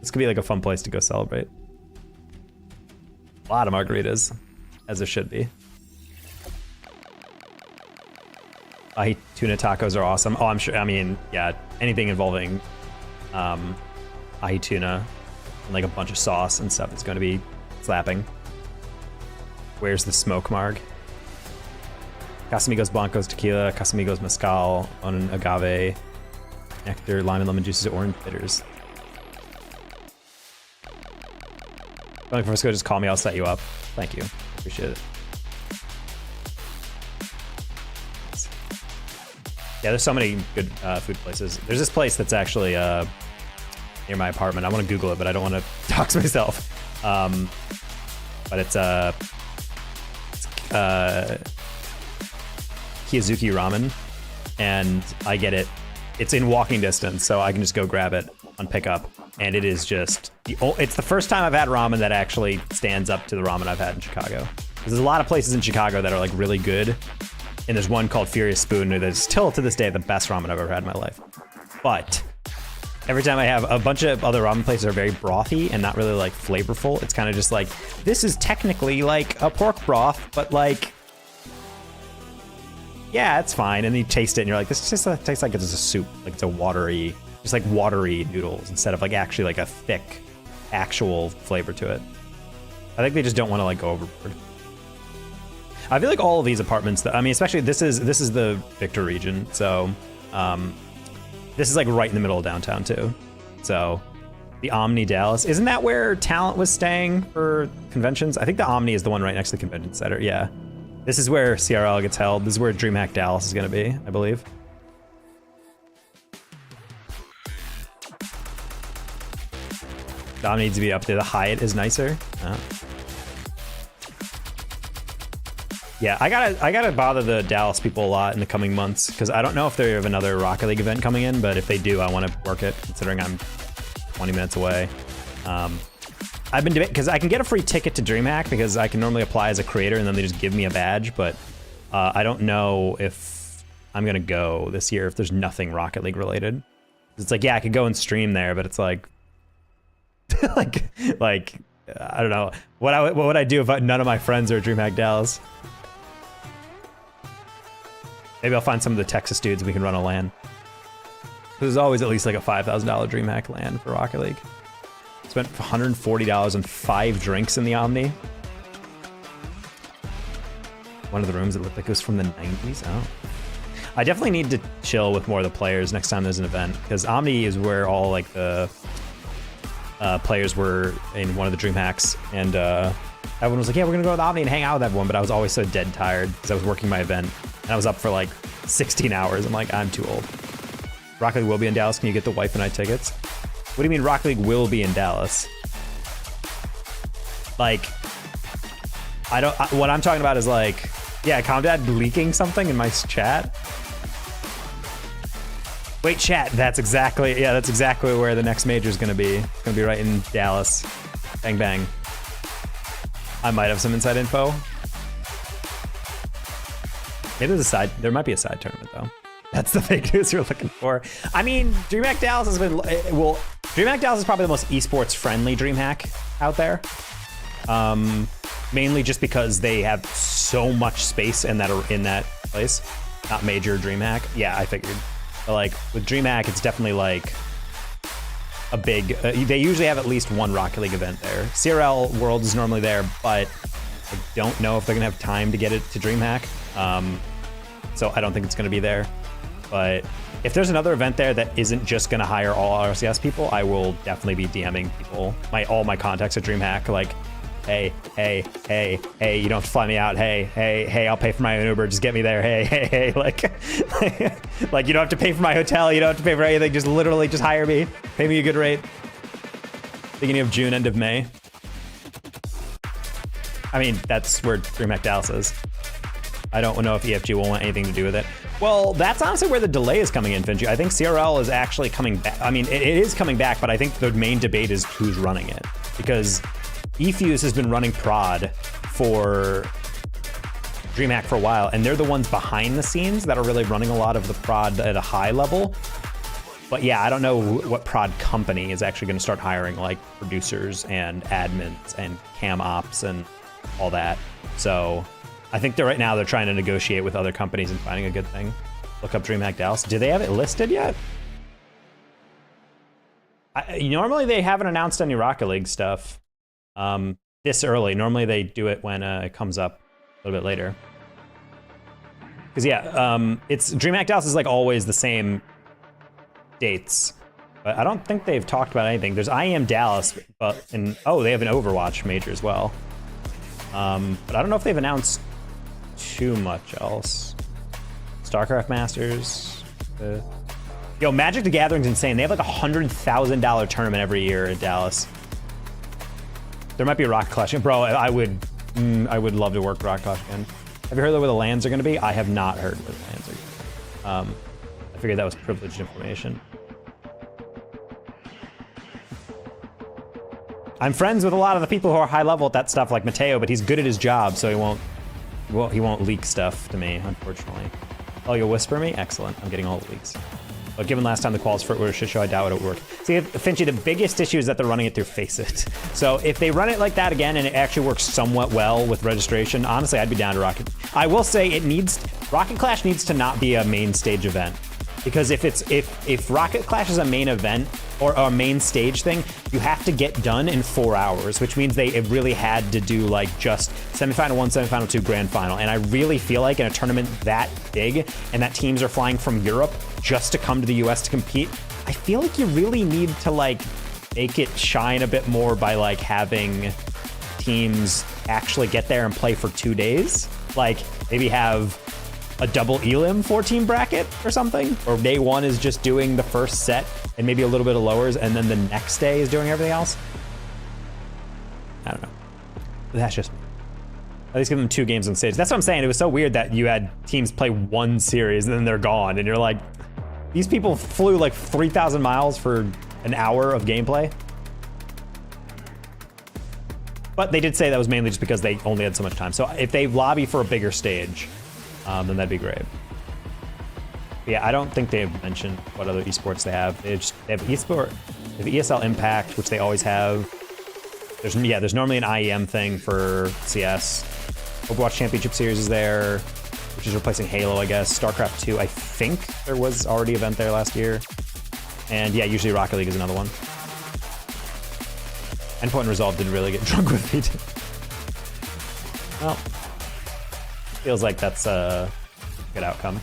This could be like a fun place to go celebrate. A lot of margaritas, as there should be. Ahi tuna tacos are awesome. Oh, I'm sure. I mean, yeah, anything involving ahi tuna and like a bunch of sauce and stuff is going to be slapping. Where's the smoke marg? Casamigos Blancos tequila, Casamigos mezcal, on agave, nectar, lime and lemon juices, orange bitters. Going for Frisco, just call me, I'll set you up. Thank you, appreciate it. Yeah, there's so many good food places. There's this place that's actually near my apartment. I want to Google it, but I don't want to dox myself. But it's Kiyozuki Ramen, and I get it. It's in walking distance, so I can just go grab it on pickup. And it is just, it's the first time I've had ramen that actually stands up to the ramen I've had in Chicago. There's a lot of places in Chicago that are like really good. And there's one called Furious Spoon that's still to this day the best ramen I've ever had in my life. But every time I have a bunch of other ramen places are very brothy and not really like flavorful. It's kind of just like, this is technically like a pork broth, but like, yeah, it's fine. And then you taste it and you're like, this just tastes like it's a soup. Like it's a watery, just like watery noodles instead of like actually like a thick actual flavor to it. I think they just don't want to like go overboard. I feel like all of these apartments, I mean, especially this is the Victor region, so this is like right in the middle of downtown too. So the Omni Dallas, isn't that where Talent was staying for conventions? I think the Omni is the one right next to the convention center. Yeah, this is where CRL gets held. This is where DreamHack Dallas is going to be, I believe. The Omni needs to be up there. The Hyatt is nicer. Oh. Yeah, I gotta bother the Dallas people a lot in the coming months because I don't know if they have another Rocket League event coming in, but if they do, I want to work it considering I'm 20 minutes away. I've been debating because I can get a free ticket to DreamHack because I can normally apply as a creator and then they just give me a badge, but I don't know if I'm gonna go this year if there's nothing Rocket League related. It's like, yeah, I could go and stream there, but it's like, like I don't know what would I do if none of my friends are at DreamHack Dallas. Maybe I'll find some of the Texas dudes and we can run a LAN. There's always at least like a $5,000 DreamHack LAN for Rocket League. Spent $140 on 5 drinks in the Omni. One of the rooms that looked like it was from the 90s. Oh. I definitely need to chill with more of the players next time there's an event because Omni is where all like the players were in one of the DreamHacks, and everyone was like, yeah, we're gonna go to the Omni and hang out with everyone, but I was always so dead tired because I was working my event and I was up for like 16 hours. I'm like, I'm too old. Rocket League will be in Dallas. Can you get the wife and I tickets? What do you mean Rocket League will be in Dallas? Like, what I'm talking about is like, yeah, Comdad leaking something in my chat. Wait, chat, that's exactly where the next major is gonna be. It's gonna be right in Dallas. Bang, bang. I might have some inside info. Maybe there might be a side tournament though. That's the fake news you're looking for. I mean, DreamHack Dallas has been, DreamHack Dallas is probably the most esports friendly DreamHack out there. Mainly just because they have so much space in that place. Not major DreamHack. Yeah, I figured. But like with DreamHack, it's definitely like a big, they usually have at least one Rocket League event there. CRL World is normally there, but I don't know if they're gonna have time to get it to DreamHack. So I don't think it's gonna be there. But if there's another event there that isn't just gonna hire all RCS people, I will definitely be DMing people, all my contacts at DreamHack, like, hey, you don't have to fly me out. Hey, I'll pay for my own Uber. Just get me there. Hey, like you don't have to pay for my hotel. You don't have to pay for anything. Just literally just hire me. Pay me a good rate. Beginning of June, end of May. I mean, that's where DreamHack Dallas is. I don't know if EFG will want anything to do with it. Well, that's honestly where the delay is coming in, Finji. I think CRL is actually coming back. I mean, it is coming back, but I think the main debate is who's running it. Because eFuse has been running prod for DreamHack for a while, and they're the ones behind the scenes that are really running a lot of the prod at a high level. But yeah, I don't know what prod company is actually going to start hiring like producers and admins and cam ops and all that. So I think right now they're trying to negotiate with other companies and finding a good thing. Look up DreamHack Dallas. Do they have it listed yet? Normally they haven't announced any Rocket League stuff this early. Normally they do it when it comes up a little bit later. Because yeah, it's DreamHack Dallas is like always the same dates. But I don't think they've talked about anything. There's IEM Dallas, but oh, they have an Overwatch major as well. But I don't know if they've announced too much else. StarCraft Masters. Yo, Magic the Gathering's insane. They have like $100,000 tournament every year in Dallas. There might be a Rocket Clash. Bro, I would love to work Rocket Clash again. Have you heard where the lands are going to be? I have not heard where the lands are going to be. I figured that was privileged information. I'm friends with a lot of the people who are high level at that stuff, like Mateo, but he's good at his job, so he won't leak stuff to me, unfortunately. Oh, you'll whisper me? Excellent. I'm getting all the leaks. But given last time the quals for it were a shit show, I doubt it would work. See, Finchy, the biggest issue is that they're running it through Faceit. So if they run it like that again and it actually works somewhat well with registration, honestly, I'd be down to Rocket. I will say Rocket Clash needs to not be a main stage event. Because if Rocket Clash is a main event or a main stage thing, you have to get done in 4 hours, which means they really had to do like just semifinal 1, semifinal 2, grand final. And I really feel like in a tournament that big and that teams are flying from Europe just to come to the US to compete, I feel like you really need to like make it shine a bit more by like having teams actually get there and play for 2 days. Like maybe have a double elim 4-team bracket or something, or day one is just doing the first set and maybe a little bit of lowers, and then the next day is doing everything else. I don't know. That's just me. At least give them 2 games on stage. That's what I'm saying. It was so weird that you had teams play 1 series and then they're gone, and you're like, these people flew like 3,000 miles for an hour of gameplay. But they did say that was mainly just because they only had so much time. So if they lobby for a bigger stage, then that'd be great. But yeah, I don't think they've mentioned what other esports they have. They have eSport, they have ESL Impact, which they always have. There's normally an IEM thing for CS. Overwatch Championship Series is there, which is replacing Halo, I guess. StarCraft 2, I think there was already an event there last year. And yeah, usually Rocket League is another one. Endpoint and Resolve didn't really get drunk with me. Well, feels like that's a good outcome.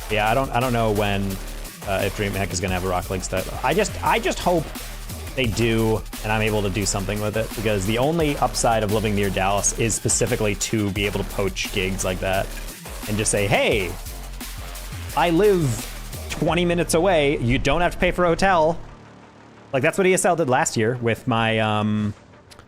Yeah, I don't know when if DreamHack is gonna have a Rocket League stuff. I just hope they do, and I'm able to do something with it, because the only upside of living near Dallas is specifically to be able to poach gigs like that and just say, hey, I live 20 minutes away. You don't have to pay for a hotel. Like that's what ESL did last year with my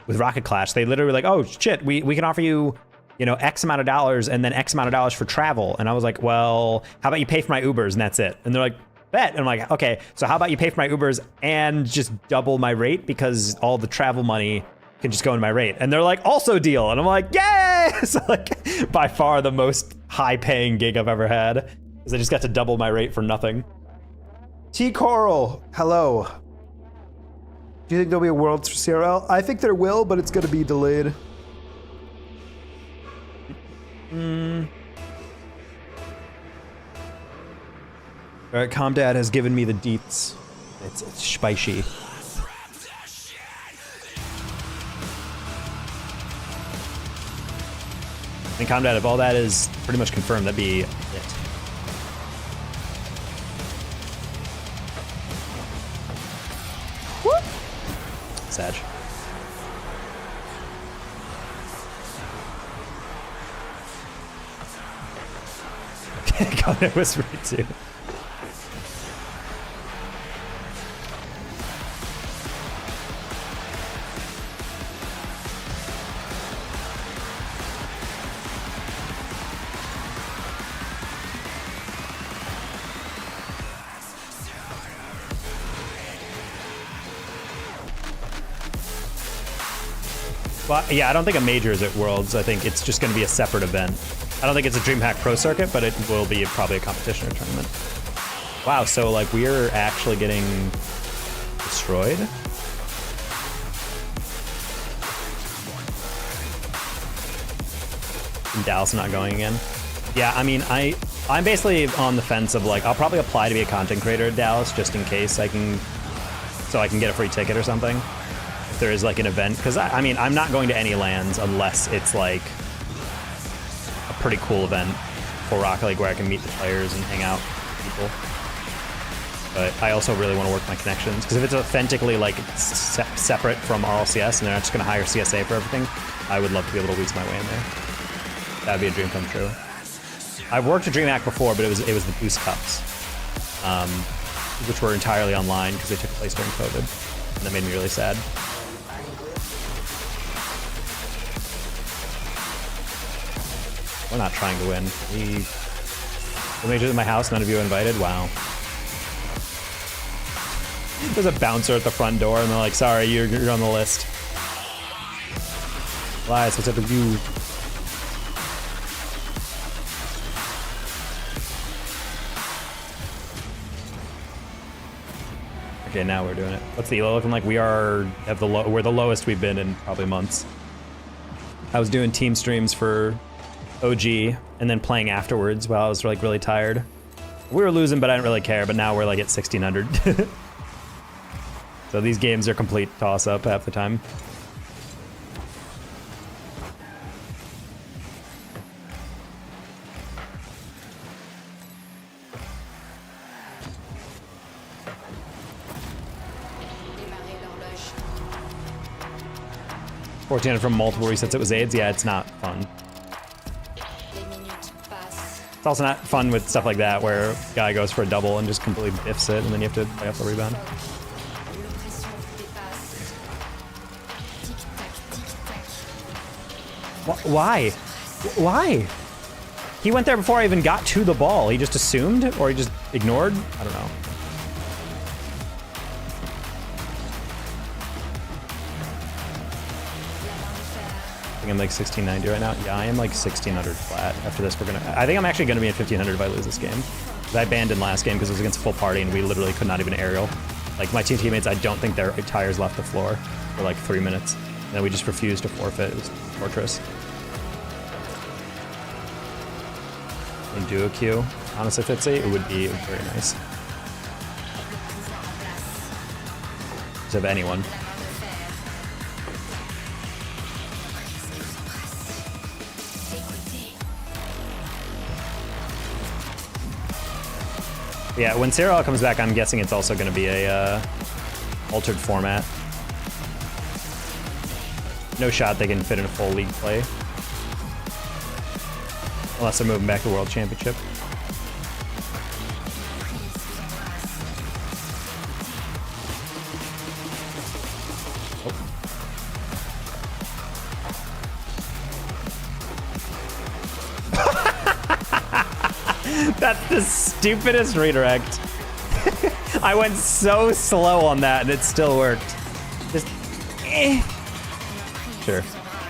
with Rocket Clash. They literally were like, oh shit, we can offer you, you know, X amount of dollars and then X amount of dollars for travel. And I was like, well, how about you pay for my Ubers and that's it? And they're like, bet. And I'm like, okay, so how about you pay for my Ubers and just double my rate, because all the travel money can just go into my rate. And they're like, also deal. And I'm like, yay! So like by far the most high paying gig I've ever had, is I just got to double my rate for nothing. T Coral, hello. Do you think there'll be a Worlds for CRL? I think there will, but it's gonna be delayed. All right, Comdad has given me the deets. It's spicy. And Comdad, if all that is pretty much confirmed, that'd be it. Sag. God, it was right too. Well, yeah, I don't think a major is at Worlds. I think it's just going to be a separate event. I don't think it's a DreamHack Pro Circuit, but it will be probably a competition or tournament. Wow, so like we are actually getting destroyed? And Dallas not going again. Yeah, I mean, I'm basically on the fence of like, I'll probably apply to be a content creator at Dallas just in case I can get a free ticket or something. If there is like an event, because I mean, I'm not going to any lands unless it's like a pretty cool event for Rocket League where I can meet the players and hang out with people. But I also really want to work my connections, because if it's authentically like separate from RLCS and they're not just going to hire CSA for everything, I would love to be able to weasel my way in there. That'd be a dream come true. I've worked at DreamHack before, but it was the Boost Cups, which were entirely online because they took place during COVID, and that made me really sad. We're not trying to win. The majors in my house, none of you are invited? Wow. There's a bouncer at the front door, and they're like, sorry, you're on the list. Elias, what's up with you? Okay, now we're doing it. What's the elo looking like? We're the lowest we've been in probably months. I was doing team streams for OG and then playing afterwards while I was like really tired. We were losing, but I didn't really care. But now we're like at 1600. So these games are complete toss up half the time. $1,400 from multiple resets. It was AIDS. Yeah, it's not fun. It's also not fun with stuff like that where a guy goes for a double and just completely biffs it, and then you have to play off the rebound. Why? Why? He went there before I even got to the ball. He just assumed, or he just ignored? I don't know. I think I'm like 1690 right now. Yeah, I am like 1600 flat. After this, I think I'm actually gonna be at 1500 if I lose this game. I banned in last game because it was against a full party and we literally could not even aerial. Like my two teammates, I don't think their tires left the floor for like 3 minutes. And then we just refused to forfeit. It was Fortress. And duo queue, honestly, Fitzy, it would be very nice. Just have anyone. Yeah, when Serial comes back, I'm guessing it's also going to be a altered format. No shot they can fit in a full league play. Unless they're moving back to World Championship. That's the stupidest redirect. I went so slow on that and it still worked. Just Sure.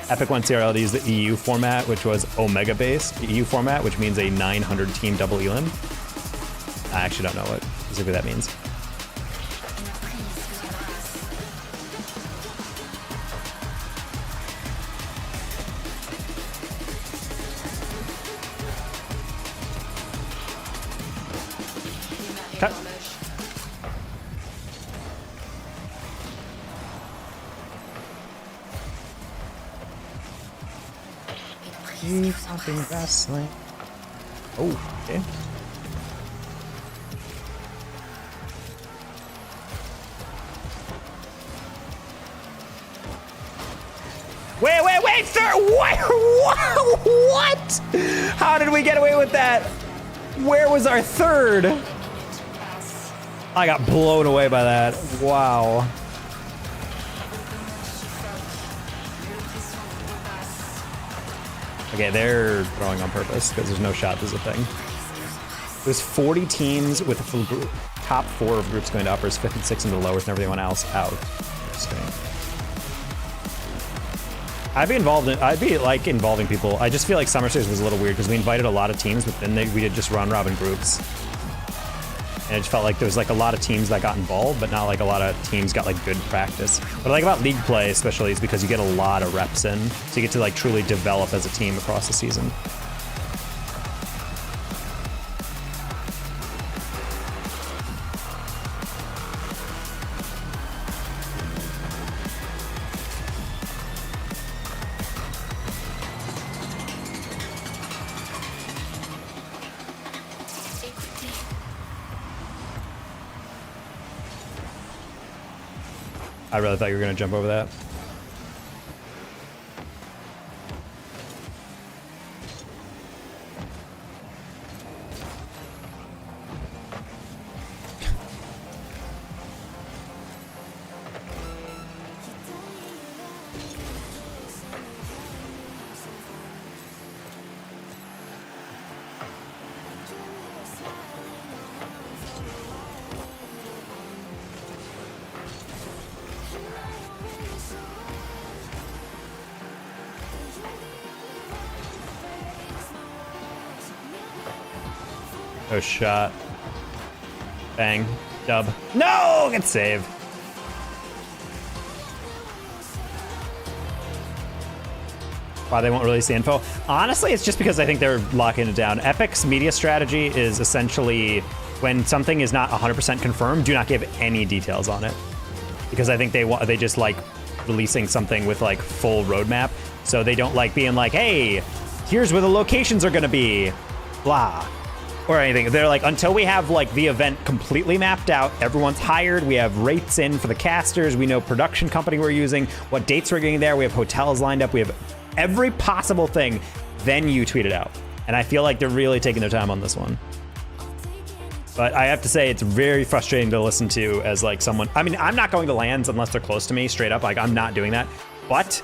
Epic wants CRL to use the EU format, which was Omega based. The EU format, which means a 900 team double elim. I actually don't know what specifically that means. Cut. Something wrestling. Oh, okay. Wait, sir! What? How did we get away with that? Where was our third? I got blown away by that. Wow. Okay, they're throwing on purpose because there's no shot. There's a thing. There's 40 teams with the top 4 of groups going to uppers, 5th and 6th into the lowest, and everyone else out. Interesting. I'd be involved in, I'd be like involving people. I just feel like Summer Series was a little weird because we invited a lot of teams, but then we did just round robin groups. And it just felt like there was like a lot of teams that got involved, but not like a lot of teams got like good practice. What I like about league play especially is because you get a lot of reps in, so you get to like truly develop as a team across the season. I really thought you were going to jump over that. Oh, shot. Bang. Dub. No! Good save. Why they won't release the info? Honestly, it's just because I think they're locking it down. Epic's media strategy is essentially when something is not 100% confirmed, do not give any details on it. Because I think they just like releasing something with like full roadmap. So they don't like being like, hey, here's where the locations are gonna be. Blah. Or anything. They're like, until we have like the event completely mapped out, everyone's hired, we have rates in for the casters, we know production company we're using, what dates we're getting there, we have hotels lined up, we have every possible thing, then you tweet it out. And I feel like they're really taking their time on this one. But I have to say, it's very frustrating to listen to as like someone, I mean, I'm not going to LANs unless they're close to me, straight up, like I'm not doing that. But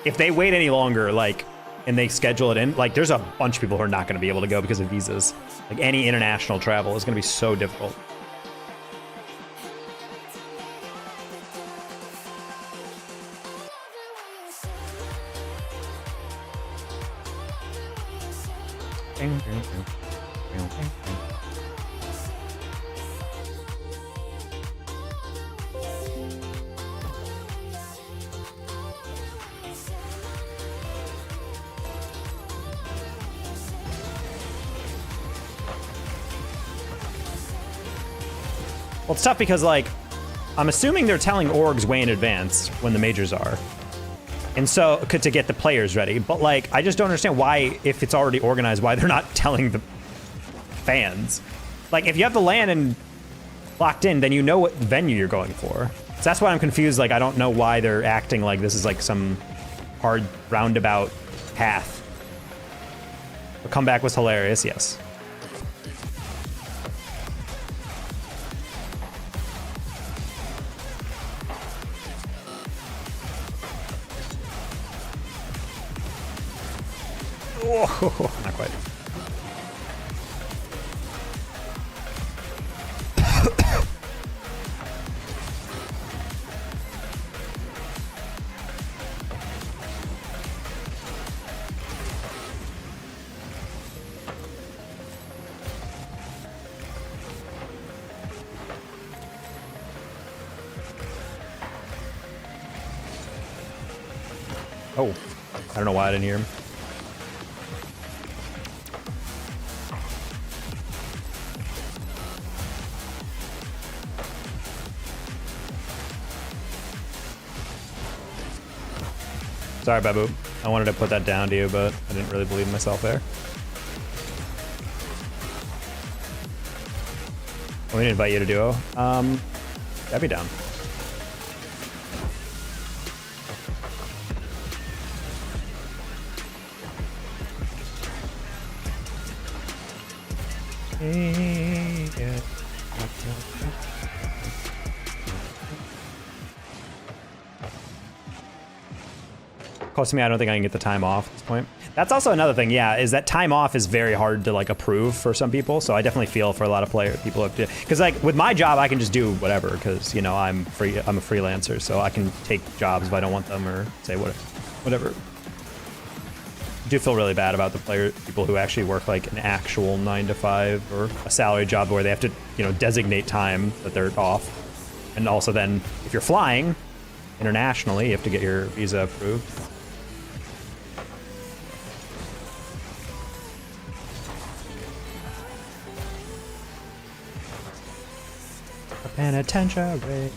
if they wait any longer, like, and they schedule it in, like there's a bunch of people who are not going to be able to go because of visas. Like any international travel is going to be so difficult. Well, it's tough because, like, I'm assuming they're telling orgs way in advance when the majors are. And so, to get the players ready. But, like, I just don't understand why, if it's already organized, why they're not telling the fans. Like, if you have the LAN and locked in, then you know what venue you're going for. So that's why I'm confused. Like, I don't know why they're acting like this is, like, some hard roundabout path. The comeback was hilarious, yes. Oh, not quite. Oh, I don't know why I didn't hear him. Sorry, Babu. I wanted to put that down to you, but I didn't really believe in myself there. I want me to invite you to duo. I'd be down. Close to me, I don't think I can get the time off at this point. That's also another thing, yeah, is that time off is very hard to like approve for some people. So I definitely feel for a lot of people who because like with my job, I can just do whatever because you know I'm a freelancer, so I can take jobs if I don't want them or say whatever. do feel really bad about the people who actually work like an actual 9 to 5 or a salary job where they have to, you know, designate time that they're off. And also then if you're flying internationally, you have to get your visa approved. Penitentiary.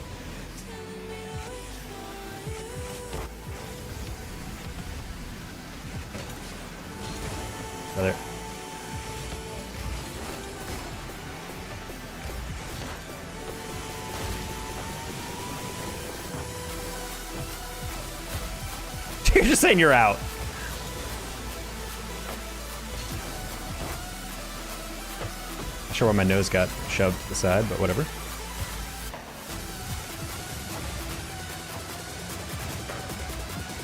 Brother. You're just saying you're out. Not sure why my nose got shoved to the side, but whatever.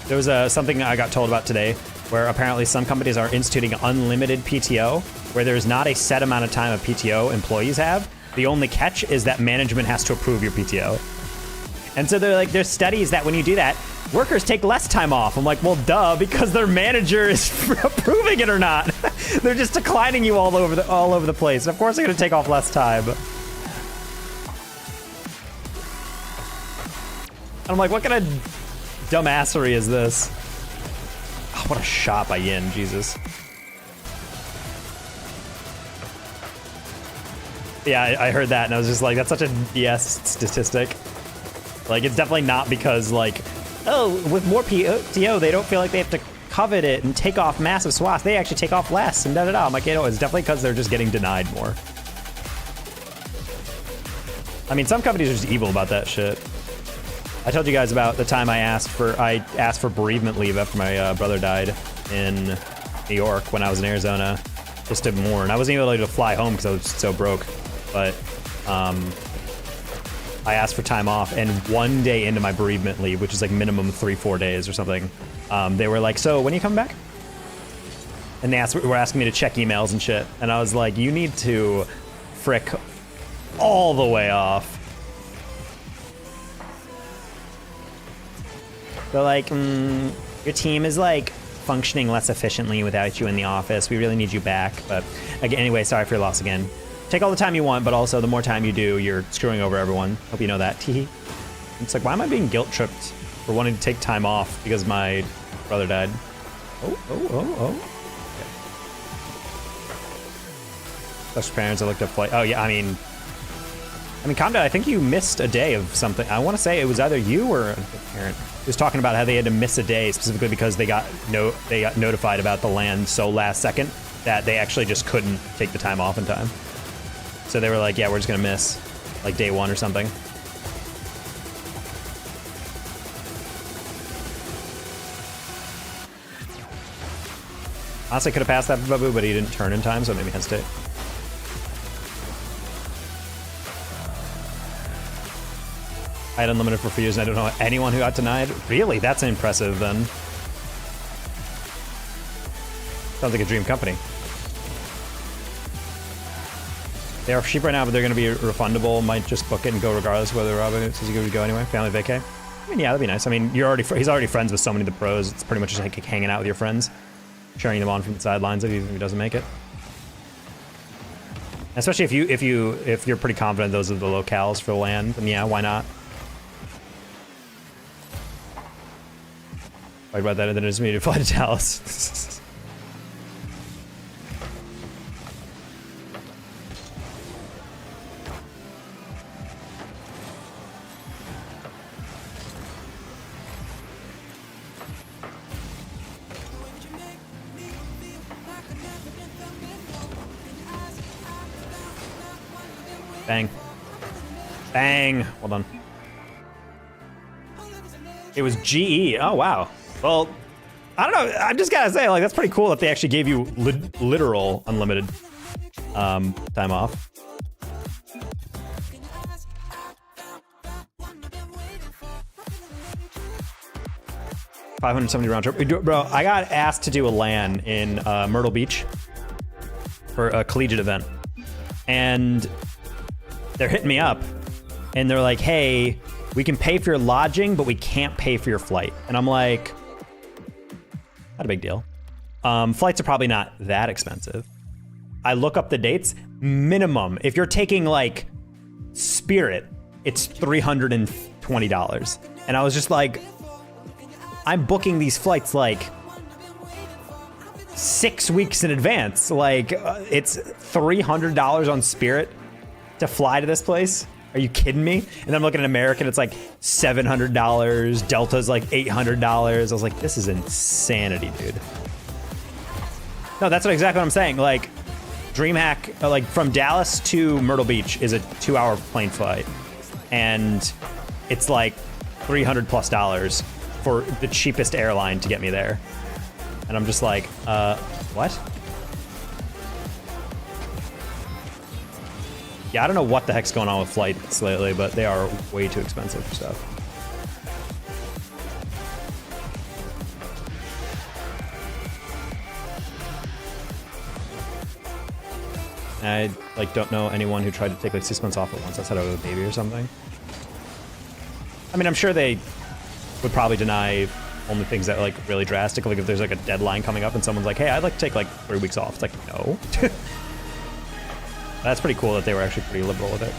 There was something I got told about today where apparently some companies are instituting unlimited PTO, where there's not a set amount of time of PTO employees have. The only catch is that management has to approve your PTO. And so they're like, there's studies that when you do that, workers take less time off. I'm like, well, duh, because their manager is approving it or not. They're just declining you all over the place. Of course they're gonna take off less time. And I'm like, what kind of dumbassery is this? Oh, what a shot by Yin, Jesus. Yeah, I heard that and I was just like, that's such a BS statistic. Like, it's definitely not because, like, oh, with more PTO, they don't feel like they have to covet it and take off massive swaths. They actually take off less and da-da-da. I'm like, you know, it's definitely because they're just getting denied more. I mean, some companies are just evil about that shit. I told you guys about the time I asked for bereavement leave after my brother died in New York when I was in Arizona, just to mourn. I wasn't even able to fly home because I was so broke, but I asked for time off, and 1 day into my bereavement leave, which is like minimum 3-4 days or something, they were like, so when are you coming back? And they were asking me to check emails and shit, and I was like, you need to frick all the way off. They're like, your team is like functioning less efficiently without you in the office. We really need you back. But again, anyway, sorry for your loss again. Take all the time you want, but also the more time you do, you're screwing over everyone. Hope you know that. Teehee. It's like, why am I being guilt tripped for wanting to take time off because my brother died? Oh. Okay. Special parents, I looked up flight. Oh yeah, I mean, Comda, I think you missed a day of something. I want to say it was either you or a parent who was talking about how they had to miss a day specifically because they got notified about the land so last second that they actually just couldn't take the time off in time. So they were like, yeah, we're just gonna miss like day 1 or something. Honestly, could have passed that for Babu, but he didn't turn in time, so it made me hesitate. I had unlimited for a few years, and I don't know anyone who got denied. Really? That's impressive, then. Sounds like a dream company. They are cheap right now, but they're going to be refundable. Might just book it and go regardless whether Robin says you go anyway. Family vacay. I mean, yeah, that'd be nice. I mean, he's already friends with so many of the pros. It's pretty much just like hanging out with your friends, cheering them on from the sidelines if he doesn't make it. Especially if you're pretty confident those are the locales for the land, then yeah, why not? Right about that, and then it just made me fly to Dallas. Bang. Bang. Hold on. It was GE. Oh, wow. Well, I don't know. I just gotta say, like, that's pretty cool that they actually gave you literal unlimited time off. $570 round trip. Bro, I got asked to do a LAN in Myrtle Beach for a collegiate event. And they're hitting me up and they're like, hey, we can pay for your lodging, but we can't pay for your flight. And I'm like, not a big deal. Flights are probably not that expensive. I look up the dates. Minimum, if you're taking like Spirit, it's $320. And I was just like, I'm booking these flights like 6 weeks in advance. Like, it's $300 on Spirit to fly to this place. Are you kidding me? And I'm looking at American, it's like $700. Delta's like $800. I was like, this is insanity, dude. No, that's exactly what I'm saying. Like, DreamHack, like from Dallas to Myrtle Beach is a 2-hour plane flight. And it's like $300+ for the cheapest airline to get me there. And I'm just like, what? Yeah, I don't know what the heck's going on with flights lately, but they are way too expensive for stuff. I like don't know anyone who tried to take like 6 months off at once outside of a baby or something. I mean, I'm sure they would probably deny only things that are like really drastic. Like if there's like a deadline coming up and someone's like, hey, I'd like to take like 3 weeks off. It's like, no. That's pretty cool that they were actually pretty liberal with it.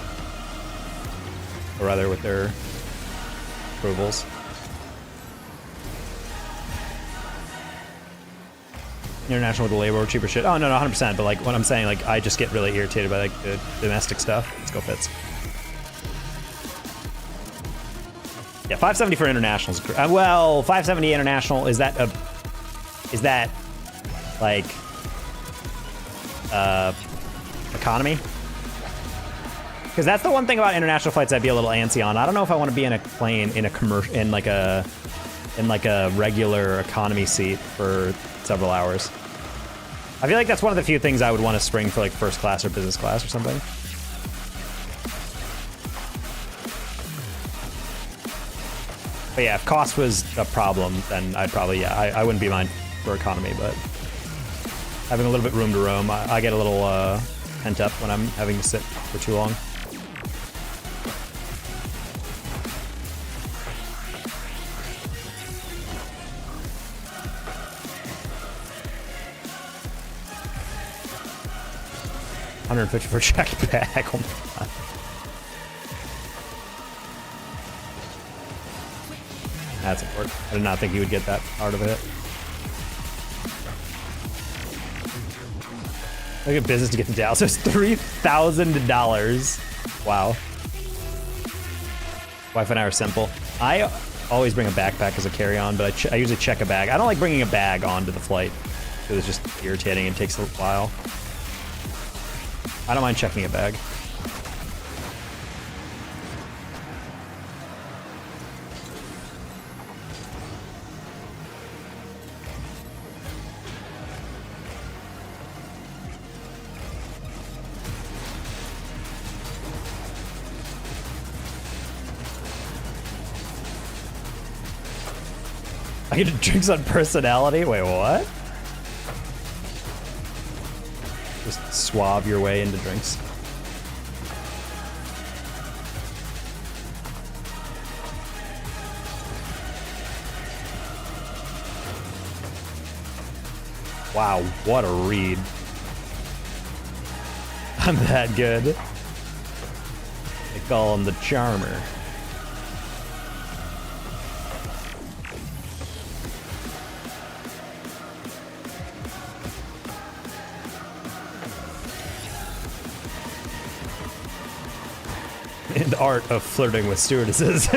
Or rather with their approvals. International with the labor, cheaper shit. Oh, no, 100%. But like what I'm saying, like I just get really irritated by like the domestic stuff. Let's go Fitz. Yeah, 570 for internationals. Well, 570 international, is that like economy? Because that's the one thing about international flights I'd be a little antsy on. I don't know if I want to be in a plane in a commercial in like a regular economy seat for several hours. I feel like that's one of the few things I would want to spring for like first class or business class or something. But yeah, if cost was a problem, then I'd probably, yeah, I wouldn't be mine for economy, but having a little bit room to roam, I get a little pent up when I'm having to sit for too long. $150 for a check bag. Oh my god. That's important. I did not think you would get that part of it. Look at business to get to Dallas. There's $3,000. Wow. Wife and I are simple. I always bring a backpack as a carry-on, but I usually check a bag. I don't like bringing a bag onto the flight because it's just irritating and takes a while. I don't mind checking a bag. I get drinks on personality? Wait, what? Just swab your way into drinks. Wow, what a read. I'm that good. They call him the Charmer. And art of flirting with stewardesses.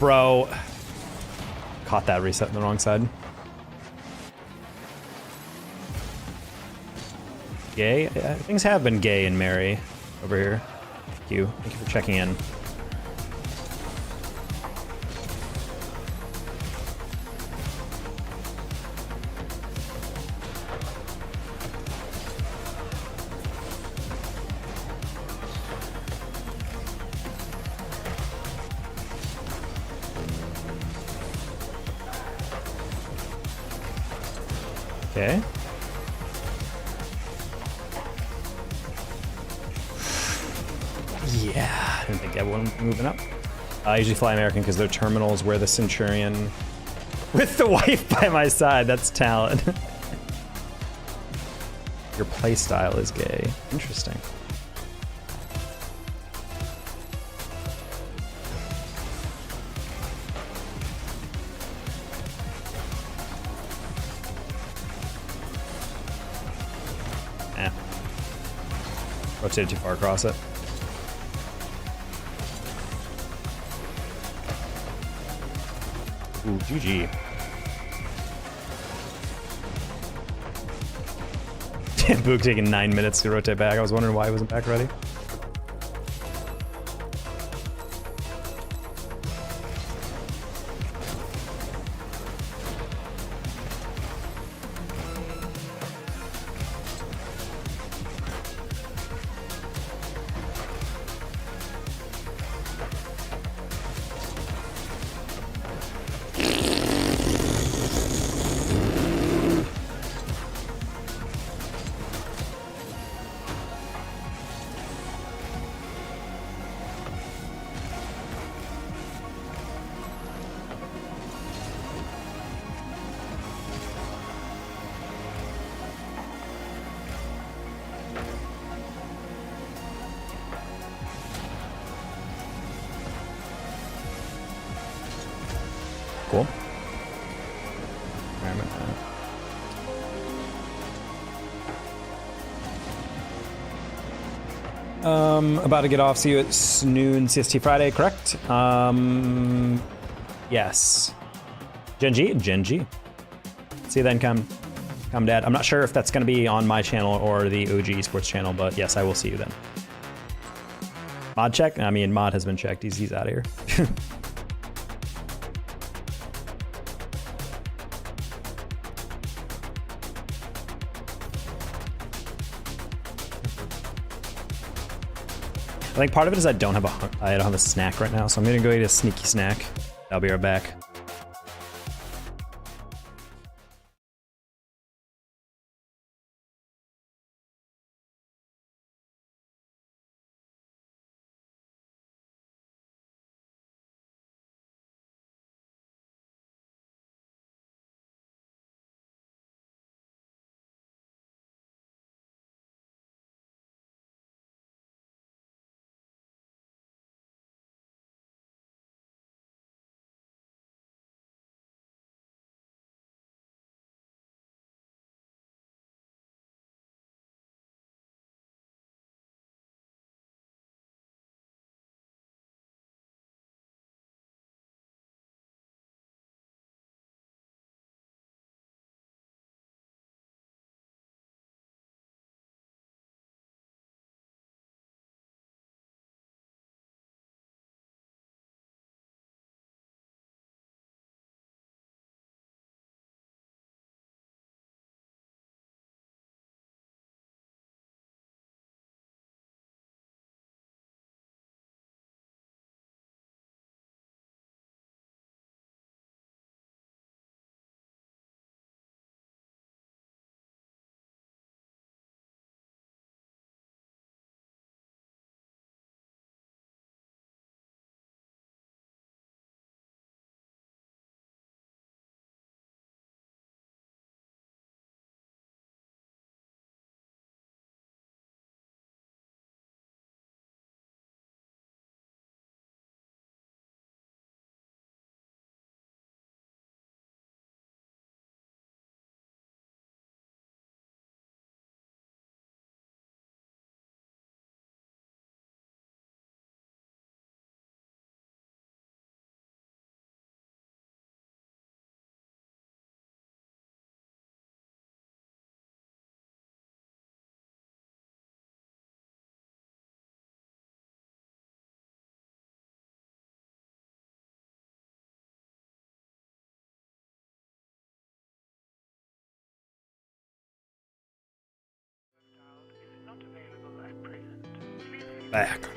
Bro, caught that reset on the wrong side. Gay? Yeah, things have been gay and merry over here. Thank you. Thank you for checking in. Okay. Yeah, I didn't think everyone moving up. I usually fly American because their terminals where the Centurion with the wife by my side. That's talent. Your playstyle is gay. Interesting. Eh. Rotated too far across it. Ooh, GG. Book taking 9 minutes to rotate back. I was wondering why he wasn't back ready. Cool. About to get off. See you at noon CST Friday, correct? Yes. Genji. See you then, come dad. I'm not sure if that's gonna be on my channel or the OG Sports channel, but yes, I will see you then. Mod check? I mean, Mod has been checked. He's out of here. I think part of it is I don't have a snack right now, so I'm gonna go eat a sneaky snack. I'll be right back. back.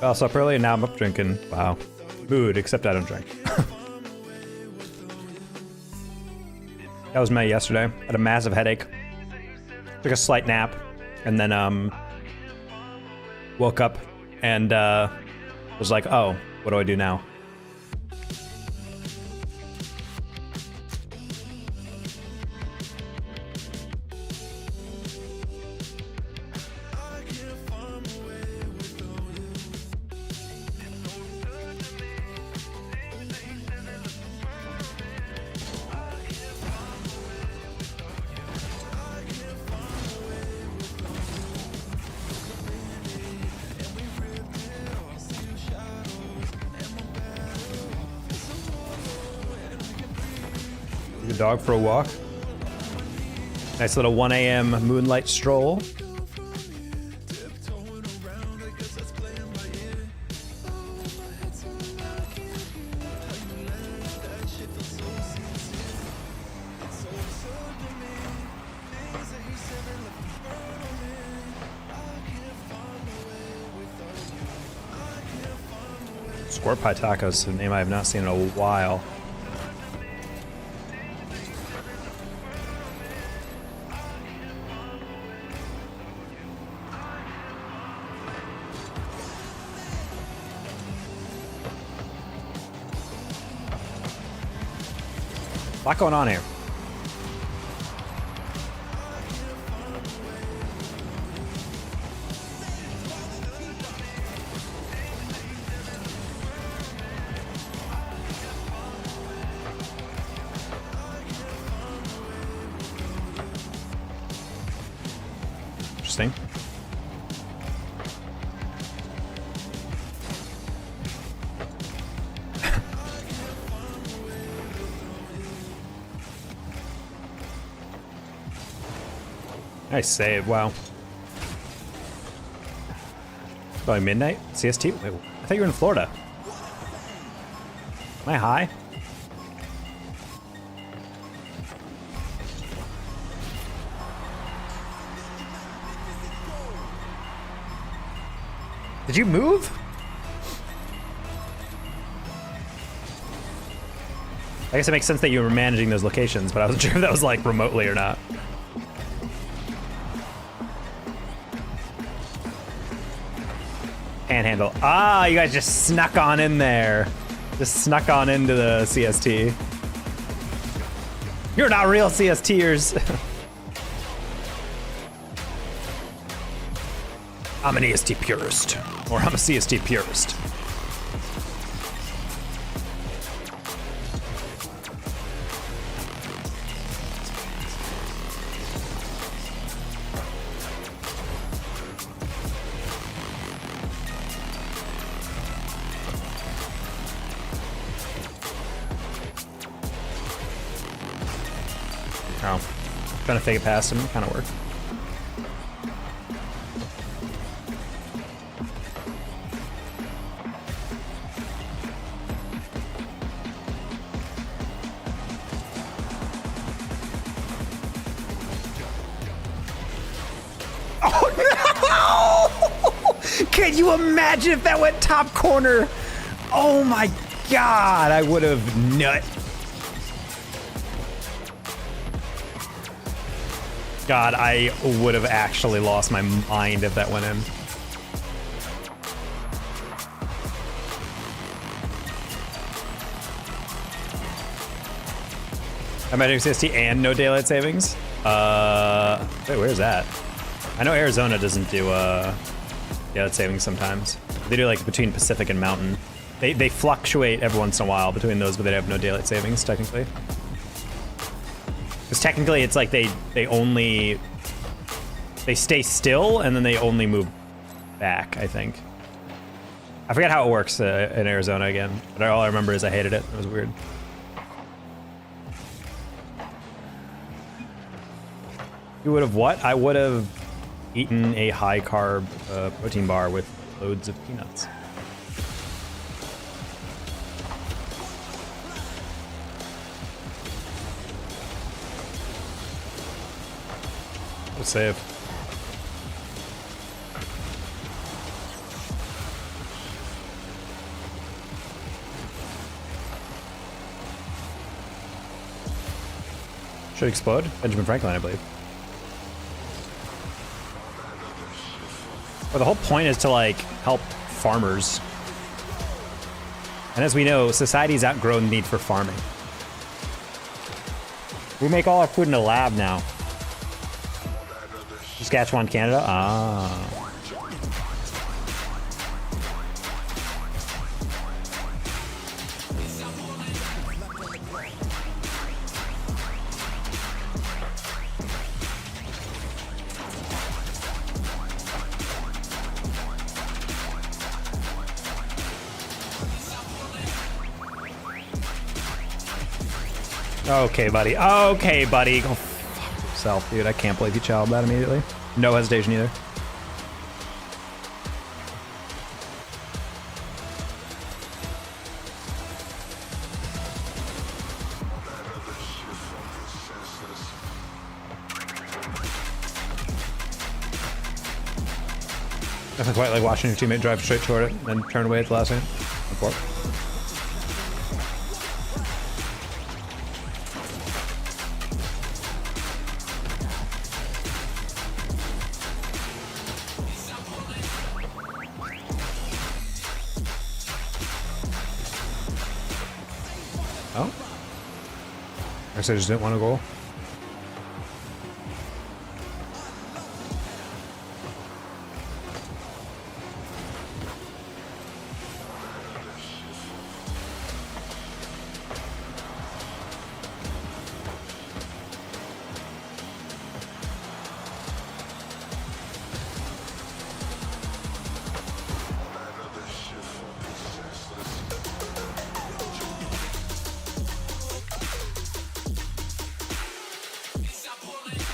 Well, so up early and now I'm up drinking. Wow. Mood, except I don't drink. That was me yesterday. Had a massive headache. Took a slight nap and then woke up and was like, oh, what do I do now? Take the dog for a walk. Nice little 1 a.m. moonlight stroll. Squirt Pie Tacos, a name I have not seen in a while. A lot going on here. Interesting. Nice save, wow. Probably midnight? CST? Wait, I thought you were in Florida. Am I high? Did you move? I guess it makes sense that you were managing those locations, but I wasn't sure if that was like remotely or not. Panhandle. Ah, you guys just snuck on in there. Just snuck on into the CST. You're not real CSTers. I'm an EST purist. Or I'm a CST purist. Oh, trying to fake it past him, kind of worked. Oh no! Can you imagine if that went top corner? Oh my god, I would have nut. God, I would have actually lost my mind if that went in. Am I doing CST and no daylight savings? Wait, where's that? I know Arizona doesn't do daylight savings sometimes. They do like between Pacific and Mountain. They fluctuate every once in a while between those, but they have no daylight savings technically. Because technically it's like they stay still and then they only move back, I think. I forget how it works in Arizona again, but all I remember is I hated it. It was weird. You would have what? I would have eaten a high carb protein bar with loads of peanuts. Good save. Should explode? Benjamin Franklin, I believe. But the whole point is to like help farmers. And as we know, society's outgrown the need for farming. We make all our food in a lab now. Saskatchewan, Canada? Ah. Okay, buddy. Okay, buddy. Go fuck yourself, dude. I can't believe you challenged that immediately. No hesitation either. Nothing quite like watching your teammate drive straight toward it and then turn away at the last second. Report. Oh. I guess I just didn't want to go.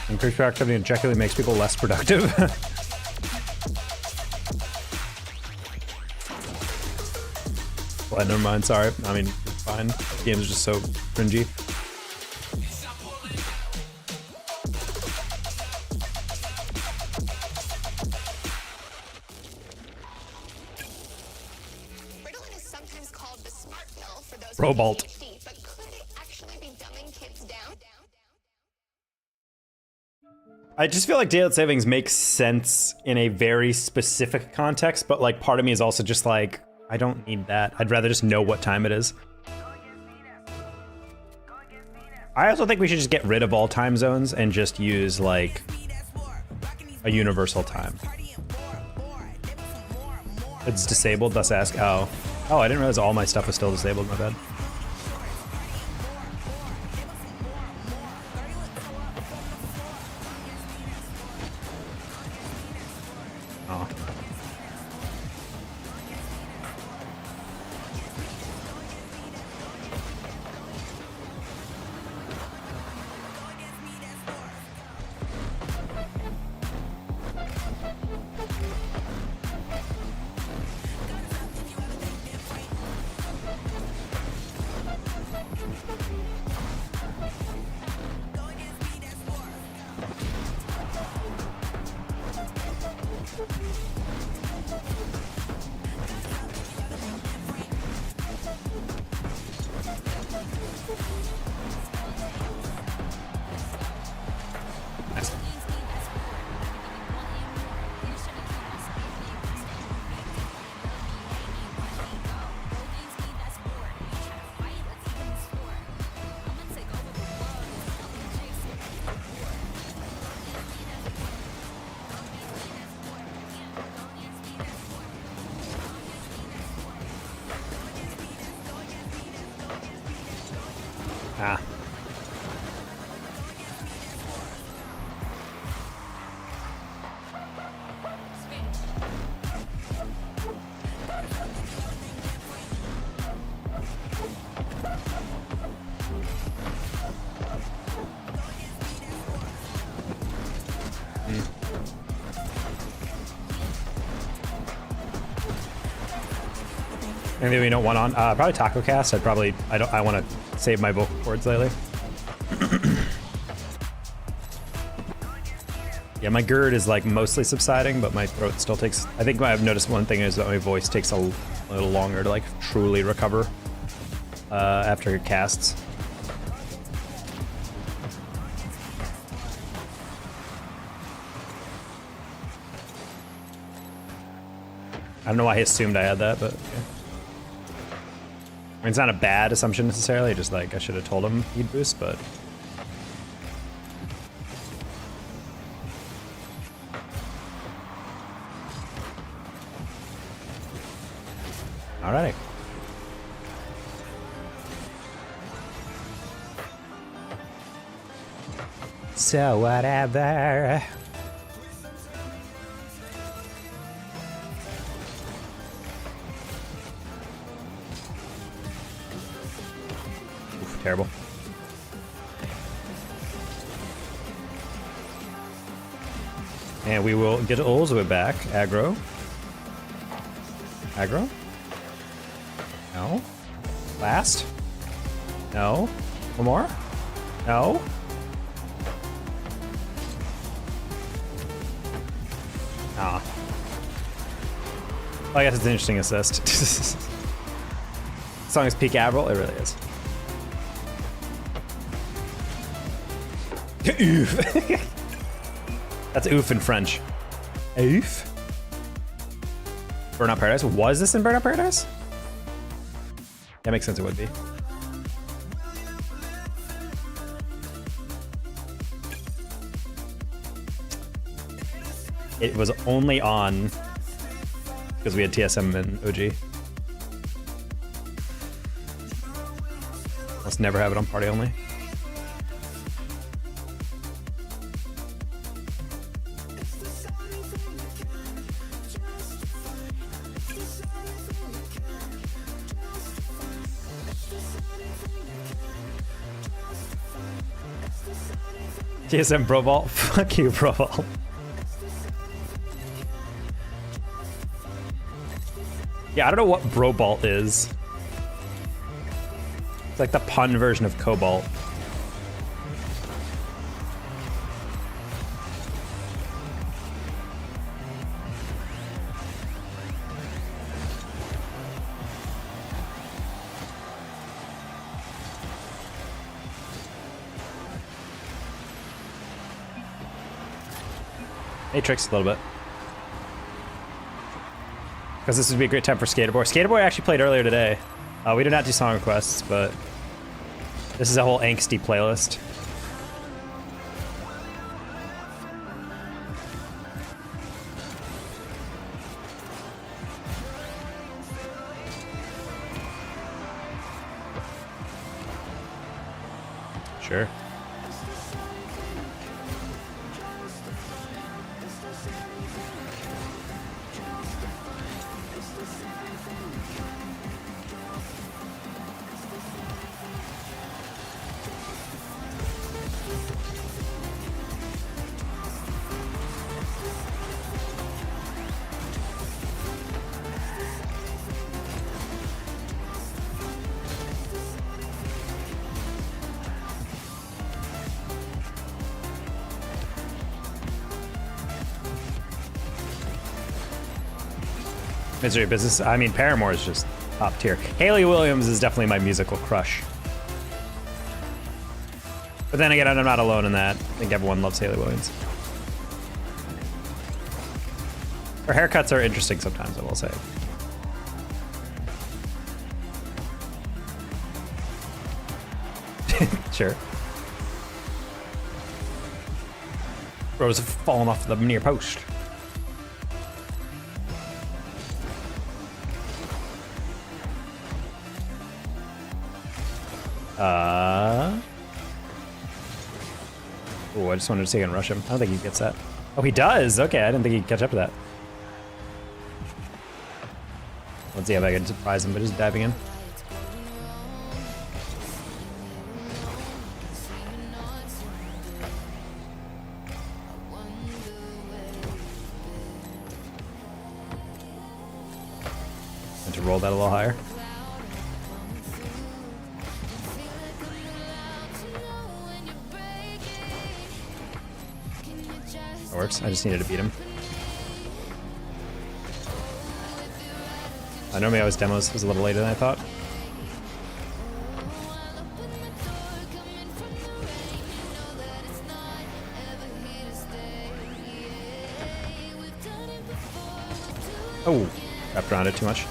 Increased productivity objectively makes people less productive. Well, never mind, sorry. I mean, it's fine. The game is just so cringy. Ritalin is sometimes called the smart pill for those Robalt. with ADHD, but could it actually be dumbing kids down? I just feel like daylight savings makes sense in a very specific context, but like part of me is also just like, I don't need that. I'd rather just know what time it is. I also think we should just get rid of all time zones and just use like a universal time. It's disabled, thus ask. Oh, I didn't realize all my stuff was still disabled, my bad. Ah. Anything we don't want on? Probably Taco Cast. I want to save my vocal cords lately. Yeah, my GERD is like mostly subsiding, but my throat still takes. I think I've noticed one thing is that my voice takes a little longer to like truly recover after it casts. I don't know why he assumed I had that, but okay. I mean, it's not a bad assumption necessarily, just like I should have told him he'd boost, but... Alrighty. So whatever. Oof, terrible. And we will get Ulzwit back. Aggro. Aggro. No. Last. No. One more. No. Ah. Well, I guess it's an interesting assist. Song is peak Avril, it really is. Oof. That's oof in French. Oof. Burnout Paradise. Was this in Burnout Paradise? That makes sense, it would be. It was only on because we had TSM and OG. Let's never have it on party only. TSM Pro Vault? Fuck you, Pro Vault. Yeah, I don't know what Bro Vault is. It's like the pun version of Cobalt. Matrix a little bit. Because this would be a great time for Skaterboy. Skaterboy actually played earlier today. We did not do song requests, but this is a whole angsty playlist. Sure. Misery Business. I mean, Paramore is just top tier. Hayley Williams is definitely my musical crush. But then again, I'm not alone in that. I think everyone loves Hayley Williams. Her haircuts are interesting sometimes, I will say. Sure. Bro's falling off the near post. Oh, I just wanted to see if I can rush him. I don't think he gets that. Oh, he does? Okay, I didn't think he'd catch up to that. Let's see if I can surprise him by just diving in. And to roll that a little higher. works. I just needed to beat him. I know Meow's demos was a little later than I thought. Oh, wrapped around it too much.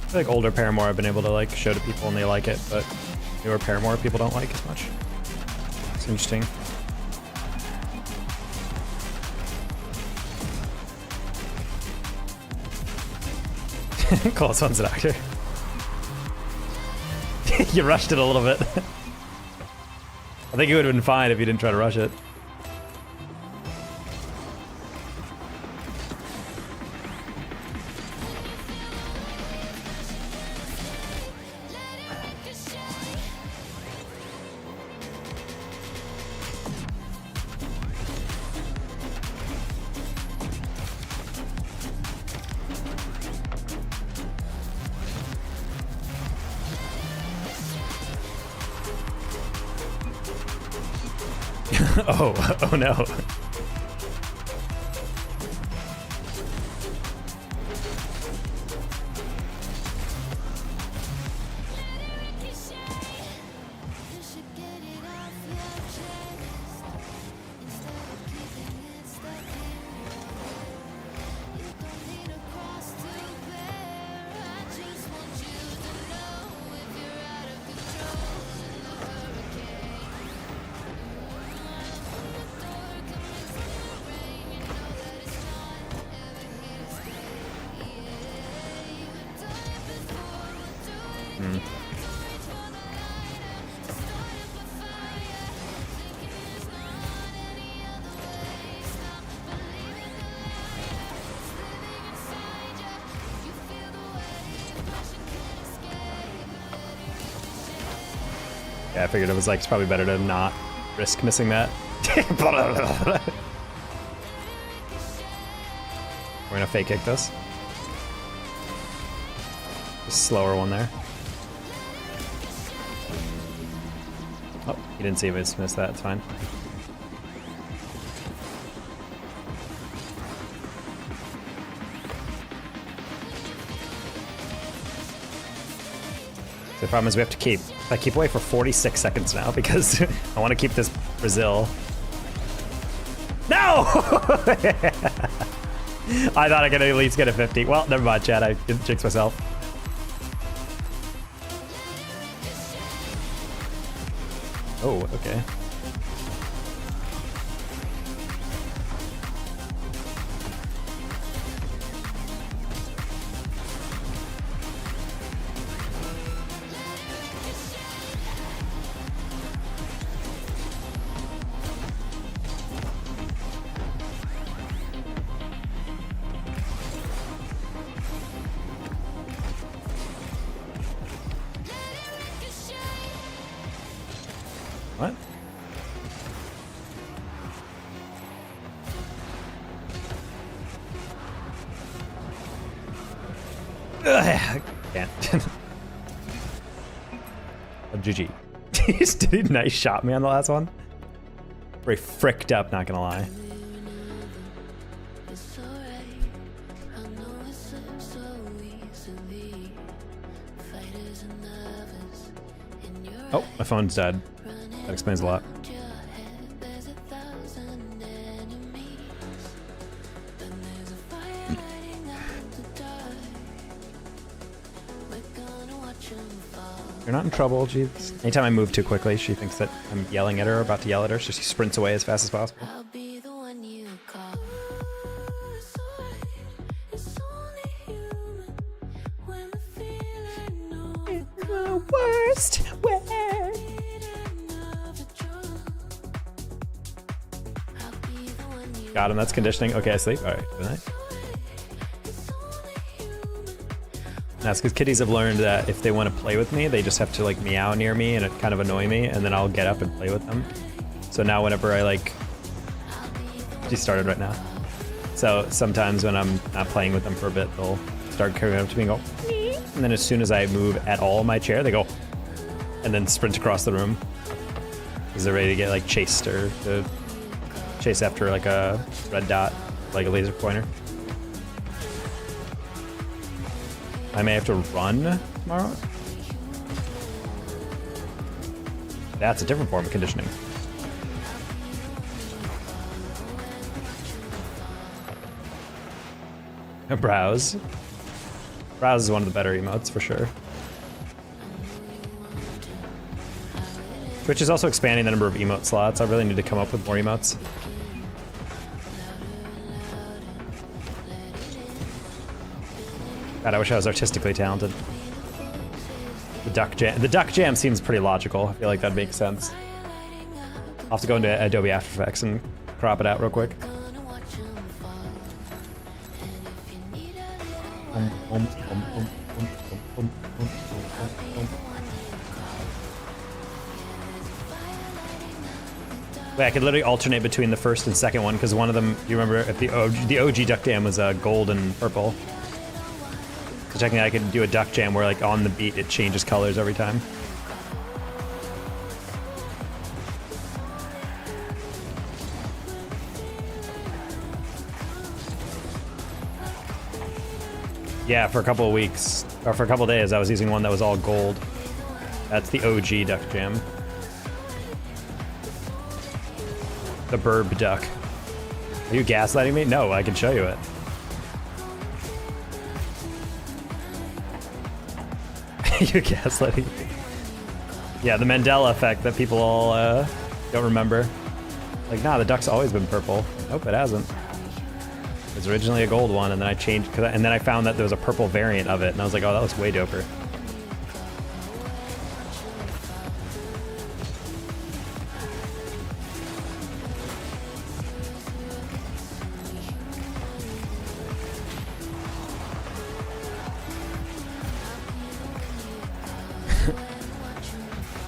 I feel like older Paramore I've been able to like show to people and they like it, but newer Paramore people don't like as much. It's interesting. Close one's a doctor. You rushed it a little bit. I think it would have been fine if you didn't try to rush it. Oh no. Yeah, I figured it was like, it's probably better to not risk missing that. We're gonna fake kick this. Just slower one there. Oh, he didn't see if I just missed that, it's fine. The problem is we have to keep, I keep away for 46 seconds now because I want to keep this Brazil. No! I thought I could at least get a 50. Well, never mind, Chad, I didn't jinx myself. Oh, okay. What? Ugh, I can't. Oh, GG. Did he nice shot me on the last one? Very fricked up, not gonna lie. Oh, my phone's dead. That explains a lot. You're not in trouble. Anytime I move too quickly, she thinks that I'm yelling at her or about to yell at her, so she sprints away as fast as possible. Worst way. Got him, that's conditioning. Okay, I sleep. Alright, good night. That's because kitties have learned that if they want to play with me, they just have to like meow near me and it kind of annoy me, and then I'll get up and play with them. So now whenever I like, she started right now. So sometimes when I'm not playing with them for a bit, they'll start coming up to me and go, "Meow." And then as soon as I move at all in my chair, they go, and then sprint across the room. Because they're ready to get like chased or to chase after like a red dot, like a laser pointer. I may have to run tomorrow. That's a different form of conditioning. Browse. Browse is one of the better emotes for sure. Twitch is also expanding the number of emote slots. I really need to come up with more emotes. God, I wish I was artistically talented. The duck jam seems pretty logical. I feel like that makes sense. I'll have to go into Adobe After Effects and crop it out real quick. Wait, I could literally alternate between the first and second one because one of them, you remember, if the OG duck jam was gold and purple. So technically I could do a duck jam where like on the beat it changes colors every time. Yeah, for a couple of weeks, or for a couple of days, I was using one that was all gold. That's the OG duck jam. The burb duck. Are you gaslighting me? No, I can show you it. You're gaslighting me. Yeah, the Mandela effect that people all don't remember. Like, nah, the duck's always been purple. Nope, it hasn't. It was originally a gold one, and then I changed, and then I found that there was a purple variant of it, and I was like, oh, that looks way doper.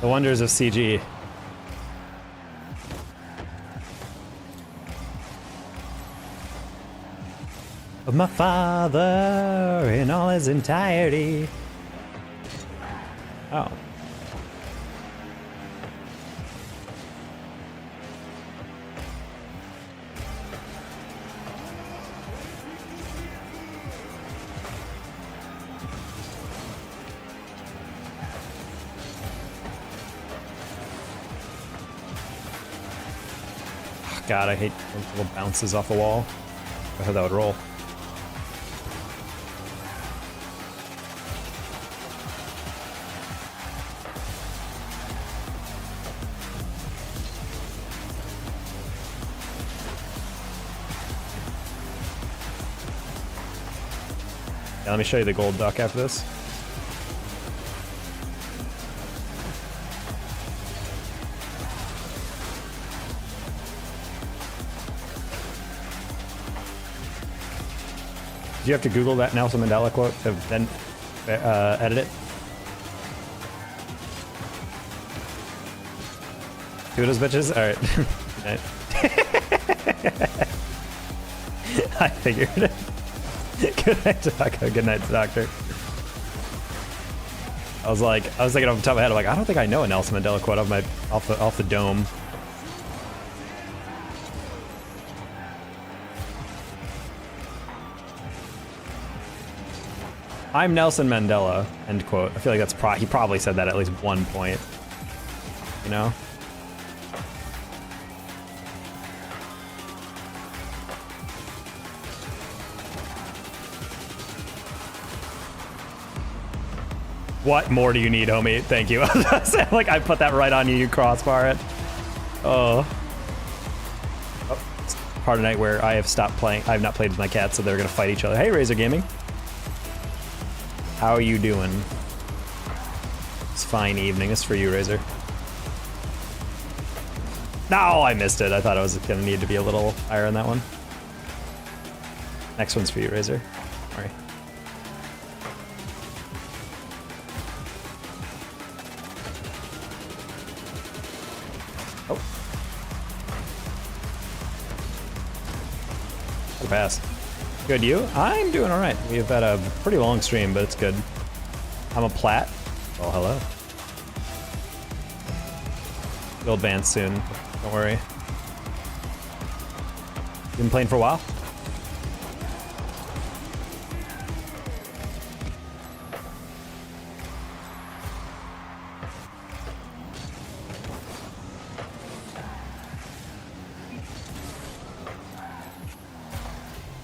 The wonders of CG. Of my father in all his entirety. Oh. God, I hate those little bounces off a wall. I thought that would roll. Yeah, let me show you the gold duck after this. Do you have to Google that Nelson Mandela quote to then edit it? Toodles, bitches? Alright. I figured it. Good night, Taco. Good night, Doctor. I was thinking off the top of my head, I'm like, I don't think I know a Nelson Mandela quote off the dome. I'm Nelson Mandela, end quote. I feel like that's he probably said that at least one point. You know? What more do you need, homie? Thank you. Like, I put that right on you, you crossbar it. Oh. It's part of the night where I have stopped playing. I have not played with my cats, so they're gonna fight each other. Hey, Razor Gaming. How are you doing? It's a fine evening. It's for you, Razor. No, I missed it. I thought I was gonna need to be a little higher on that one. Next one's for you, Razor. Sorry. Oh. Good pass. Good, you? I'm doing all right. We've had a pretty long stream, but it's good. I'm a plat. Oh, hello. We'll advance soon. Don't worry. You been playing for a while?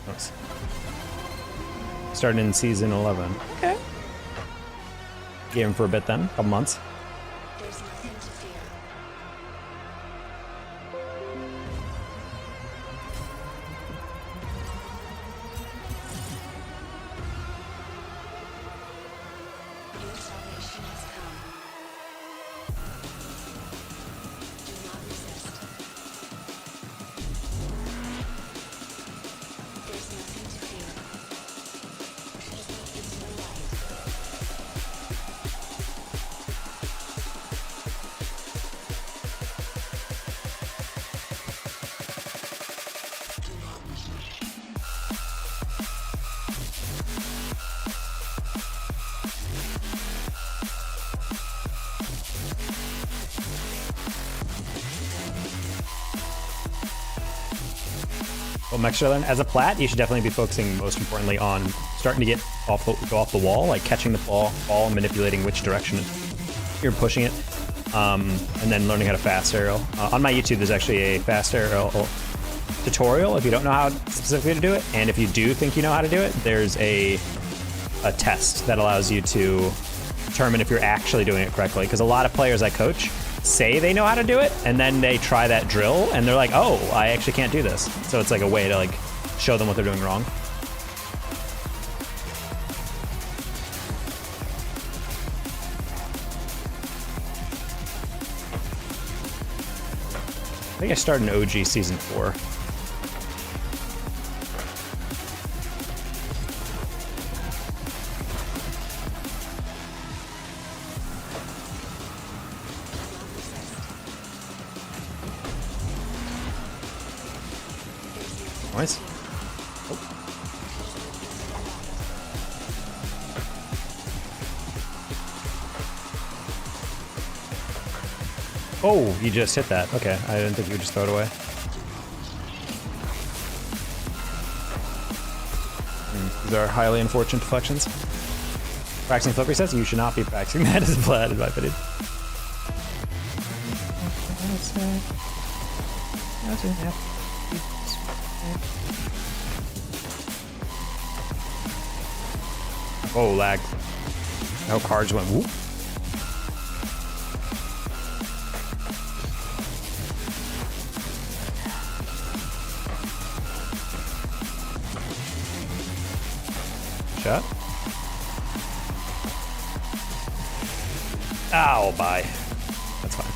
Nice. Starting in season 11. Okay. Gave him for a bit then, a couple months. There's nothing to fear. Your salvation has come. Do not resist. There's nothing to fear. Peace is your life. Well, Mexerland, as a plat, you should definitely be focusing most importantly on starting to get go off the wall, like catching the ball and manipulating which direction you're pushing it, and then learning how to fast aerial. On my YouTube, there's actually a fast aerial tutorial if you don't know how specifically to do it, and if you do think you know how to do it, there's a test that allows you to determine if you're actually doing it correctly. Because a lot of players I coach say they know how to do it, and then they try that drill, and they're like, "Oh, I actually can't do this." So it's like a way to like show them what they're doing wrong. I think I started in OG season 4. Nice. Oh, you just hit that. Okay, I didn't think you would just throw it away. These are highly unfortunate deflections. Practicing flip resets? You should not be practicing that as a plat, in my opinion. Oh, lag. No cards went whoop. Shot. Ow, bye. That's fine.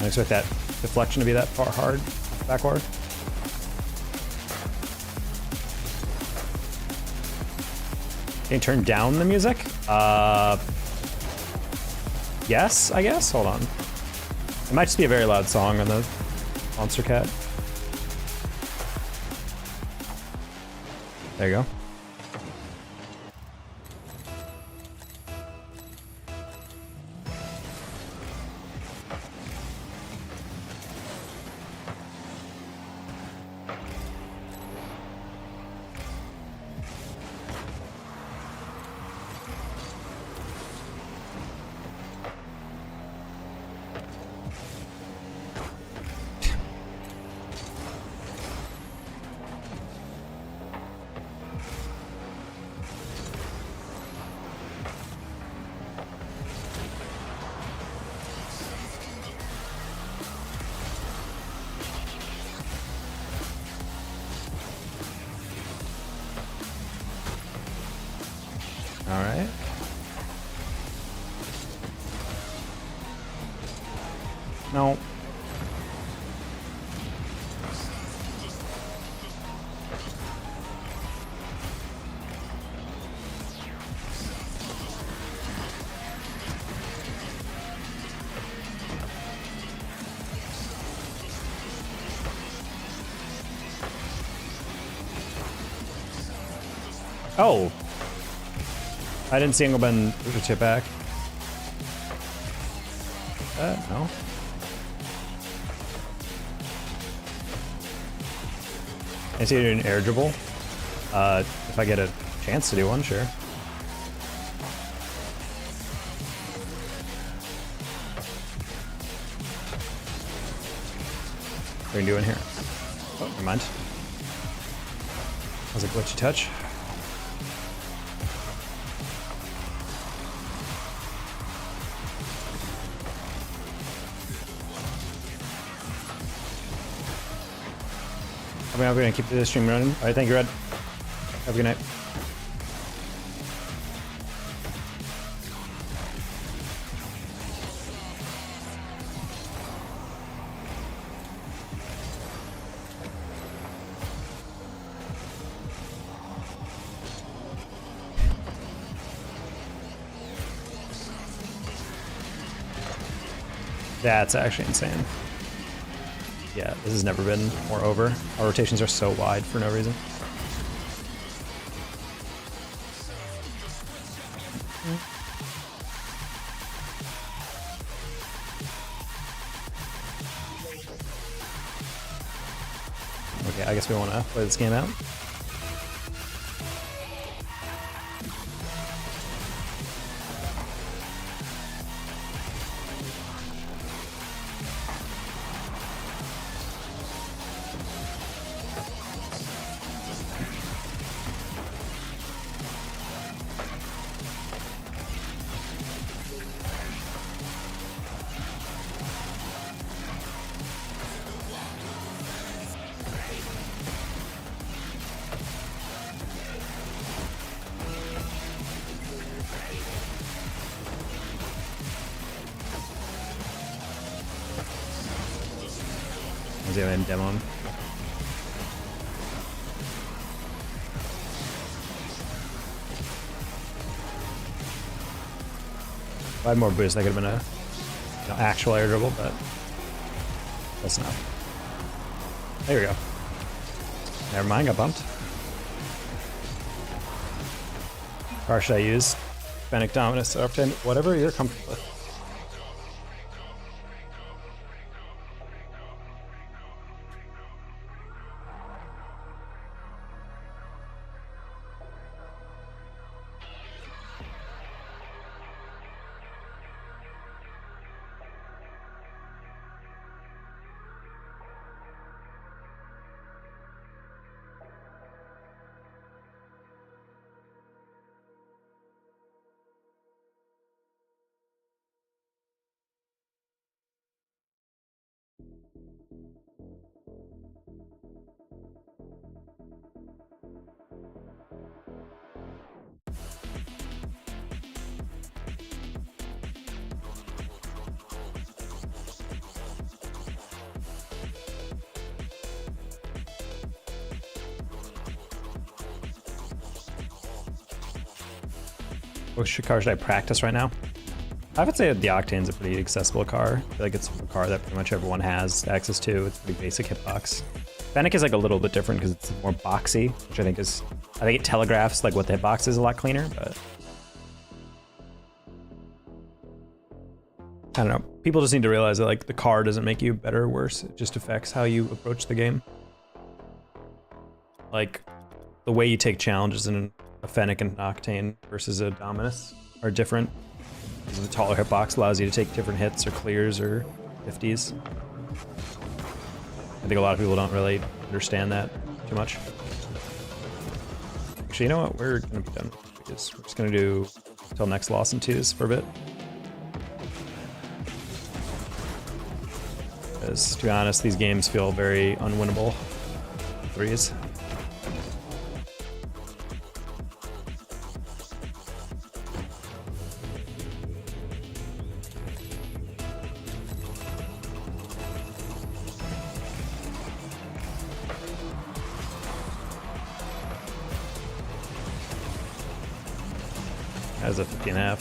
I expect that deflection to be that far hard, backward. Can you turn down the music? Yes, I guess. Hold on. It might just be a very loud song on the Monster Cat. There you go. All right. No. Oh. I didn't see Engelben rotate back. No. I see you're an air dribble. If I get a chance to do one, sure. What are you doing here? Oh, never mind. That was a glitchy touch. I'm gonna keep the stream running. All right, thank you, Red. Have a good night. That's actually insane. Yeah, this has never been more over. Our rotations are so wide for no reason. Okay, I guess we want to play this game out. Is he in demo? If I had more boost, that could have been a actual air dribble, but that's enough. There we go. Never mind, got bumped. Car should I use? Fennec Dominus, Upton, whatever you're comfortable with. Which car should I practice right now? I would say the Octane's a pretty accessible car. I feel like it's a car that pretty much everyone has access to. It's a pretty basic hitbox. Fennec is like a little bit different because it's more boxy, which I think it telegraphs like what the hitbox is a lot cleaner, but I don't know. People just need to realize that like the car doesn't make you better or worse. It just affects how you approach the game. Like the way you take challenges in a Fennec and an Octane versus a Dominus are different. The taller hitbox allows you to take different hits or clears or 50s. I think a lot of people don't really understand that too much. Actually, you know what? We're gonna be done because we're just gonna do till next loss in 2s for a bit. Because to be honest, these games feel very unwinnable. 3s. That was a 50.5.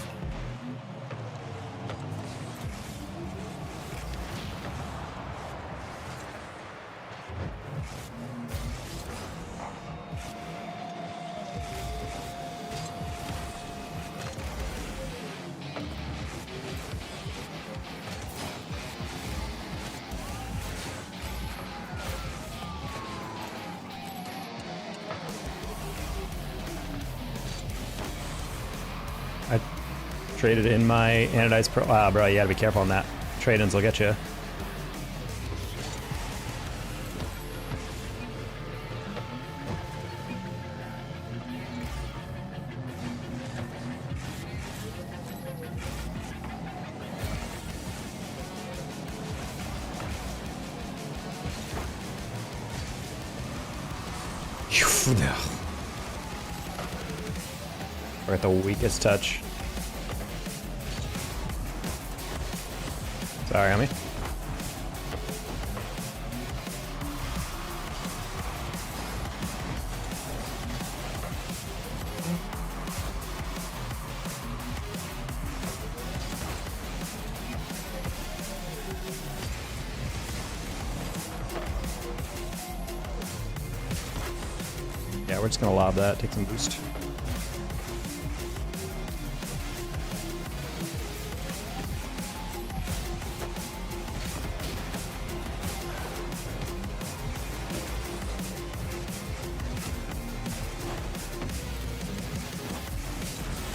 I traded in my anodized pro. Ah, bro, you gotta be careful on that. Trade-ins will get you. We're at the weakest touch. Sorry, homie. Yeah, we're just gonna lob that, take some boost.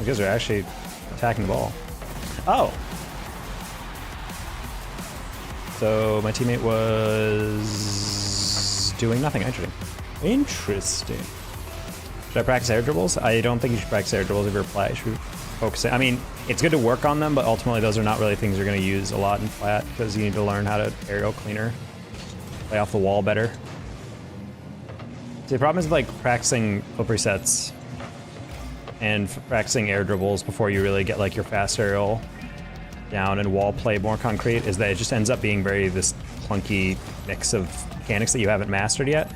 You guys are actually attacking the ball. Oh! So my teammate was doing nothing. Interesting. Should I practice air dribbles? I don't think you should practice air dribbles if you're flat. You should focus. I mean, it's good to work on them, but ultimately those are not really things you're going to use a lot in flat because you need to learn how to aerial cleaner, play off the wall better. See, the problem is like practicing flip resets and practicing air dribbles before you really get like your fast aerial down and wall play more concrete is that it just ends up being this clunky mix of mechanics that you haven't mastered yet.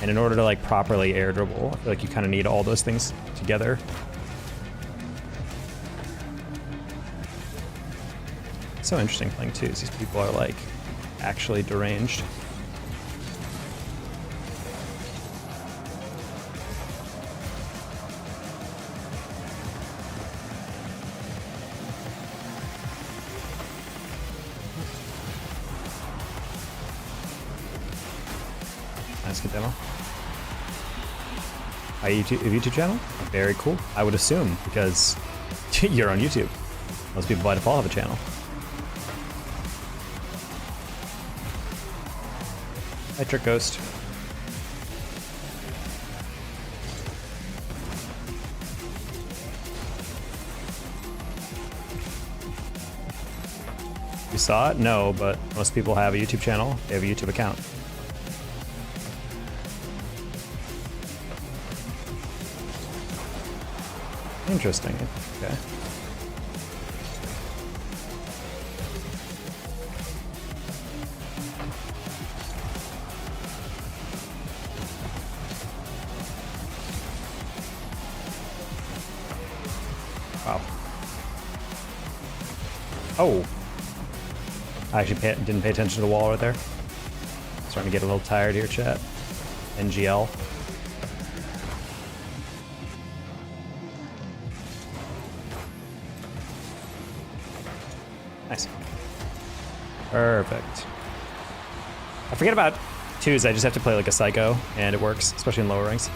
And in order to like properly air dribble, I feel like you kind of need all those things together. It's so interesting playing twos. These people are like actually deranged. Nice good demo. A YouTube channel? Very cool. I would assume because you're on YouTube. Most people by default have a channel. Hi, Trick Ghost. You saw it? No, but most people have a YouTube channel. They have a YouTube account. Interesting. Okay. Wow. Oh. I actually didn't pay attention to the wall right there. Starting to get a little tired here, chat. NGL. Nice. Perfect. I forget about twos. I just have to play like a psycho, and it works, especially in lower ranks.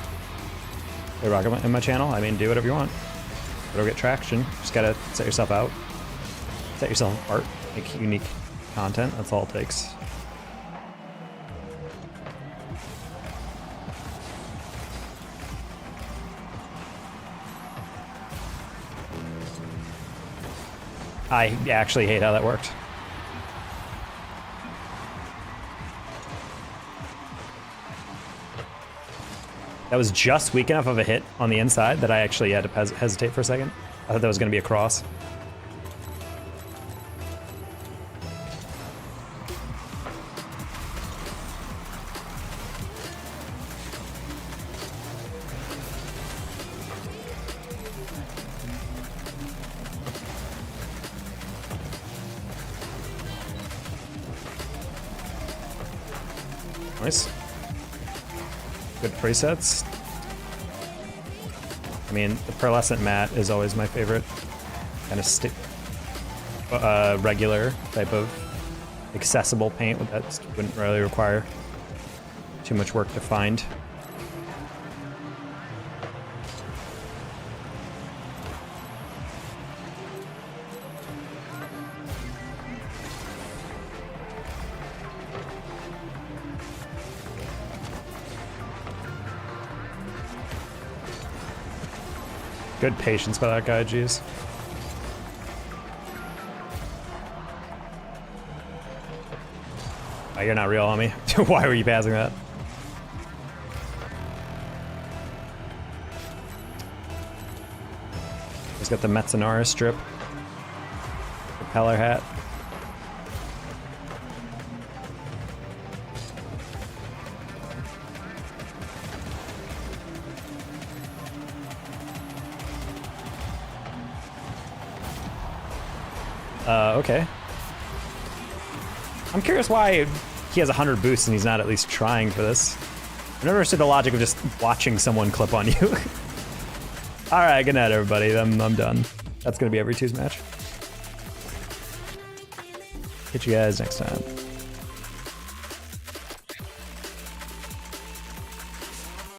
Play rock in my channel. I mean, do whatever you want. It'll get traction. Just gotta set yourself out. Set yourself apart. Make unique content. That's all it takes. I actually hate how that worked. That was just weak enough of a hit on the inside that I actually had to hesitate for a second. I thought that was going to be a cross. Nice. Good presets. I mean, the pearlescent mat is always my favorite. Kind of regular type of accessible paint that wouldn't really require too much work to find. Good patience by that guy, jeez. Oh, you're not real on me. Why were you passing that? He's got the Metsunara strip. Propeller hat. Okay. I'm curious why he has 100 boosts and he's not at least trying for this. I've never understood the logic of just watching someone clip on you. Alright, good night everybody. I'm done. That's gonna be every Tuesday match. Catch you guys next time.